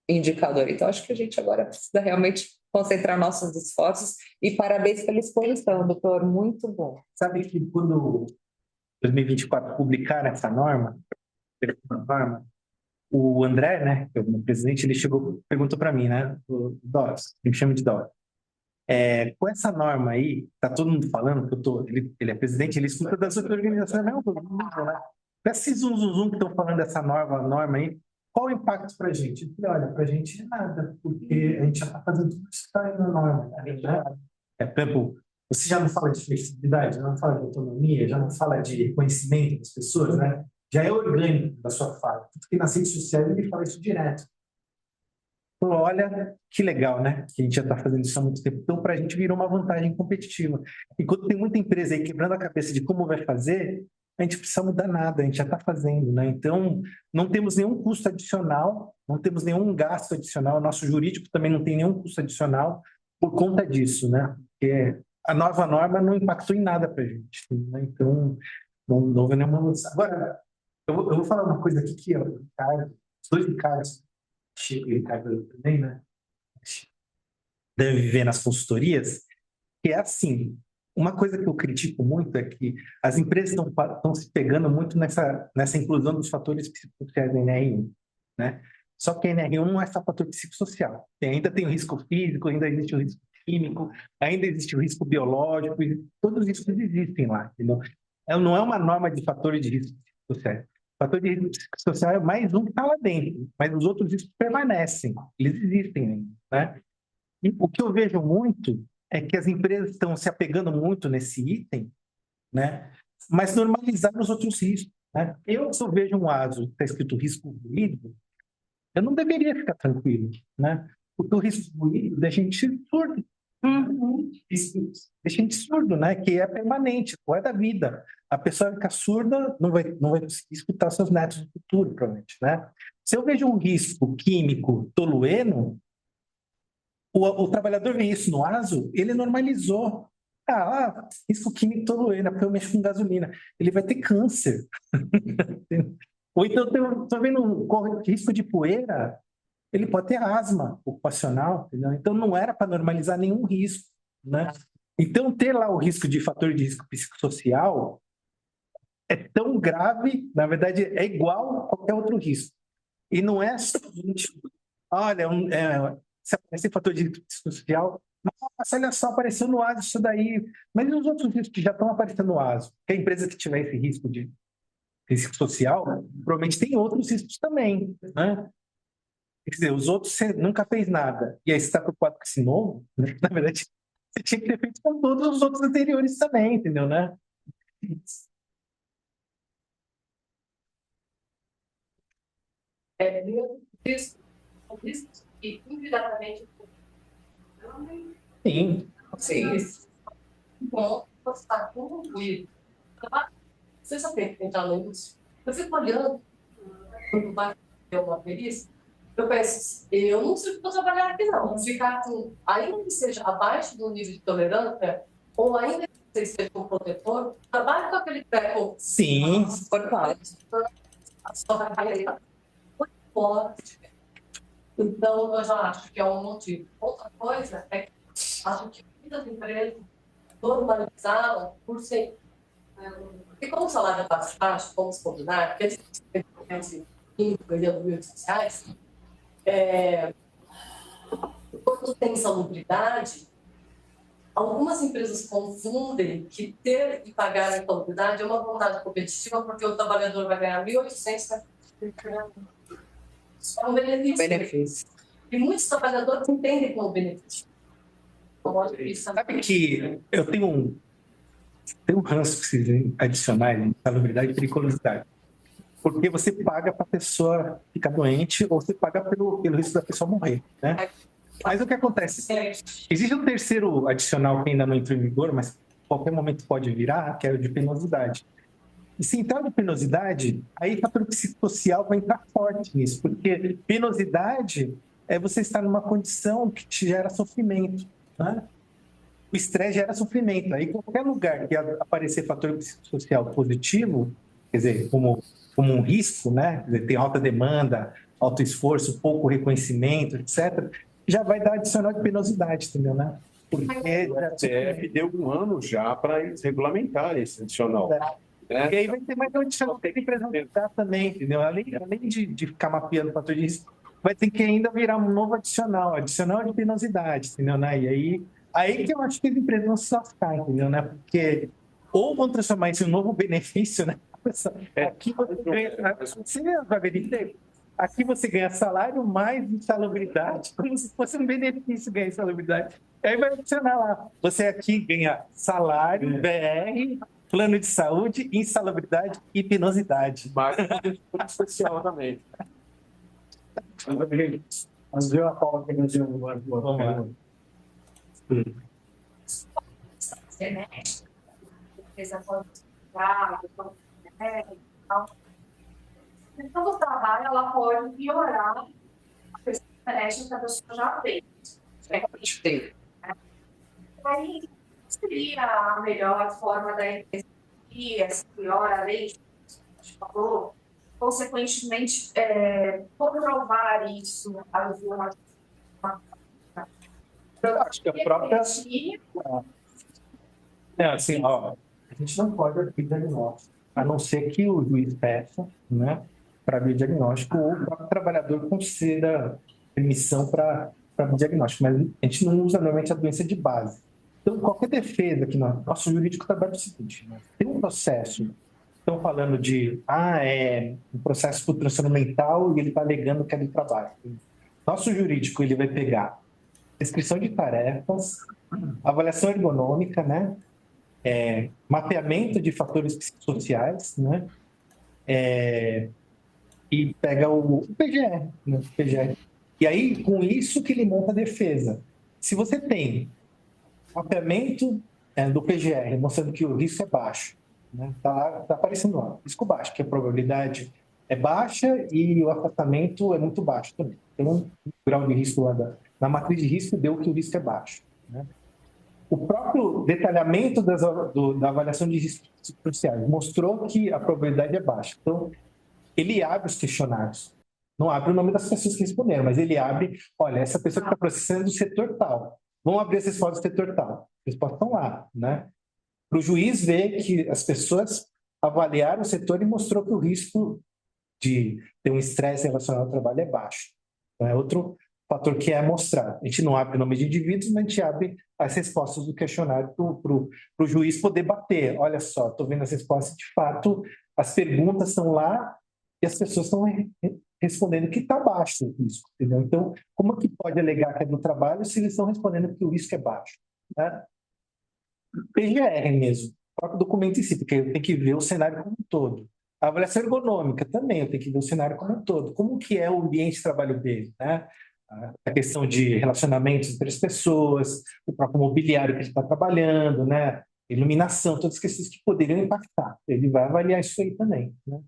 indicador. Então, acho que a gente agora precisa realmente concentrar nossos esforços e parabéns pela exposição, doutor, muito bom. Sabe que quando 2024 publicaram essa norma, o André, né, que é o presidente, ele perguntou para mim, né, o Doris, ele me chama de Doris. Com essa norma aí, tá todo mundo falando que ele é presidente, ele escuta das outras organizações, né? Com esse zum que estão falando dessa norma aí, qual o impacto para a gente? Eu falei, olha, para a gente é nada, porque a gente já está fazendo tudo isso que está aí na norma, né? Por exemplo, você já não fala de flexibilidade, já não fala de autonomia, já não fala de reconhecimento das pessoas, né? Já é orgânico da sua fala. Porque nas redes sociais ele fala isso direto. Então, olha que legal, né? Que a gente já está fazendo isso há muito tempo. Então, para a gente virou uma vantagem competitiva. Enquanto tem muita empresa aí quebrando a cabeça de como vai fazer, a gente precisa mudar nada, a gente já está fazendo, né? Então, não temos nenhum custo adicional, não temos nenhum gasto adicional, o nosso jurídico também não tem nenhum custo adicional por conta disso, né? Porque a nova norma não impactou em nada para a gente, né? Então, não houve nenhuma mudança. Agora, eu vou falar uma coisa aqui que ó, os dois Ricardos, Chico e Ricardo também, né? Devem viver nas consultorias, que é assim, uma coisa que eu critico muito é que as empresas estão se pegando muito nessa inclusão dos fatores psicossociais da NR1, né? Só que a NR1 não é só fator psicossocial. Ainda tem o risco físico, ainda existe o risco químico, ainda existe o risco biológico, e todos os riscos existem lá, entendeu? Não é uma norma de fatores de risco psicossocial. O fator de risco psicossocial é mais um que está lá dentro, mas os outros riscos permanecem, eles existem ainda, né? E o que eu vejo muito é que as empresas estão se apegando muito nesse item, né? Mas normalizaram os outros riscos, né? Se eu vejo um ASO que está escrito risco ruído, eu não deveria ficar tranquilo, né? Porque o risco ruído deixa a gente surdo. Isso deixa a gente surdo, né? Que é permanente, é da vida. A pessoa fica surda, não vai conseguir escutar seus netos no futuro, provavelmente, né? Se eu vejo um risco químico tolueno, o trabalhador vê isso no ASO, ele normalizou. Risco químico tolueno, porque eu mexo com gasolina. Ele vai ter câncer. Ou então, estou vendo um risco de poeira, ele pode ter asma ocupacional. Entendeu? Então, não era para normalizar nenhum risco, né? Então, ter lá o risco de fator de risco psicossocial é tão grave, na verdade, é igual a qualquer outro risco. E não é só, olha, se aparecer fator de risco psicossocial, nossa, olha só, apareceu no ASO isso daí. Mas e os outros riscos que já estão aparecendo no ASO? Que a empresa que tiver esse risco de risco social, provavelmente tem outros riscos também, né? Quer dizer, os outros você nunca fez nada. E aí você está preocupado com esse novo, né? Na verdade, você tinha que ter feito com todos os outros anteriores também, entendeu, né? Riscos que indiretamente Sim. sim. Bom, você está concluído. Você já tem que entrar no indústria. Eu fico olhando quando vai ter uma perícia, eu penso, eu não sei para trabalhar aqui não, ficar com, ainda que seja abaixo do nível de tolerância, ou ainda que você esteja com protetor, trabalhe com aquele treco. Sim. A sua carreira muito forte. Então, eu já acho que é um motivo. Outra coisa é que acho que muitas empresas normalizaram por ser. E como o salário é baixo, vamos combinar, porque eles ganhando R$ 1.800, quando tem insalubridade, algumas empresas confundem que ter que pagar a insalubridade é uma vantagem competitiva, porque o trabalhador vai ganhar R$ 1.800. Isso é um benefício. E muitos trabalhadores entendem como benefício. Sabe que eu tenho um ranço que se adicionar em insalubridade e periculosidade. Porque você paga para a pessoa ficar doente ou você paga pelo risco da pessoa morrer, né? Mas o que acontece? Existe um terceiro adicional que ainda não entrou em vigor, mas a qualquer momento pode virar, que é o de penosidade. E se entrar de penosidade, aí o fator psicossocial vai entrar forte nisso, porque penosidade é você estar numa condição que te gera sofrimento, né? O estresse gera sofrimento. Aí qualquer lugar que aparecer fator psicossocial positivo, quer dizer, como um risco, né? Quer dizer, tem alta demanda, alto esforço, pouco reconhecimento, etc., já vai dar adicional de penosidade, entendeu, né? Porque o STF deu um ano já para eles regulamentarem esse adicional. E aí vai ter mais um adicional que a empresa vai dar também, entendeu? Além de ficar mapeando o fator de risco, vai ter que ainda virar um novo adicional de penosidade, entendeu, né? E aí que eu acho que as empresas vão se lascar, entendeu, né? Porque ou vão transformar isso em um novo benefício, né? Aqui você ganha, aqui você ganha salário mais insalubridade, como se fosse um benefício ganhar insalubridade. Aí vai adicionar lá, você aqui ganha salário, BR, plano de saúde, insalubridade e penosidade. Mas especial também. Mas viu a Paula que nos deu uma pergunta? Então, do trabalho, ela pode piorar a questão que a pessoa já fez. Aí, seria a melhor forma da empresa ir essa pior a lei, a gente falou, consequentemente, comprovar isso, Acho que a própria. Assim, ó, a gente não pode abrir diagnóstico, a não ser que o juiz peça, né, para abrir diagnóstico, ou o próprio trabalhador conceda permissão para abrir diagnóstico, mas a gente não usa normalmente a doença de base. Então, qualquer defesa que nosso jurídico trabalha o seguinte, né, tem um processo, estão falando de, um processo por transtorno mental e ele está alegando que é do trabalho. Nosso jurídico, ele vai pegar descrição de tarefas, avaliação ergonômica, né, mapeamento de fatores psicossociais, né? E pega o PGR, né? O PGR. E aí, com isso que ele monta a defesa. Se você tem mapeamento do PGR, mostrando que o risco é baixo, né? Tá aparecendo lá, risco baixo, que a probabilidade é baixa e o afastamento é muito baixo também. Tem um grau de risco lá na matriz de risco deu que o risco é baixo, né? O próprio detalhamento da avaliação de riscos psicossociais mostrou que a probabilidade é baixa. Então, ele abre os questionários. Não abre o nome das pessoas que responderam, mas ele abre, olha, essa pessoa que está processando é do setor tal. Vamos abrir as respostas do setor tal. As respostas estão lá, né? Para o juiz ver que as pessoas avaliaram o setor e mostrou que o risco de ter um estresse relacionado ao trabalho é baixo. Então, é outro fator que é mostrado. A gente não abre o nome de indivíduos, mas a gente abre as respostas do questionário para o juiz poder bater. Olha só, estou vendo as respostas, de fato, as perguntas estão lá e as pessoas estão respondendo que está baixo o risco, entendeu? Então, como que pode alegar que é do trabalho se eles estão respondendo que o risco é baixo? Né? PGR mesmo, o próprio documento em si, porque eu tenho que ver o cenário como um todo. A avaliação ergonômica também, eu tenho que ver o cenário como um todo. Como que é o ambiente de trabalho dele, né? A questão de relacionamentos entre as pessoas, o próprio mobiliário que ele está trabalhando, né? Iluminação, todas as questões que poderiam impactar. Ele vai avaliar isso aí também, né?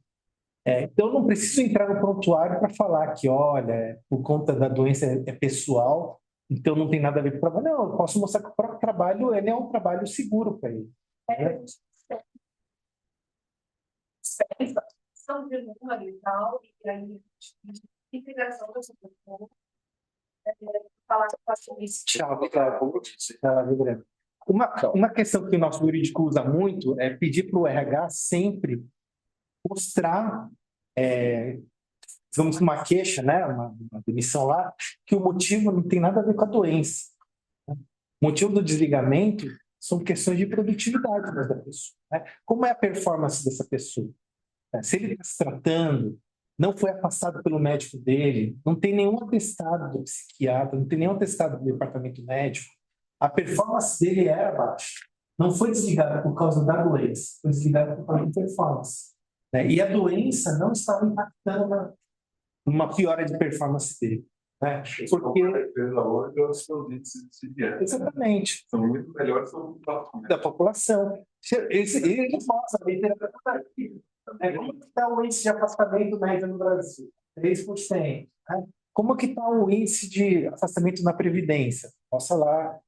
Então, eu não preciso entrar no prontuário para falar que, olha, por conta da doença é pessoal, então não tem nada a ver com o trabalho. Não, eu posso mostrar que o próprio trabalho ele é um trabalho seguro para ele. Né? São de número e tal, e aí integração da pessoa, falar com isso. Uma questão que o nosso jurídico usa muito é pedir para o RH sempre mostrar, digamos, uma queixa, né, uma demissão lá, que o motivo não tem nada a ver com a doença. Né? O motivo do desligamento são questões de produtividade da pessoa. Né? Como é a performance dessa pessoa? Se ele está se tratando, não foi afastado pelo médico dele, não tem nenhum atestado do psiquiatra, não tem nenhum atestado do departamento médico, a performance dele era baixa. Não foi desligada por causa da doença, foi desligada por causa da performance. Né? E a doença não estava impactando uma piora de performance dele. Né? Porque... Exatamente. São muito melhores da população. Ele mostra a literatura aqui. Como que está o índice de afastamento médio no Brasil? 3%. Né? Como que está o índice de afastamento na Previdência? Mostra lá,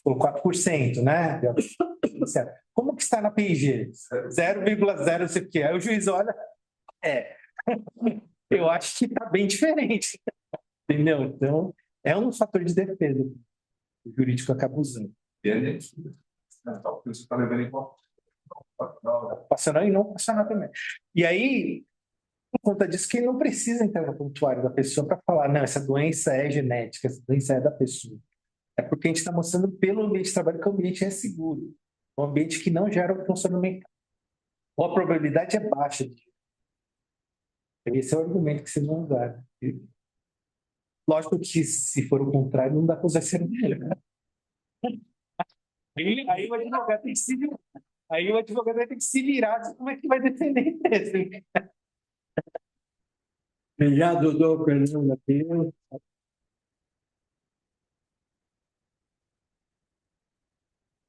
por 4%, né? Como que está na PIG? 0,0, não sei o quê. Aí o juiz olha, eu acho que está bem diferente. Entendeu? Então, é um fator de defesa que o jurídico acaba usando. Você está levando em conta. Passional e não passional também. E aí, por conta disso, que ele não precisa entrar no prontuário da pessoa para falar, não, essa doença é genética, essa doença é da pessoa. É porque a gente está mostrando pelo ambiente de trabalho que o ambiente é seguro. Um ambiente que não gera um transtorno mental. Ou a probabilidade é baixa. Esse é o argumento que vocês vão usar. Lógico que, se for o contrário, não dá para usar esse argumento. Né? Aí o advogado tem que se virar. Aí o advogado vai ter que se virar. Como é que vai defender isso? Obrigado, doutor Fernando Apenas.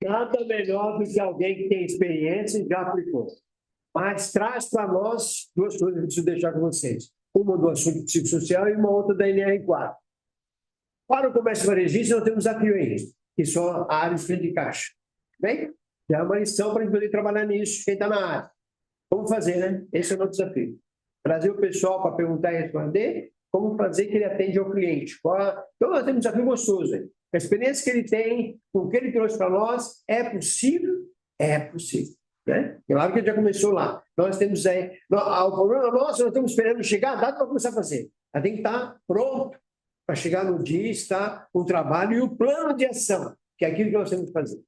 Nada melhor do que alguém que tem experiência e já aplicou. mas traz para nós duas coisas que eu preciso deixar com vocês. Uma do assunto psicossocial e uma outra da NR4. Para o comércio varejista, nós temos desafio aí, que são a área de frente de caixa. Bem? Já é uma lição para a gente poder trabalhar nisso, quem está na área. Como fazer, né? Esse é o nosso desafio. Trazer o pessoal para perguntar e responder, como fazer que ele atende ao cliente. Então, nós temos um desafio gostoso. Hein? A experiência que ele tem, com o que ele trouxe para nós, é possível? É possível. Né? Claro que ele já começou lá. Nós temos aí... O problema nosso, nós estamos esperando chegar a data para começar a fazer. Ela tem que estar pronto para chegar no dia, estar o trabalho e o plano de ação, que é aquilo que nós temos que fazer.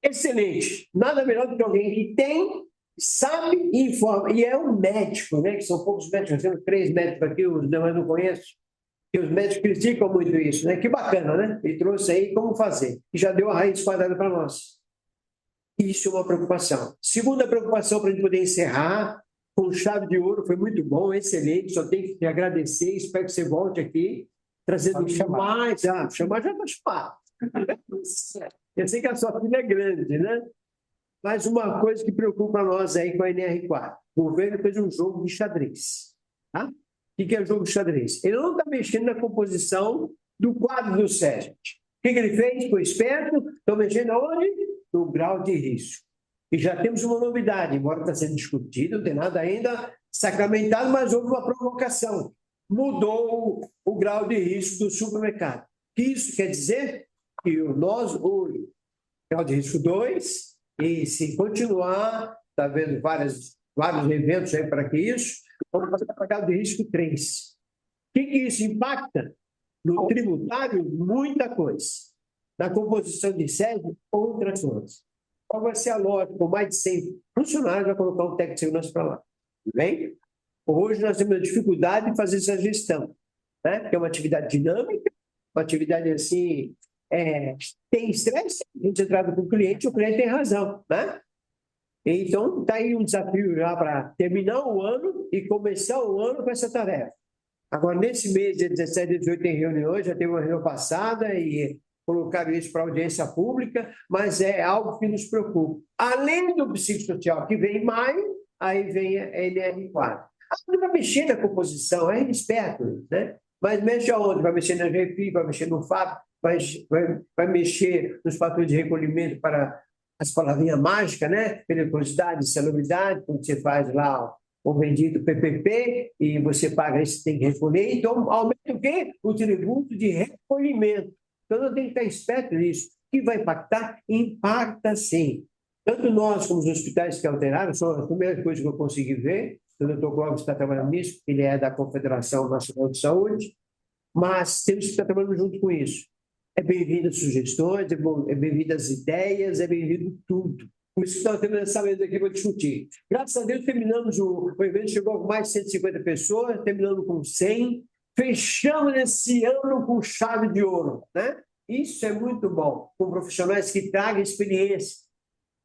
Excelente. Nada melhor do que alguém que tem, sabe e informa. E é um médico, né? Que são poucos médicos. Nós temos 3 médicos aqui, os demais não conheço. E os médicos criticam muito isso, né? Que bacana, né? Ele trouxe aí como fazer. E já deu a raiz quadrada para nós. Isso é uma preocupação. Segunda preocupação para a gente poder encerrar, com chave de ouro, foi muito bom, excelente. Só tenho que te agradecer. Espero que você volte aqui, trazendo mais. Chamar já está chamado. Eu sei que a sua filha é grande, né? Mas uma coisa que preocupa nós aí com a NR4. O governo fez um jogo de xadrez. Tá? O que é o jogo de xadrez? Ele não está mexendo na composição do quadro do SESC. O que ele fez? Foi esperto. Estão mexendo aonde? No grau de risco. E já temos uma novidade, embora está sendo discutido, não tem nada ainda sacramentado, mas houve uma provocação. Mudou o grau de risco do supermercado. O que isso quer dizer? Que nós, hoje, grau de risco 2, e se continuar, está vendo vários eventos aí para que isso, vamos passar para grau de risco 3. O que isso impacta? No tributário, muita coisa. Na composição de sede, outra coisa. Qual vai ser a lógica? Com mais de 100 funcionários, vai colocar um técnico de segurança para lá. Bem? Hoje nós temos a dificuldade de fazer essa gestão, né? Porque é uma atividade dinâmica, uma atividade assim, tem estresse, a gente trata com o cliente tem razão, né? Então, está aí um desafio já para terminar o ano e começar o ano com essa tarefa. Agora, nesse mês, dia 17 e 18, tem reuniões, já teve uma reunião passada e colocaram isso para audiência pública, mas é algo que nos preocupa. Além do psicossocial, que vem em maio, aí vem a NR4. Não vai mexer na composição, é esperto, né? Mas mexe aonde? Vai mexer na GFI, vai mexer no FAP, vai mexer nos fatores de recolhimento para as palavrinhas mágicas, né? Periculosidade, salubridade, quando você faz lá o bendito PPP e você paga isso, tem que recolher. Então, aumenta o quê? O tributo de recolhimento. Então, eu tenho que estar esperto nisso. O que vai impactar? Impacta sim. Tanto nós como os hospitais que alteraram, são as primeiras coisas que eu consegui ver. O doutor Clóvis está trabalhando nisso, ele é da Confederação Nacional de Saúde, mas temos que estar trabalhando junto com isso. É bem-vindo as sugestões, é bem-vindo as ideias, é bem-vindo tudo. Por isso que nós temos essa mesa aqui para discutir. Graças a Deus, terminamos o evento, chegou com mais de 150 pessoas, terminando com 100, fechamos esse ano com chave de ouro, né? Isso é muito bom, com profissionais que tragam experiência.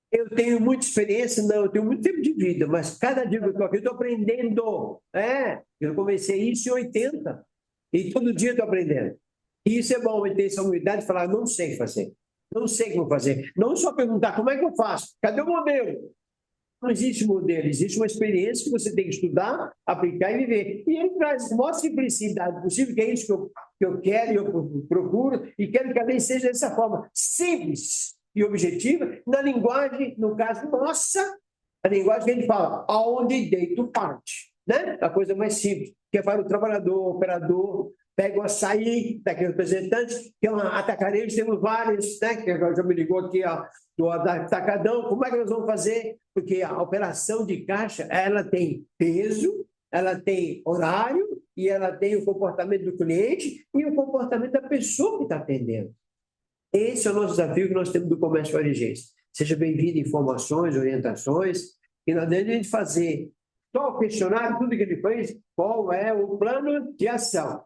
Eu tenho muita experiência, não, eu tenho muito tempo de vida, mas cada dia que eu estou aqui, eu estou aprendendo. Eu comecei isso em 80, e todo dia eu estou aprendendo. E isso é bom, eu ter essa humildade de falar, não sei fazer, não sei como fazer. Não só perguntar, como é que eu faço? Cadê o modelo? Não existe modelo, existe uma experiência que você tem que estudar, aplicar e viver. E ele traz a maior simplicidade possível, que é isso que eu quero e eu procuro, e quero que a lei seja dessa forma, simples e objetiva, na linguagem, no caso nossa, a linguagem que a gente fala, aonde deito parte, né? A coisa mais simples, que é para o trabalhador, o operador, pega o açaí daquele representante, que é uma atacarejo, temos vários, né? Que já me ligou aqui, ó, do atacadão, como é que nós vamos fazer? Porque a operação de caixa, ela tem peso, ela tem horário, e ela tem o comportamento do cliente e o comportamento da pessoa que está atendendo. Esse é o nosso desafio que nós temos do comércio varejista. Seja bem-vindo informações, orientações, e nós devemos fazer só o questionário, tudo que ele fez, qual é o plano de ação.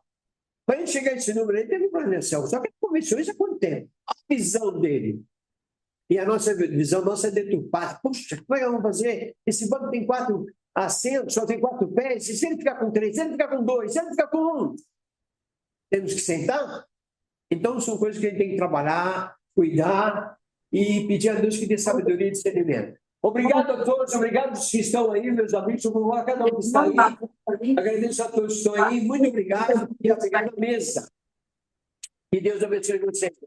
Para a gente chegar a esse número, ele teve um plano de ação, só que ele começou isso há quanto tempo? A visão dele. E a nossa visão nossa é deturpada. Puxa, como é que vamos fazer? Esse banco tem 4 assentos, só tem 4 pés, e se ele ficar com 3, se ele ficar com 2, se ele ficar com 1, temos que sentar? Então, são coisas que a gente tem que trabalhar, cuidar e pedir a Deus que dê sabedoria e discernimento. Obrigado a todos, obrigado aos que estão aí, meus amigos, a cada um que está aí. Agradeço a todos que estão aí, muito obrigado e obrigado à mesa. Que Deus abençoe vocês.